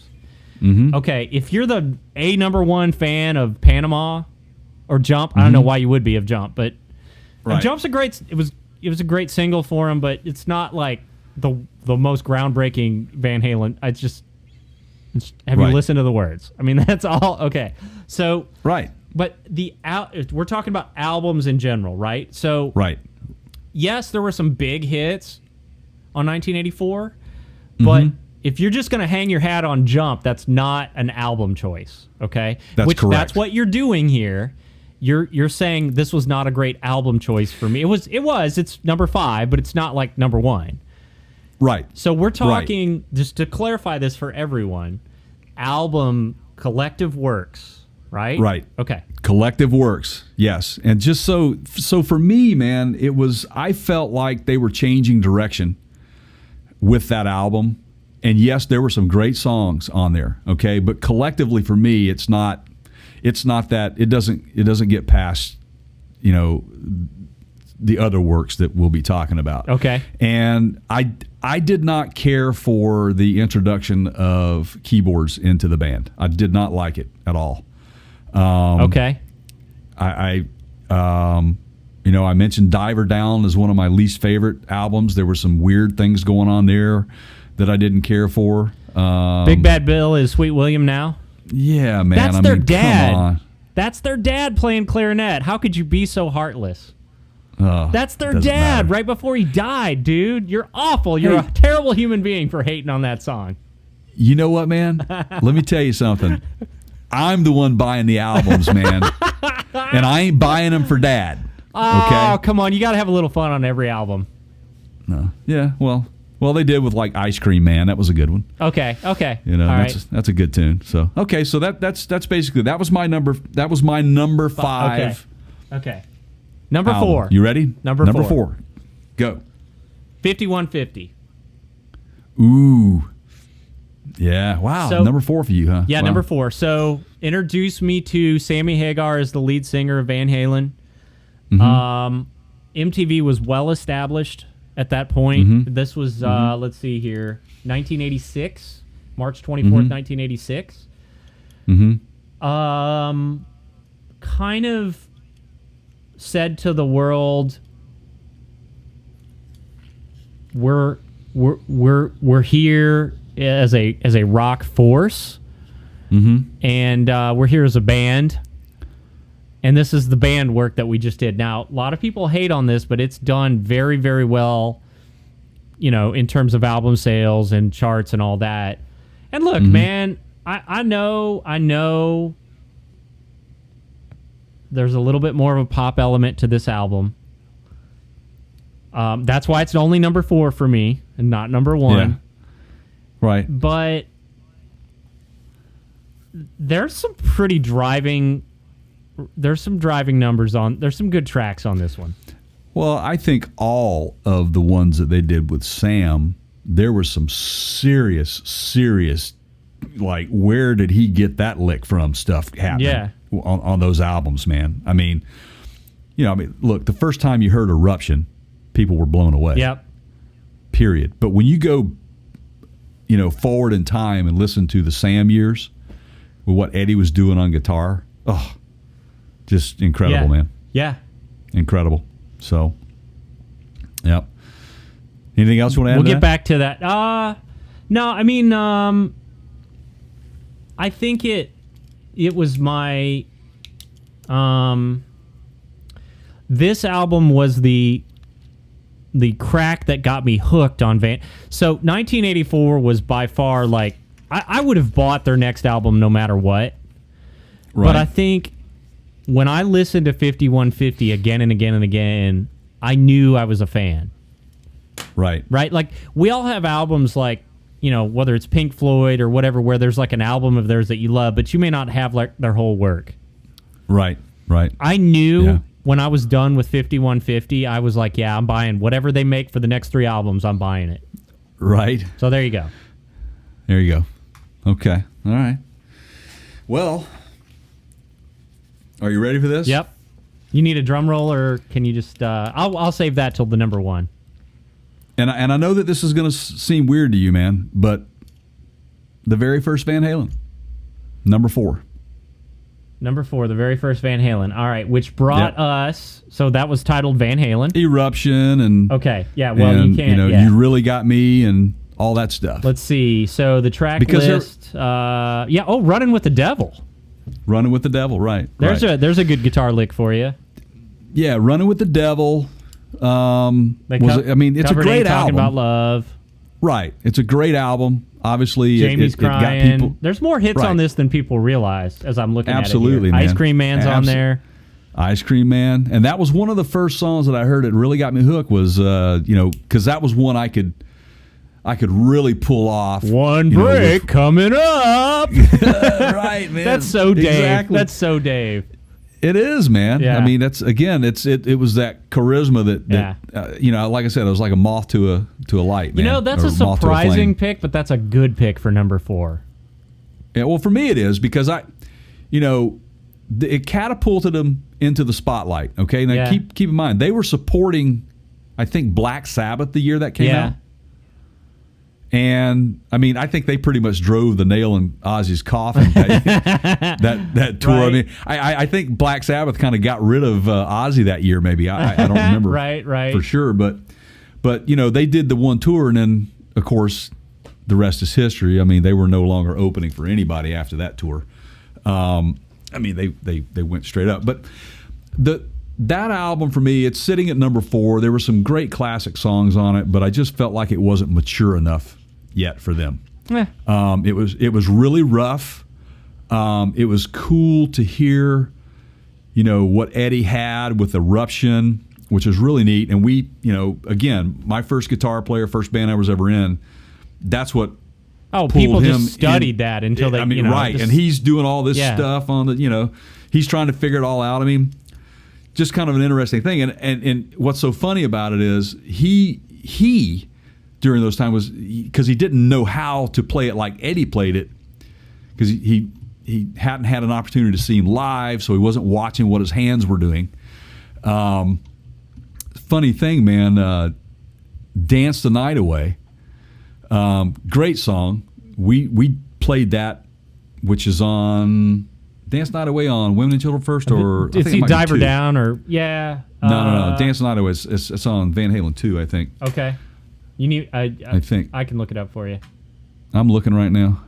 Okay, if you're the number 1 fan of Panama or Jump, I don't know why you would be of Jump, but Jump's a great. It was a great single for him, but it's not like the most groundbreaking Van Halen. Have you listened to the words? I mean, that's all. Okay, so but we're talking about albums in general, right? So yes, there were some big hits on 1984, but if you're just going to hang your hat on Jump, that's not an album choice, okay? That's correct. That's what you're doing here. You're saying this was not a great album choice for me. It was. It's number 5, but it's not like number 1. Right. So we're talking, just to clarify this for everyone, album collective works, right? Right. Okay. Collective works, yes. And just so for me, man, I felt like they were changing direction with that album. And yes, there were some great songs on there, okay? But collectively for me, it's not that it doesn't get past, the other works that we'll be talking about. Okay. And I did not care for the introduction of keyboards into the band. I did not like it at all. Okay. I mentioned Diver Down as one of my least favorite albums. There were some weird things going on there that I didn't care for. Big Bad Bill is Sweet William now? Yeah, man. That's their dad. Come on. That's their dad playing clarinet. How could you be so heartless? That's their dad matter. right before he died, dude. You're awful. You're a terrible human being for hating on that song. You know what, man? Let me tell you something. I'm the one buying the albums, man. And I ain't buying them for Dad. Oh, come on. You got to have a little fun on every album. No. Yeah, well, they did with like Ice Cream Man. That was a good one. Okay. That's a good tune. So okay, so that's basically that was my number 5. Okay. Number album. 4. You ready? Number 4. Go. 5150. Ooh. Yeah. Wow. So, number 4 for you, huh? Yeah, wow. number 4. So introduce me to Sammy Hagar as the lead singer of Van Halen. MTV was well established at that point. This was, let's see here, 1986, March 24th, 1986. Kind of said to the world, we're here as a rock force, and we're here as a band. And this is the band work that we just did. Now, a lot of people hate on this, but it's done very, very well, in terms of album sales and charts and all that. And look, man, I know there's a little bit more of a pop element to this album. That's why it's only number 4 for me and not number 1. Yeah. Right. But there's some pretty driving... There's some driving numbers on. There's some good tracks on this one. Well, I think all of the ones that they did with Sam, there was some serious, like, where did he get that lick from stuff happening on those albums, man. I mean, look, the first time you heard Eruption, people were blown away. Yep. Period. But when you go, forward in time and listen to the Sam years with what Eddie was doing on guitar, just incredible, man. Yeah. Incredible. So, yep. Anything else you want to add We'll to get that? back to that. No, I mean, I think it was my... this album was the crack that got me hooked on Van... So, 1984 was by far, like... I would have bought their next album no matter what. Right. But I think... When I listened to 5150 again and again and again, I knew I was a fan. Right. Right? Like, we all have albums like, whether it's Pink Floyd or whatever, where there's like an album of theirs that you love, but you may not have like their whole work. Right. I knew when I was done with 5150, I was like, yeah, I'm buying whatever they make for the next 3 albums. I'm buying it. Right. So there you go. There you go. Okay. All right. Well, are you ready for this? Yep. You need a drum roll, or can you just? I'll save that till the number 1. And I know that this is going to seem weird to you, man, but the very first Van Halen, number 4. Number 4, the very first Van Halen. All right, which brought us. So that was titled Van Halen. Eruption and. Okay. Yeah. Well, and, you can't. You really got me and all that stuff. Let's see. So the track list. Running with the Devil. Running with the Devil. Right. There's a good guitar lick for you. Yeah, Running with the Devil. It's a great album. Talking About Love. Right. It's a great album. Obviously, Jamie's Crying. It got people. There's more hits on this than people realize, as I'm looking Absolutely, at it here. man. Ice Cream Man's on there. Ice Cream Man. And that was one of the first songs that I heard that really got me hooked was, because that was one I could really pull off. One break coming up. Right, man. That's so Dave. Exactly. That's so Dave. It is, man. Yeah. I mean, it was that charisma that like I said, it was like a moth to a light, man. That's a surprising pick, but that's a good pick for number 4. Yeah, well, for me it is because it catapulted them into the spotlight. Okay, now keep in mind they were supporting, I think, Black Sabbath the year that came out. And I mean, I think they pretty much drove the nail in Ozzy's coffin that tour. Right. I mean, I think Black Sabbath kind of got rid of Ozzy that year. Maybe I don't remember right for sure, but they did the one tour, and then of course the rest is history. I mean, they were no longer opening for anybody after that tour. I mean, they went straight up, but that album for me, it's sitting at number 4. There were some great classic songs on it, but I just felt like it wasn't mature enough yet for them. It was really rough. It was cool to hear, what Eddie had with Eruption, which is really neat. And we, again, my first guitar player, first band I was ever in, that's what people just studied that until they, right. And he's doing all this stuff on the, he's trying to figure it all out. I mean, just kind of an interesting thing. And what's so funny about it is he during those times was because he didn't know how to play it like Eddie played it, because he hadn't had an opportunity to see him live, so he wasn't watching what his hands were doing. Funny thing, man, Dance the Night Away, great song. We played that, which is on Dance the Night Away on Women and Children First, or did he Dive Her Down, or no, Dance the Night Away. It's on Van Halen 2, I think. Okay. You need. I think I can look it up for you. I'm looking right now.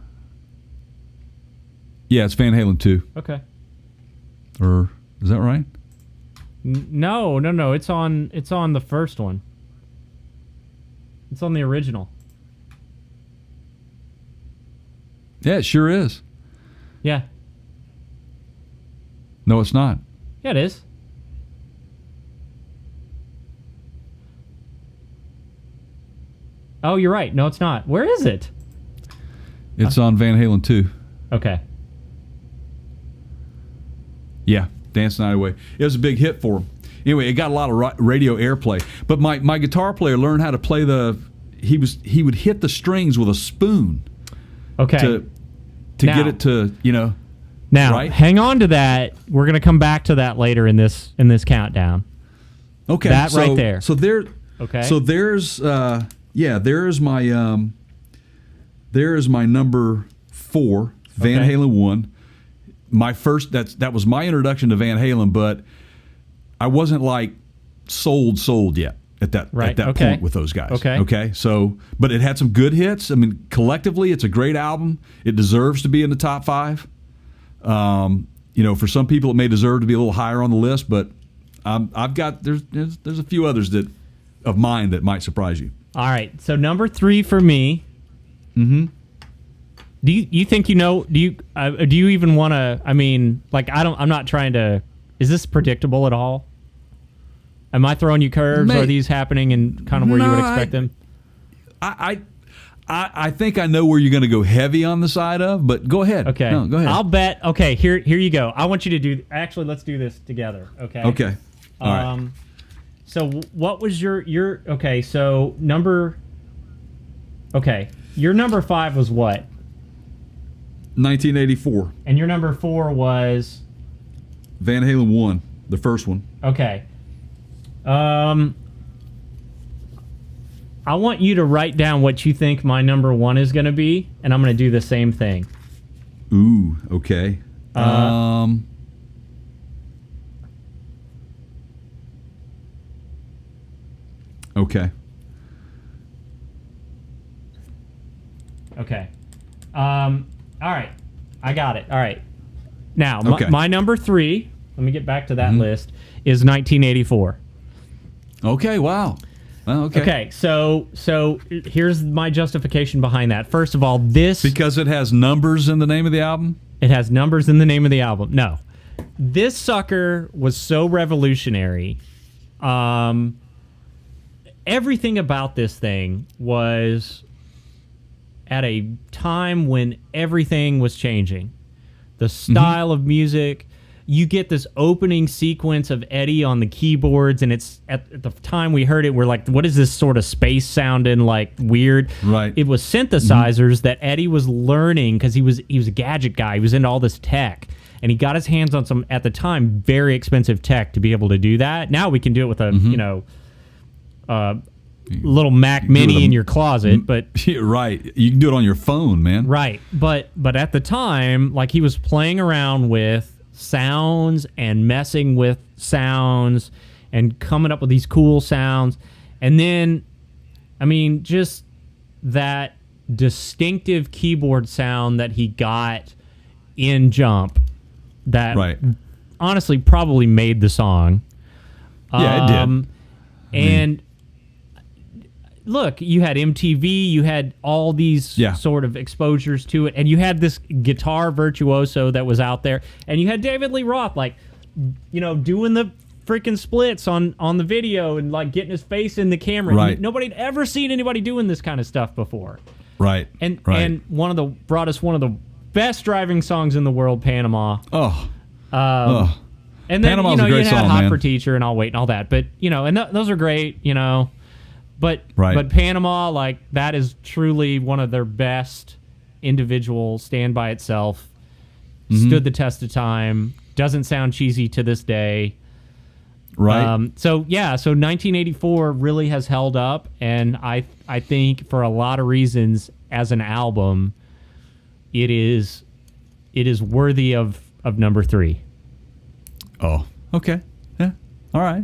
Yeah, it's Van Halen 2. Okay. Or is that right? No. It's on the first one. It's on the original. Yeah, it sure is. Yeah. No, it's not. Yeah, it is. Oh, you're right. No, it's not. Where is it? It's on Van Halen 2. Okay. Yeah, Dance the Night Away. It was a big hit for him. Anyway, it got a lot of radio airplay. But my guitar player learned how to play he would hit the strings with a spoon. Okay. To get it to, Now, right? Hang on to that. We're going to come back to that later in this countdown. Okay. That right there. So there. Okay. So there's there's my number 4, Van Halen 1. My first that was my introduction to Van Halen, but I wasn't like sold yet at that point with those guys. Okay. So, but it had some good hits. I mean, collectively, it's a great album. It deserves to be in the top 5. For some people, it may deserve to be a little higher on the list, but I've got there's a few others of mine that might surprise you. All right. So number 3 for me. Mm-hmm. Do you think do you even want to? I mean, like I'm not trying to. Is this predictable at all? Am I throwing you curves? Are these happening in kind of where you would expect them? I think I know where you're going to go heavy on the side of, but go ahead. Okay. No, go ahead. I'll bet. Okay, here you go. I want you to do. Actually, let's do this together. Okay. Okay. All right. So what was your? Okay. So number. Okay, your number 5 was what? 1984. And your number 4 was. Van Halen 1, the first one. Okay. I want you to write down what you think my number 1 is going to be, and I'm going to do the same thing. Ooh, okay. Okay. Okay. All right. I got it. All right. Now, Okay. my number 3, let me get back to that list, is 1984. Okay, wow. Okay. Okay, so here's my justification behind that. First of all, because it has numbers in the name of the album? It has numbers in the name of the album. No. This sucker was so revolutionary. Everything about this thing was at a time when everything was changing. The style of music. You get this opening sequence of Eddie on the keyboards, and it's at the time we heard it, we're like, what is this sort of space sounding like weird? Right. It was synthesizers that Eddie was learning because he was a gadget guy. He was into all this tech, and he got his hands on some, at the time, very expensive tech to be able to do that. Now we can do it with a little Mac Mini in your closet, but right, you can do it on your phone, man. Right, but at the time, like, he was playing around with sounds and messing with sounds and coming up with these cool sounds, and then, I mean, just that distinctive keyboard sound that he got in Jump, that honestly probably made the song. Yeah, it did. And look, you had MTV, you had all these sort of exposures to it, and you had this guitar virtuoso that was out there, and you had David Lee Roth, like, doing the freaking splits on the video and, like, getting his face in the camera. Right. Nobody had ever seen anybody doing this kind of stuff before. Right. And brought us one of the best driving songs in the world, Panama. And then, Panama's a great you had song, Hot man. for Teacher and I'll Wait and all that. But, and those are great, But Panama, like, that is truly one of their best individual, stand by itself, stood the test of time, doesn't sound cheesy to this day. Right. So 1984 really has held up, and I think for a lot of reasons as an album, it is worthy of number 3. Oh, okay. Yeah. All right.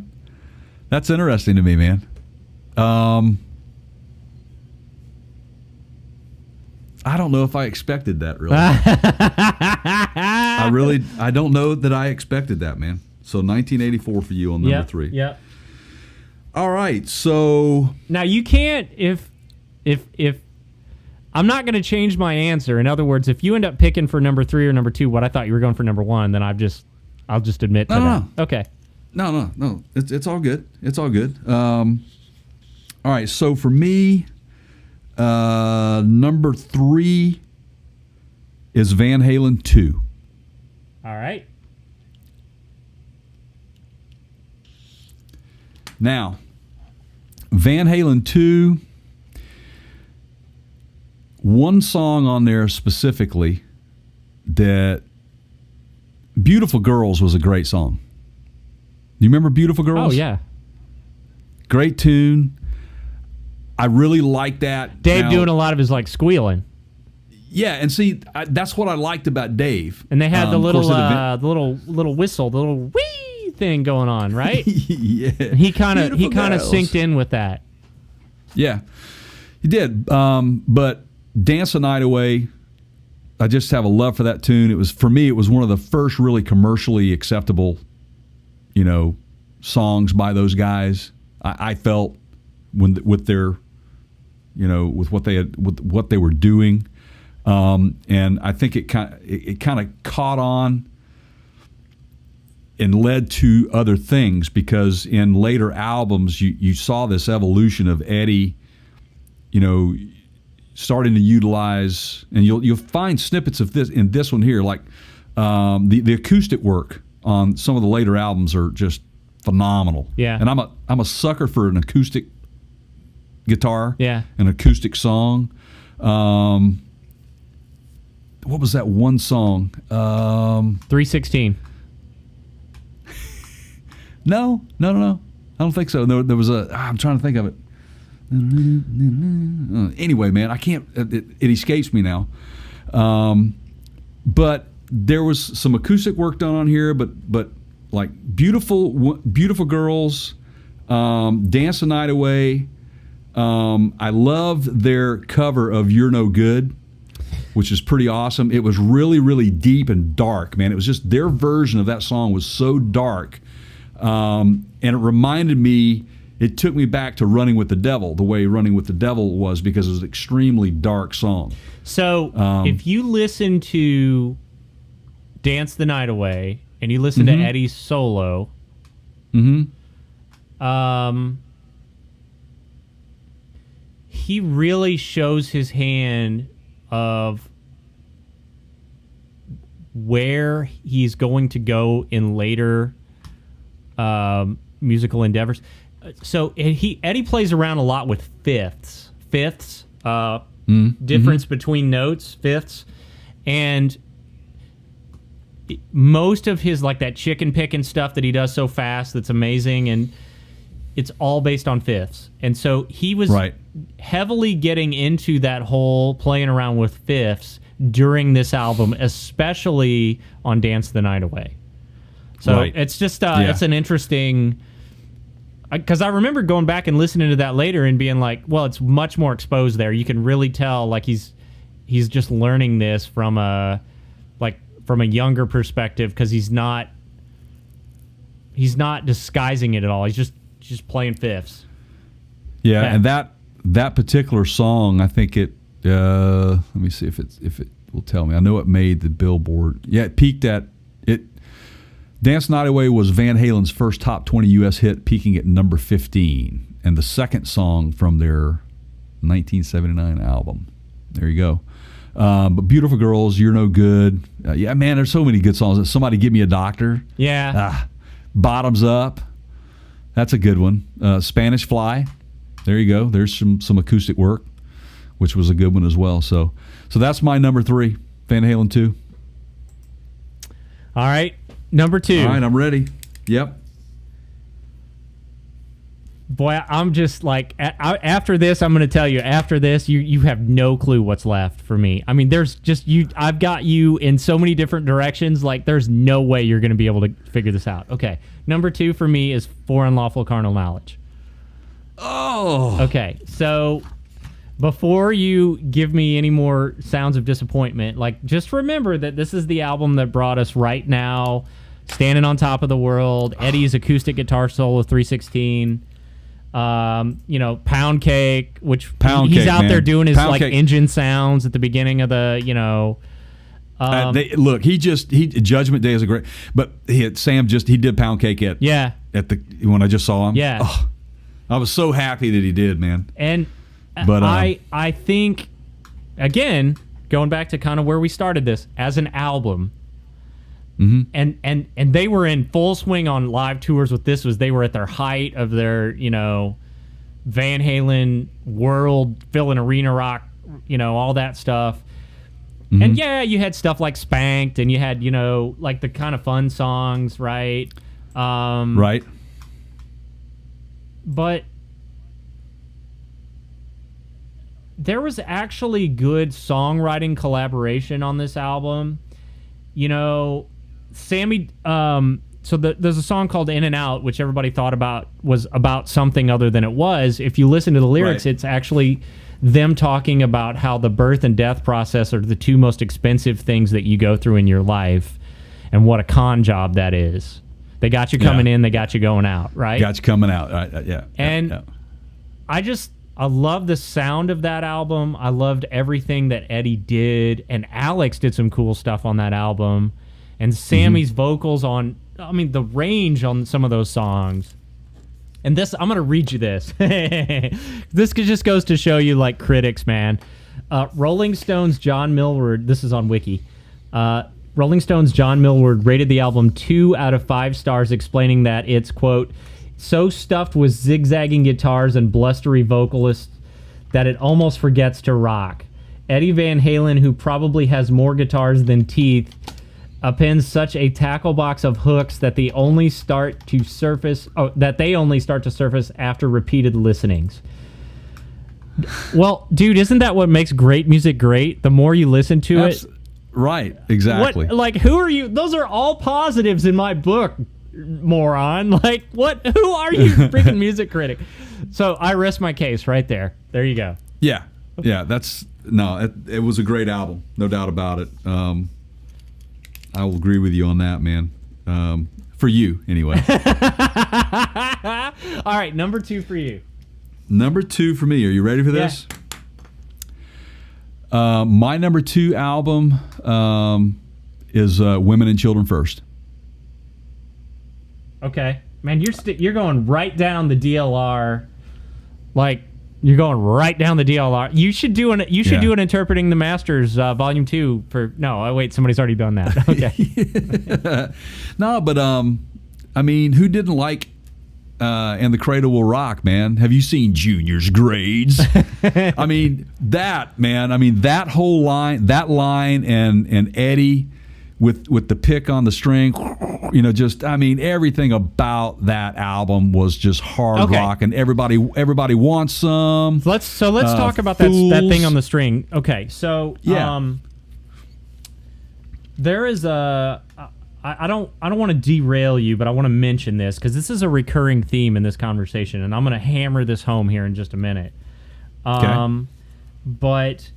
That's interesting to me, man. I don't know if I expected that, really. I don't know that I expected that, man. So 1984 for you on number 3. Yep. All right, so now you can't, if I'm not going to change my answer. In other words, if you end up picking for number 3 or number 2 what I thought you were going for number 1, then I'll just admit to that. No. Okay. No. It's all good. It's all good. All right, so for me, number 3 is Van Halen 2. All right. Now, Van Halen 2, one song on there specifically that Beautiful Girls was a great song. Do you remember Beautiful Girls? Oh, yeah. Great tune. I really like that. Dave doing a lot of his, like, squealing. Yeah, and see, that's what I liked about Dave. And they had the little whistle, the little wee thing going on, right? Yeah. And he kind of synced in with that. Yeah, he did. But Dance the Night Away, I just have a love for that tune. It was, for me, it was one of the first really commercially acceptable, songs by those guys. I felt with their, with what they were doing, and I think it kind of caught on and led to other things, because in later albums you saw this evolution of Eddie, starting to utilize, and you'll find snippets of this in this one here, like the acoustic work on some of the later albums are just phenomenal. Yeah. And I'm a sucker for an acoustic guitar. Yeah. An acoustic song. What was that one song? 316. No. I don't think so. There was I'm trying to think of it. Anyway, man, I can't. It escapes me now. But there was some acoustic work done on here, but like beautiful girls, Dance the Night Away. I loved their cover of You're No Good, which is pretty awesome. It was really, really deep and dark, man. It was just their version of that song was so dark. And it reminded me, it took me back to Running with the Devil, the way Running with the Devil was, because it was an extremely dark song. So if you listen to Dance the Night Away and you listen to Eddie's solo, he really shows his hand of where he's going to go in later musical endeavors. So Eddie plays around a lot with fifths, difference between notes, fifths, and most of his, like, that chicken picking stuff that he does so fast that's amazing, and it's all based on fifths. And so he was heavily getting into that whole playing around with fifths during this album, especially on Dance the Night Away. So it's just it's an interesting, because I remember going back and listening to that later and being like, well, it's much more exposed there. You can really tell, like, he's just learning this from a younger perspective, because he's not disguising it at all. He's just playing fifths. Yeah, and that particular song, I think it. Let me see if it will tell me. I know it made the Billboard. Yeah, it peaked at it. Dance Night Away was Van Halen's first top 20 U.S. hit, peaking at number 15, and the second song from their 1979 album. There you go. But Beautiful Girls, You're No Good. Yeah, man, there's so many good songs. Somebody Give Me a Doctor. Yeah. Bottoms Up. That's a good one. Spanish Fly. There you go. There's some acoustic work, which was a good one as well. So that's my number 3, Van Halen 2. All right, number 2. All right, I'm ready. Yep. Boy, I'm just like, after this, I'm going to tell you, after this, you have no clue what's left for me. I mean, there's just I've got you in so many different directions, like there's no way you're going to be able to figure this out. Okay, number 2 for me is For Unlawful Carnal Knowledge. Oh. Okay, so before you give me any more sounds of disappointment, like, just remember that this is the album that brought us Right Now, Standing on Top of the World, Eddie's acoustic guitar solo 316. Pound Cake, which he's out there doing his Pound Cake engine sounds at the beginning of the, Judgment Day is a great, but Sam did Pound Cake at when I just saw him. Yeah. Oh, I was so happy that he did, man. And I think, again, going back to kind of where we started this, as an album, and they were in full swing on live tours with this. They were at their height of their, Van Halen world, filling arena rock, all that stuff. And yeah, you had stuff like Spanked, and you had, like the kind of fun songs, right? Right. But there was actually good songwriting collaboration on this album. Sammy, there's a song called In and Out, which everybody thought about was about something other than it was. If you listen to the lyrics, It's actually them talking about how the birth and death process are the 2 most expensive things that you go through in your life, and what a con job that is. They got you coming in, they got you going out, right? Got you coming out, yeah. And I love the sound of that album. I loved everything that Eddie did, and Alex did some cool stuff on that album. And Sammy's vocals the range on some of those songs. And this, I'm going to read you this. This just goes to show you, like, critics, man. Rolling Stone's John Millward, this is on Wiki. Rolling Stone's John Millward rated the album 2 out of 5 stars, explaining that it's, quote, so stuffed with zigzagging guitars and blustery vocalists that it almost forgets to rock. Eddie Van Halen, who probably has more guitars than teeth, appends such a tackle box of hooks that they only start to surface after repeated listenings. Well, dude, isn't that what makes great music great? The more you listen to it. Right, exactly. Who are you? Those are all positives in my book, moron. Like, what? Who are you, freaking music critic? So I rest my case right there. There you go. Yeah. It was a great album, no doubt about it. I will agree with you on that, man. For you, anyway. All right, number 2 for you. Number 2 for me. Are you ready for this? Yeah. My number 2 album is Women and Children First. Okay, man, you're going right down the DLR, like you're going right down the DLR. You should do an Interpreting the Masters Volume 2 for. No, wait, somebody's already done that. Okay. No, but I mean, who didn't like And the Cradle Will Rock, man? Have you seen Junior's Grades? I mean, that whole line, and Eddie with the pick on the string, everything about that album was just hard rock, and everybody wants some. Let's talk about that thing on the string. Okay, so there is a. I don't want to derail you, but I want to mention this because this is a recurring theme in this conversation, and I'm going to hammer this home here in just a minute. But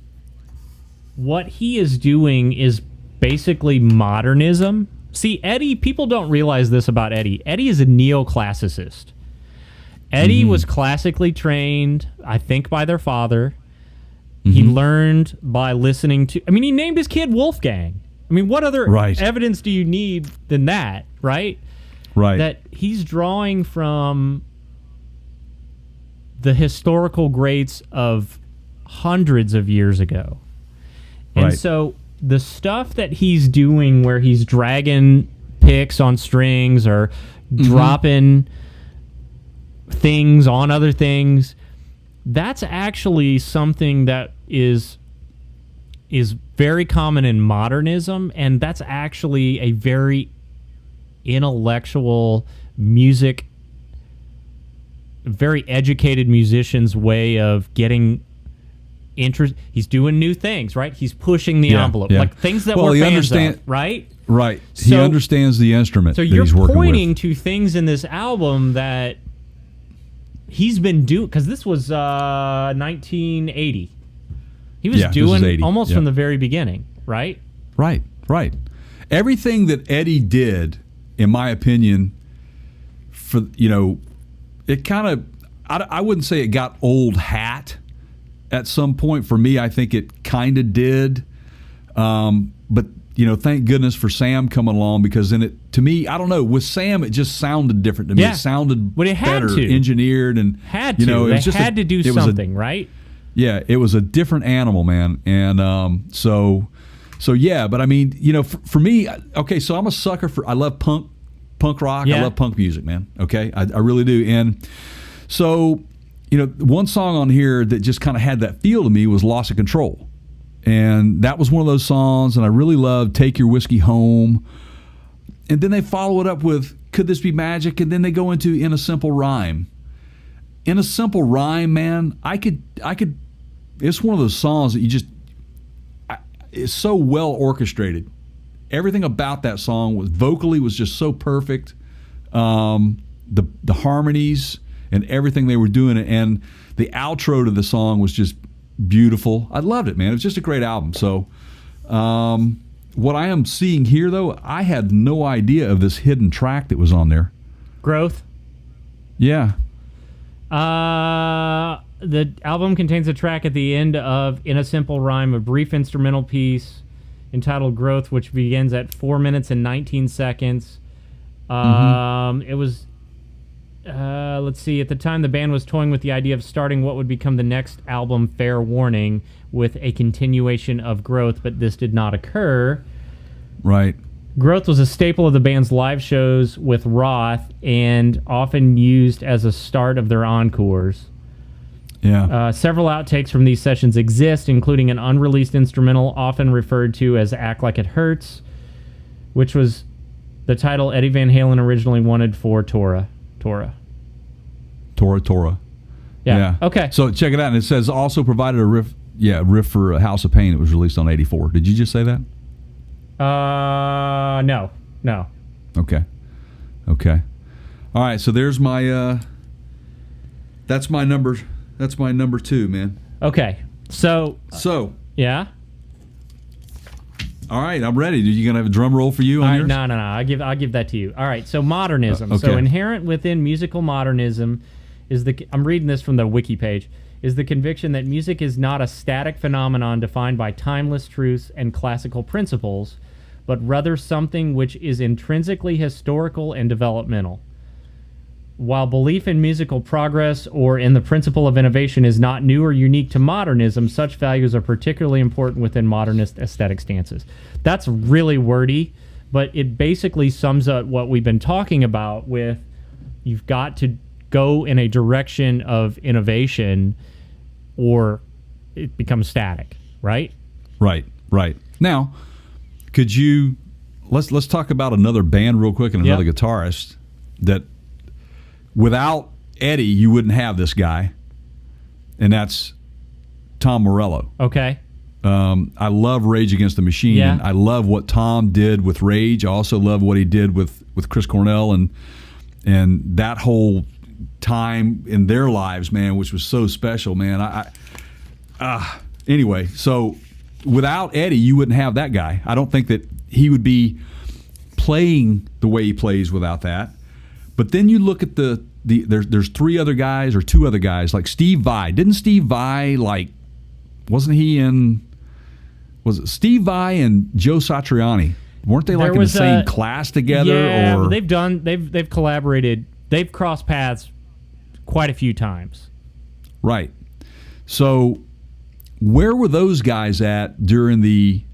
what he is doing is basically modernism. See, Eddie, people don't realize this about Eddie. Eddie is a neoclassicist. Eddie was classically trained, I think, by their father. He learned by listening to... he named his kid Wolfgang. What other evidence do you need than that, right? Right. That he's drawing from the historical greats of hundreds of years ago. And so the stuff that he's doing where he's dragging picks on strings or dropping things on other things, that's actually something that is very common in modernism, and that's actually a very intellectual music, very educated musician's way of getting interest. He's doing new things, right? He's pushing the envelope, like things that we're fans of, right? Right. He understands the instrument. So that you're he's working pointing with. to things in this album that he's been doing, because this was 1980. He was doing almost from the very beginning, right? Right. Everything that Eddie did, in my opinion, it kind of, I wouldn't say it got old hat at some point. For me, I think it kind of did. But, thank goodness for Sam coming along, because then to me, I don't know, with Sam, it just sounded different to me. It sounded better engineered and had to. They had to do something, right? Yeah, it was a different animal, man. And so yeah, but for me, okay, so I'm a sucker I love punk rock. I love punk music, man. Okay, I really do. And so, one song on here that just kind of had that feel to me was Loss of Control. And that was one of those songs, and I really loved Take Your Whiskey Home. And then they follow it up with Could This Be Magic? And then they go into In a Simple Rhyme. In a Simple Rhyme, man, I could. It's one of those songs that it's so well orchestrated. Everything about that song was just so perfect. The harmonies and everything they were doing, and the outro to the song was just beautiful. I loved it, man. It was just a great album. So, what I am seeing here, though, I had no idea of this hidden track that was on there. Growth. Yeah. The album contains a track at the end of In a Simple Rhyme, a brief instrumental piece entitled Growth, which begins at 4 minutes and 19 seconds. It was let's see. At the time, the band was toying with the idea of starting what would become the next album, Fair Warning, with a continuation of Growth, but this did not occur. Right. Growth was a staple of the band's live shows with Roth and often used as a start of their encores. Yeah. Several outtakes from these sessions exist, including an unreleased instrumental often referred to as Act Like It Hurts, which was the title Eddie Van Halen originally wanted for Tora. Yeah. Okay. So check it out. And it says also provided a riff for House of Pain. It was released on 84. Did you just say that? No. Okay. All right. So there's my, that's my number 2, man. Okay. So. Yeah. All right, I'm ready. You gonna have a drum roll for you on yours? No. I'll give that to you. All right. So modernism. Okay. So inherent within musical modernism is I'm reading this from the wiki page, is the conviction that music is not a static phenomenon defined by timeless truths and classical principles, but rather something which is intrinsically historical and developmental. While belief in musical progress or in the principle of innovation is not new or unique to modernism, such values are particularly important within modernist aesthetic stances. That's really wordy, but it basically sums up what we've been talking about with you've got to go in a direction of innovation or it becomes static, right? Right. Now, let's talk about another band real quick and another guitarist that without Eddie, you wouldn't have this guy, and that's Tom Morello. Okay. I love Rage Against the Machine. Yeah. And I love what Tom did with Rage. I also love what he did with Chris Cornell and that whole time in their lives, man, which was so special, man. Anyway, so without Eddie, you wouldn't have that guy. I don't think that he would be playing the way he plays without that. But then you look at there's 3 other guys or 2 other guys like Steve Vai. Didn't Steve Vai wasn't he in? Was it Steve Vai and Joe Satriani? Weren't they in the same class together? Yeah, or they've collaborated. They've crossed paths quite a few times. Right. So where were those guys at during the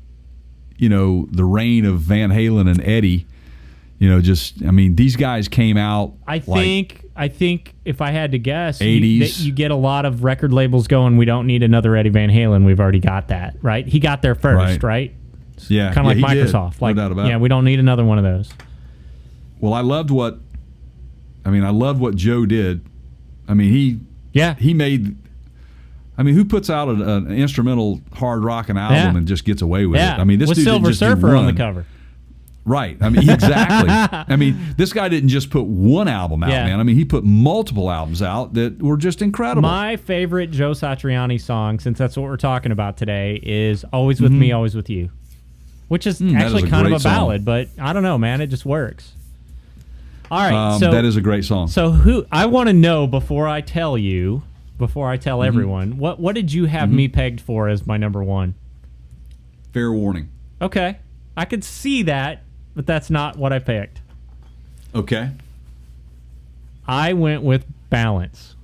reign of Van Halen and Eddie? These guys came out. I think if I had to guess, 80s. you get a lot of record labels going, we don't need another Eddie Van Halen. We've already got that, right? He got there first, right? Yeah. Kind of like Microsoft. Did. No doubt about it. Yeah, we don't need another one of those. Well, I loved what Joe did. He made. Who puts out an instrumental hard rocking album and just gets away with it? This with dude Silver didn't just Surfer do one. on the cover. Right. Exactly. This guy didn't just put one album out, man. He put multiple albums out that were just incredible. My favorite Joe Satriani song, since that's what we're talking about today, is Always With Me, Always With You, which is actually kind of a ballad, but I don't know, man. It just works. All right. That is a great song. So I want to know before I tell everyone, what did you have me pegged for as my number 1? Fair Warning. Okay. I could see that, but that's not what I picked. Okay. I went with Balance.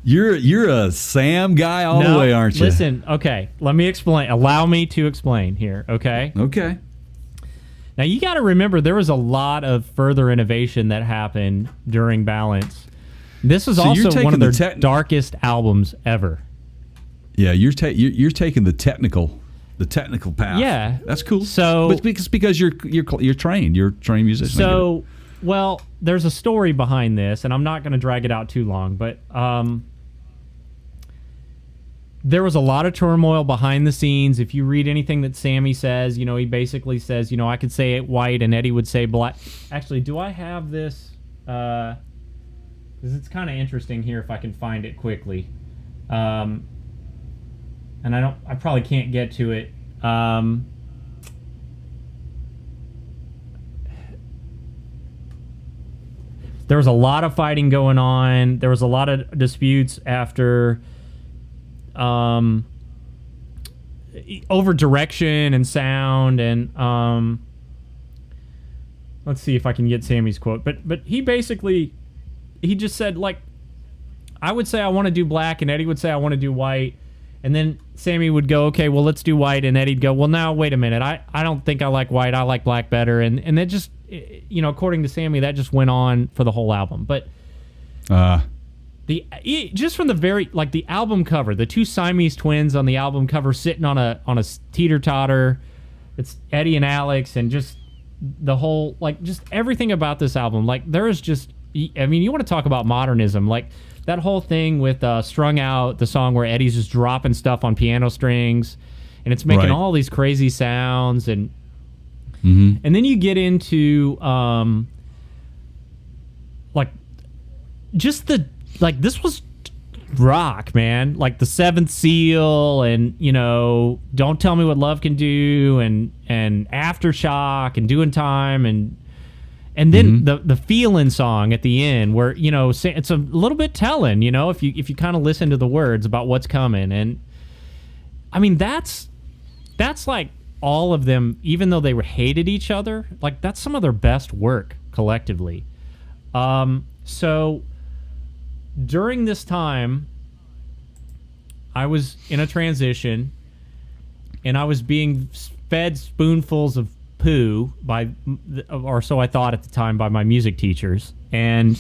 You're a Sam guy all the way, aren't you? Listen, okay. Let me explain. Allow me to explain here, okay? Okay. Now, you got to remember, there was a lot of further innovation that happened during Balance. This was also one of their darkest albums ever. Yeah, you're taking the technical path. Yeah, that's cool. So, but because you're trained, you're a trained musician. So, well, there's a story behind this, and I'm not going to drag it out too long, but there was a lot of turmoil behind the scenes. If you read anything that Sammy says, he basically says, I could say it white and Eddie would say black. Actually, do I have this? Because it's kind of interesting here if I can find it quickly. And I probably can't get to it. There was a lot of fighting going on. There was a lot of disputes after over direction and sound, and let's see if I can get Sammy's quote. But he basically, he just said, like, I would say I want to do black, and Eddie would say I want to do white. And then Sammy would go, okay, well, let's do white. And Eddie'd go, well, now, wait a minute. I don't think I like white. I like black better. And that just, you know, according to Sammy, that just went on for the whole album. But just from the very, like, the album cover, the two Siamese twins on the album cover sitting on a teeter-totter. It's Eddie and Alex, and just the whole, like, just everything about this album. Like, there is just, I mean, you want to talk about modernism. Like, that whole thing with Strung Out, the song where Eddie's just dropping stuff on piano strings, and it's making all these crazy sounds, and then you get into like, just the, like, this was rock, man. Like the Seventh Seal, and, you know, Don't Tell Me What Love Can Do, and Aftershock, and Doing Time, and then the Feelin' song at the end, where, you know, it's a little bit telling, you know, if you kind of listen to the words about what's coming. And I mean, that's like all of them, even though they hated each other, like, that's some of their best work collectively. So during this time, I was in a transition, and I was being fed spoonfuls of poo by, or so I thought at the time, by my music teachers, and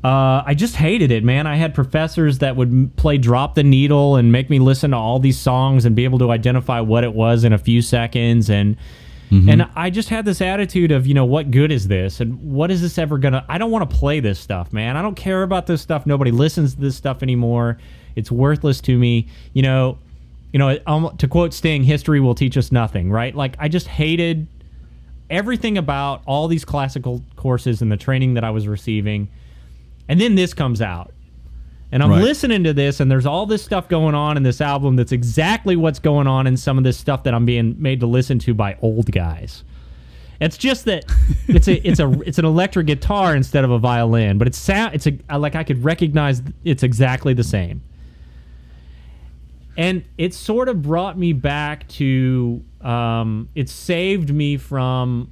I just hated it, man. I had professors that would play Drop the Needle and make me listen to all these songs and be able to identify what it was in a few seconds, and I just had this attitude of, you know, what good is this, and what is this ever gonna, I don't want to play this stuff, man. I don't care about this stuff. Nobody listens to this stuff anymore. It's worthless to me. You know, to quote Sting, history will teach us nothing, right? Like, I just hated everything about all these classical courses and the training that I was receiving. And then this comes out. And I'm listening to this, and there's all this stuff going on in this album that's exactly what's going on in some of this stuff that I'm being made to listen to by old guys. It's just that it's an electric guitar instead of a violin, but like, I could recognize it's exactly the same. And it sort of brought me back to, it saved me from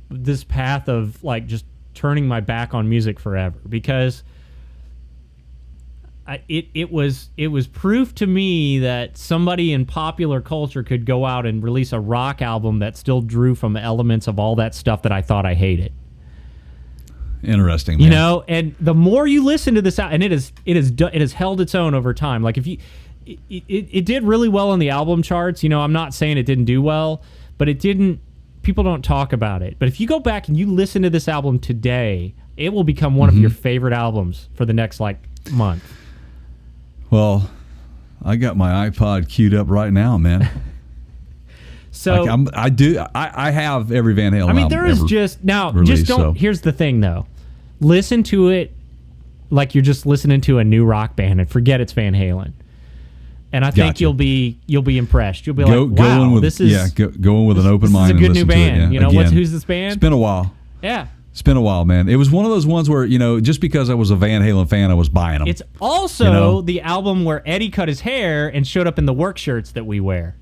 this path of, like, just turning my back on music forever, because it was proof to me that somebody in popular culture could go out and release a rock album that still drew from elements of all that stuff that I thought I hated. Interesting, man. You know, and the more you listen to this, and it has held its own over time. Like, if you, it did really well on the album charts. You know, I'm not saying it didn't do well, but it didn't. People don't talk about it. But if you go back and you listen to this album today, it will become one of your favorite albums for the next, like, month. Well, I got my iPod queued up right now, man. So like, I have every Van Halen album. I mean, there is just now. Released, just don't. So. Here's the thing, though. Listen to it like you're just listening to a new rock band, and forget it's Van Halen. And I think you'll be impressed. You'll be like, wow, this is going with an open mind. This is a good new band. You know, who's this band? It's been a while. Yeah. It's been a while, man. It was one of those ones where, you know, just because I was a Van Halen fan, I was buying them. It's also the album where Eddie cut his hair and showed up in the work shirts that we wear.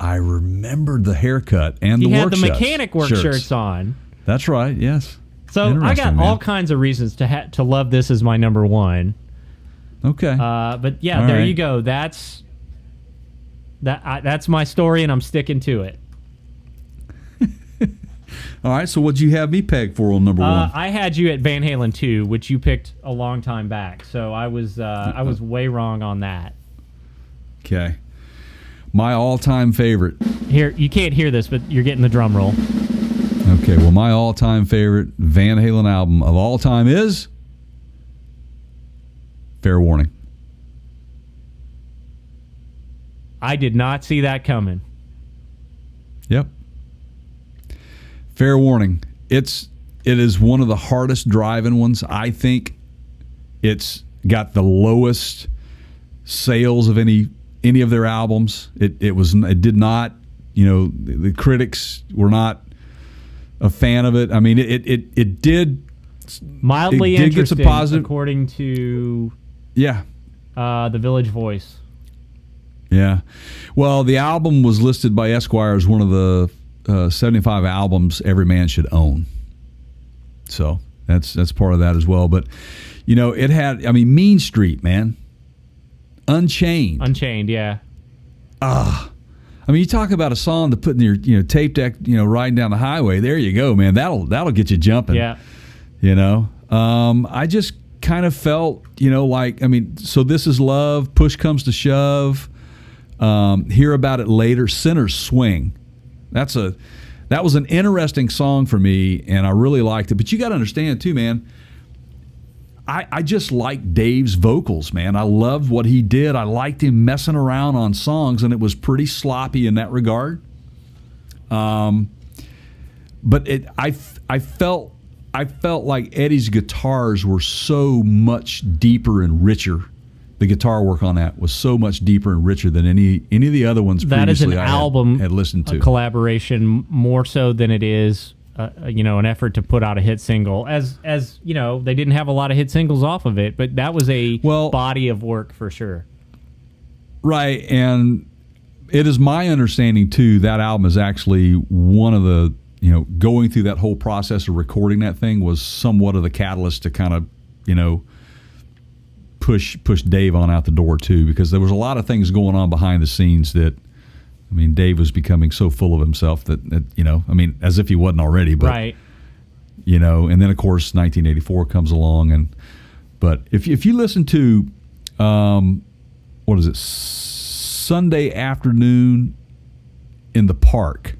I remembered the haircut and the work shirts. He had the mechanic work shirts on. That's right, yes. So I got all kinds of reasons to love this as my number one. Okay. But yeah, all there you go. That's my story, and I'm sticking to it. All right, so what'd you have me pegged for on number one? I had you at Van Halen 2, which you picked a long time back. So I was way wrong on that. Okay. My all-time favorite. Here, you can't hear this, but you're getting the drum roll. Okay, well, my all-time favorite Van Halen album of all time is Fair Warning. I did not see that coming. Yep. Fair Warning. It is one of the hardest driving ones. I think it's got the lowest sales of any of their albums. It did not, you know, the critics were not a fan of it. I mean, it did mildly it interesting, get some positive, according to the Village Voice. Yeah. Well, the album was listed by Esquire as one of the 75 albums every man should own. So that's part of that as well. But it had, Mean Street, man, Unchained, yeah. You talk about a song to put in your tape deck, riding down the highway. There you go, man. That'll get you jumping. Yeah. I just kind of felt, So This Is Love, Push Comes to Shove, Hear About It Later, Sinner's Swing. That was an interesting song for me, and I really liked it. But you got to understand too, man. I just liked Dave's vocals, man. I loved what he did. I liked him messing around on songs, and it was pretty sloppy in that regard. But I felt like Eddie's guitars were so much deeper and richer. The guitar work on that was so much deeper and richer than any of the other ones that previously is an I album had listened to. A collaboration more so than it is an effort to put out a hit single. As they didn't have a lot of hit singles off of it, but that was a body of work for sure. Right, and it is my understanding too that album is actually one of the going through that whole process of recording that thing was somewhat of the catalyst to kind of push Dave on out the door too, because there was a lot of things going on behind the scenes that Dave was becoming so full of himself that as if he wasn't already, but right. And then of course 1984 comes along, but if you listen to what is it, Sunday Afternoon in the Park,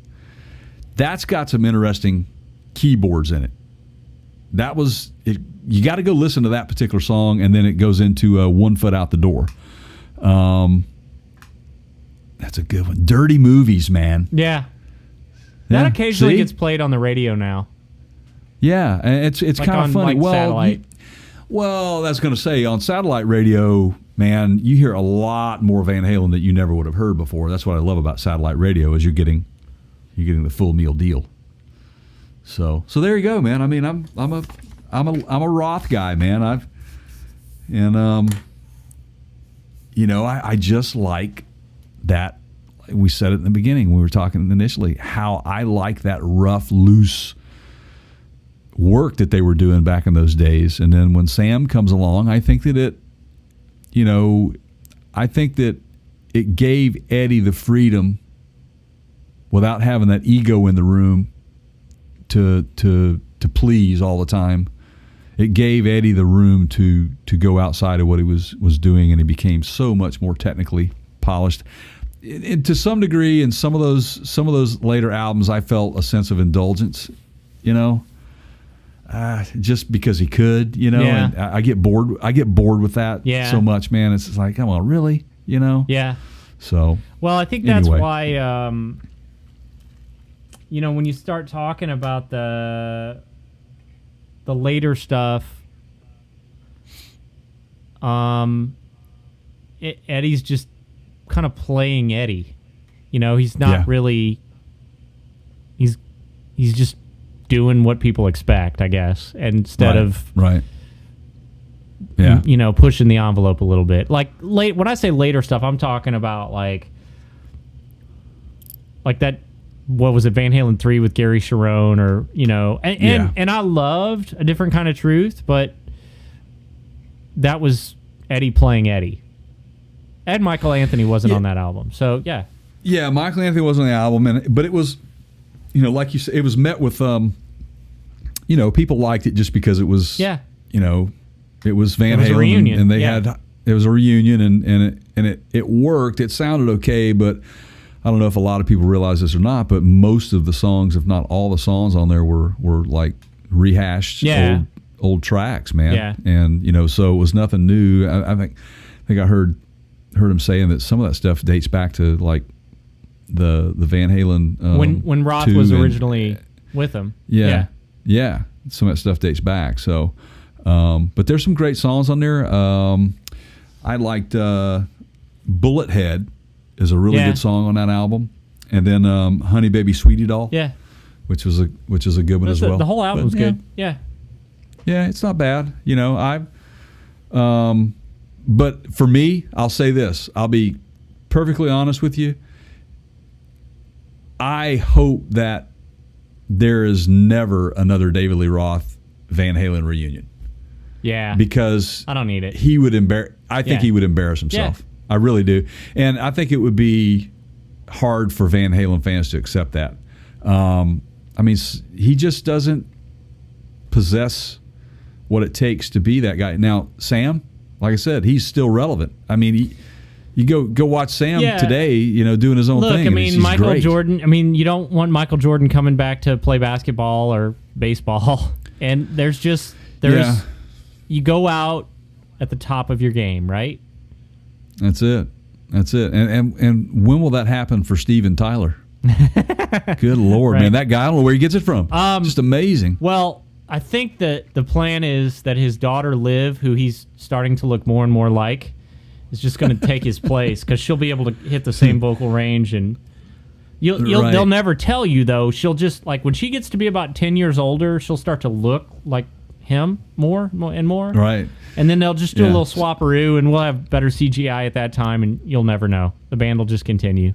that's got some interesting keyboards in it. That was it. You got to go listen to that particular song, and then it goes into 1 Foot Out the Door. That's a good one. Dirty Movies, man. Yeah. That occasionally gets played on the radio now. Yeah, and it's like kind of funny. Satellite. That's going to say on satellite radio, man, you hear a lot more Van Halen that you never would have heard before. That's what I love about satellite radio is you're getting the full meal deal. So there you go, man. I'm a Roth guy, man. I just like that. We said it in the beginning when we were talking initially, how I like that rough, loose work that they were doing back in those days. And then when Sam comes along, I think that it gave Eddie the freedom without having that ego in the room to please all the time. It gave Eddie the room to go outside of what he was doing, and he became so much more technically polished. And to some degree, in some of those later albums, I felt a sense of indulgence, just because he could, Yeah. And I get bored with that so much, man. It's just like, come on, really, Yeah. So. Well, I think that's why, when you start talking about the later stuff, Eddie's just kind of playing Eddie. He's not really. He's just doing what people expect, I guess, instead of right. Yeah. Pushing the envelope a little bit. Like when I say later stuff, I'm talking about like that. What was it, Van Halen 3 with Gary Sharon, or and I loved A Different Kind of Truth, but that was Eddie playing Eddie. Ed Michael Anthony wasn't on that album, so yeah. Yeah, Michael Anthony wasn't on the album, but it was, like you said, it was met with, people liked it just because it was, it was Van Halen, a reunion. And they it was a reunion, and it worked. It sounded okay, but I don't know if a lot of people realize this or not, but most of the songs, if not all the songs on there, were like rehashed old tracks, man. Yeah. And so it was nothing new. I think I heard him saying that some of that stuff dates back to like the Van Halen when Roth was originally with them. Yeah. Some of that stuff dates back. So, but there's some great songs on there. I liked Bullet Head is a really good song on that album, and then Honey Baby Sweetie Doll, which is a good one as well. The whole album's good. Yeah, it's not bad. But for me, I'll say this. I'll be perfectly honest with you. I hope that there is never another David Lee Roth Van Halen reunion. Yeah. Because I don't need it. He would I think he would embarrass himself. Yeah. I really do. And I think it would be hard for Van Halen fans to accept that. I mean, he just doesn't possess what it takes to be that guy. Now, Sam, like I said, he's still relevant. I mean, you go watch Sam today, doing his own thing. Look, I mean, Michael great. Jordan. I mean, you don't want Michael Jordan coming back to play basketball or baseball. And there's you go out at the top of your game, right? That's it. And when will that happen for Steven Tyler? Good Lord, man. That guy, I don't know where he gets it from. Just amazing. Well, I think that the plan is that his daughter, Liv, who he's starting to look more and more like, is just going to take his place because she'll be able to hit the same vocal range. And they'll never tell you, though. She'll just, like, when she gets to be about 10 years older, she'll start to look like him more and more. Right. And then they'll just do a little swapperoo, and we'll have better CGI at that time, and you'll never know. The band will just continue.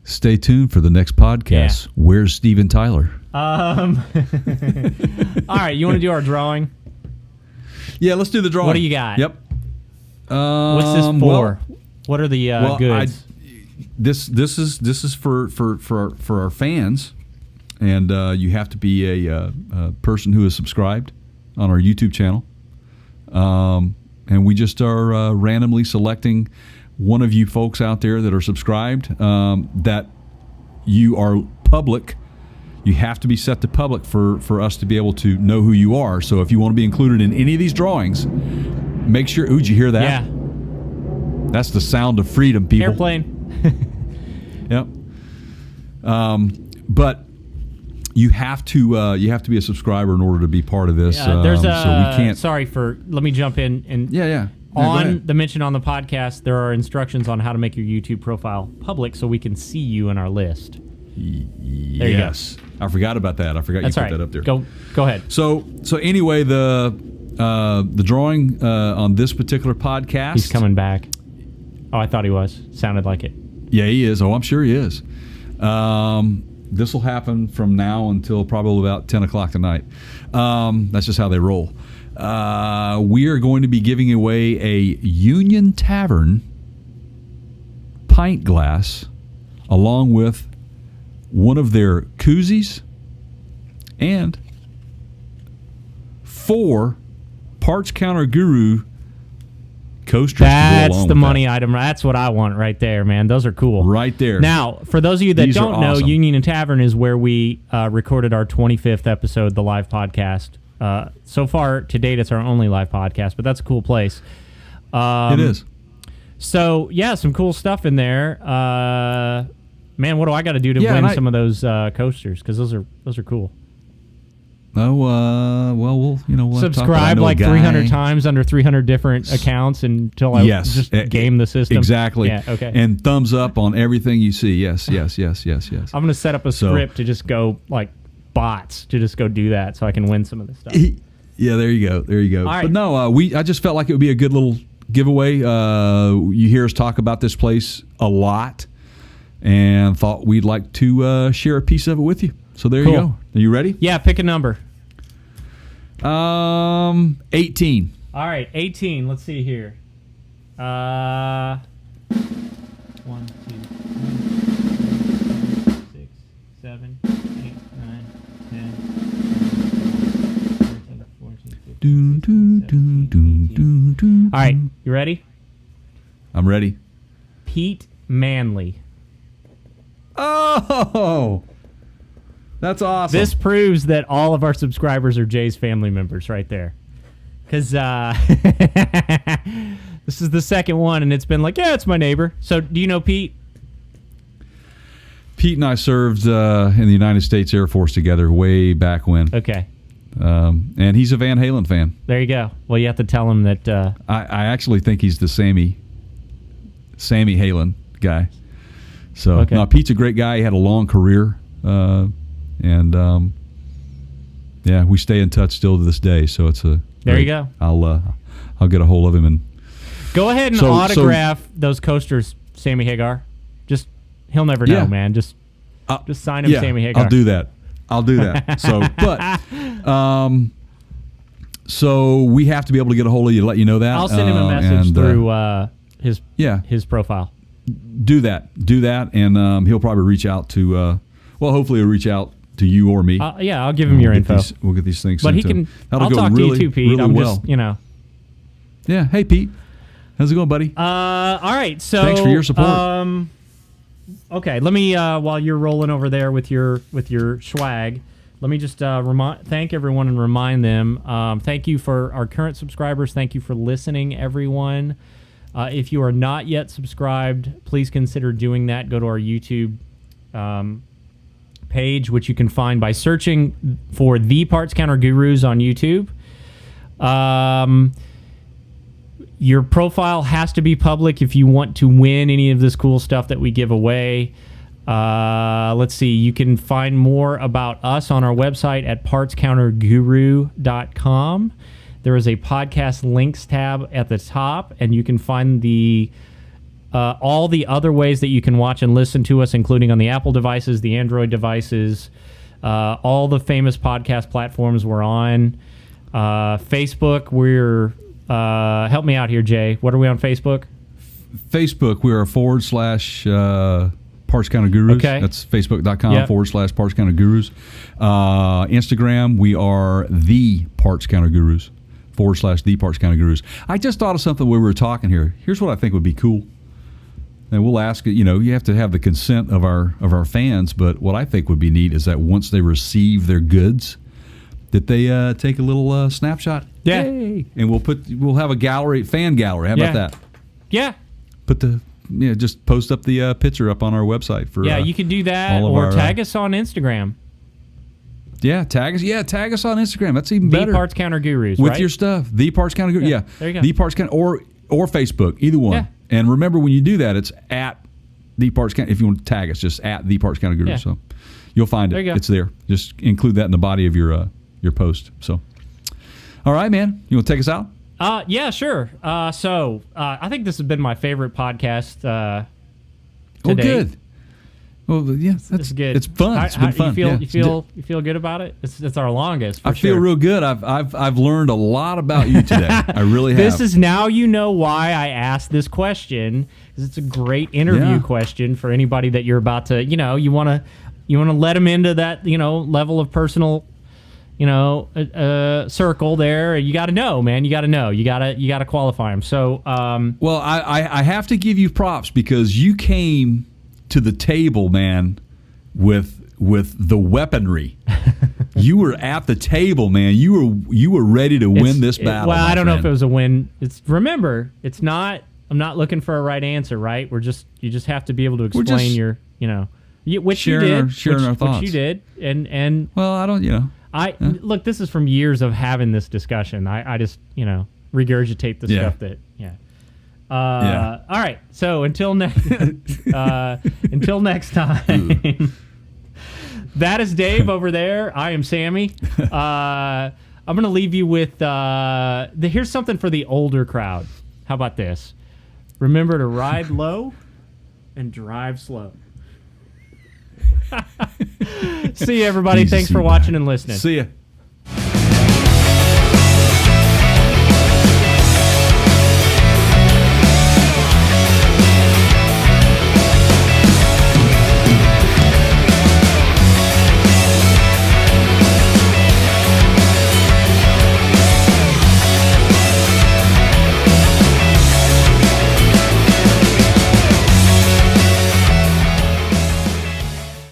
Stay tuned for the next podcast. Yeah. Where's Steven Tyler? All right, you want to do our drawing? Yeah, let's do the drawing. What do you got? Yep. What's this for? What are the goods? This is for our fans, and you have to be a person who is subscribed on our YouTube channel, and we just are randomly selecting one of you folks out there that are subscribed, that you are public. You have to be set to public for us to be able to know who you are. So if you want to be included in any of these drawings, make sure. Ooh, did you hear that? Yeah. That's the sound of freedom, people. Airplane. Yep. But you have to be a subscriber in order to be part of this. There's a. So we can't. Let me jump in and. Yeah. On the mention on the podcast, there are instructions on how to make your YouTube profile public so we can see you in our list. There you go. I forgot about that. I forgot. That's you put that up there. Go ahead. So anyway, the drawing on this particular podcast. He's coming back. Oh, I thought he was. Sounded like it. Yeah, he is. Oh, I'm sure he is. This will happen from now until probably about 10 o'clock tonight. That's just how they roll. We are going to be giving away a Union Tavern pint glass along with one of their koozies and 4 Parts Counter Guru coasters. That's the money item. That's what I want right there, man. Those are cool. Right there. Now, for those of you that don't know, Union and Tavern is where we recorded our 25th episode, the live podcast. So far, to date, it's our only live podcast, but that's a cool place. It is. So, yeah, some cool stuff in there. Man, what do I got to do to win some of those coasters? Because those are cool. Oh, we'll subscribe like 300 times under 300 different accounts until I just game the system. Exactly. Yeah, okay. And thumbs up on everything you see. Yes. I'm going to set up a script to just go like bots to just go do that so I can win some of this stuff. Yeah, there you go. All right. But no, I just felt like it would be a good little giveaway. You hear us talk about this place a lot and thought we'd like to share a piece of it with you. So there you go. Are you ready? Yeah, pick a number. 18. All right, 18. Let's see here. 1, 2, 3, 4, 5, 6, 7, 8, 9, 10, 13, 14, 15, 16. All right, you ready? I'm ready. Pete Manley. Oh! That's awesome. This proves that all of our subscribers are Jay's family members right there. Because this is the second one, and it's been like, yeah, it's my neighbor. So do you know Pete? Pete and I served in the United States Air Force together way back when. Okay. And he's a Van Halen fan. There you go. Well, you have to tell him that... I actually think he's the Sammy Halen guy. So, no, Pete's a great guy. He had a long career. And we stay in touch still to this day. So it's there you go. I'll get a hold of him and go ahead and autograph those coasters, Sammy Hagar. Just he'll never know, man. Just Just sign him Sammy Hagar. I'll do that. So, so we have to be able to get a hold of you to let you know that. I'll send him a message through his profile. Do that, and he'll probably reach out to. Hopefully he'll reach out to you or me. I'll give him your info. We'll get these things. But he can. I'll talk to you too, Pete. Really I'm well. just, Yeah. Hey, Pete. How's it going, buddy? All right. So thanks for your support. Okay. Let me while you're rolling over there with your swag, let me just thank everyone and remind them. Thank you for our current subscribers. Thank you for listening, everyone. If you are not yet subscribed, please consider doing that. Go to our YouTube page, which you can find by searching for The Parts Counter Gurus on YouTube. Your profile has to be public if you want to win any of this cool stuff that we give away. Let's see. You can find more about us on our website at partscounterguru.com. There is a podcast links tab at the top, and you can find all the other ways that you can watch and listen to us, including on the Apple devices, the Android devices, all the famous podcast platforms we're on. Facebook, we're... help me out here, Jay. What are we on Facebook? Facebook, we are / Parts Counter Gurus. Okay. That's facebook.com / Parts Counter Gurus. Instagram, we are The Parts Counter Gurus / The Parts Counter Gurus. I just thought of something when we were talking here. Here's what I think would be cool. And we'll ask, you have to have the consent of our fans, but what I think would be neat is that once they receive their goods, that they take a little snapshot. Yeah. Yay. And we'll have a fan gallery. How about that? Yeah. Just post up the picture up on our website for. Yeah, you can do that, or tag us on Instagram. Yeah, tag us. Yeah, tag us on Instagram. That's even better. The Parts Counter Gurus, with your stuff. The Parts Counter Gurus. Yeah. There you go. The Parts Counter or Facebook, either one. Yeah. And remember, when you do that, it's at The Parts Counter. If you want to tag us, just at The Parts Counter Gurus. Yeah. So you'll find it. There you go. It's there. Just include that in the body of your post. So, all right, man. You want to take us out? Yeah, sure. So I think this has been my favorite podcast to date. Good. Well, yeah, that's good. It's fun. It's been fun. You feel good about it? It's our longest. I feel real good. I've learned a lot about you today. I really have. This is now you know why I asked this question, because it's a great interview question for anybody that you're about to you want to let them into that level of personal circle there. You got to know, man. You got to know. You got to qualify them. So, well, I have to give you props because you came to the table, man, with the weaponry. You were at the table, man. You were ready to win this battle. Well, I don't know if it was a win. Remember, it's not. I'm not looking for a right answer, right? You just have to be able to explain which you did, sharing our thoughts. Which you did, and well, I don't, Look, this is from years of having this discussion. I just, regurgitate the stuff that, All right. So until next time, that is Dave over there. I am Sammy. I'm going to leave you with, here's something for the older crowd. How about this? Remember to ride low and drive slow. See you, everybody. Thanks for watching and listening. See ya.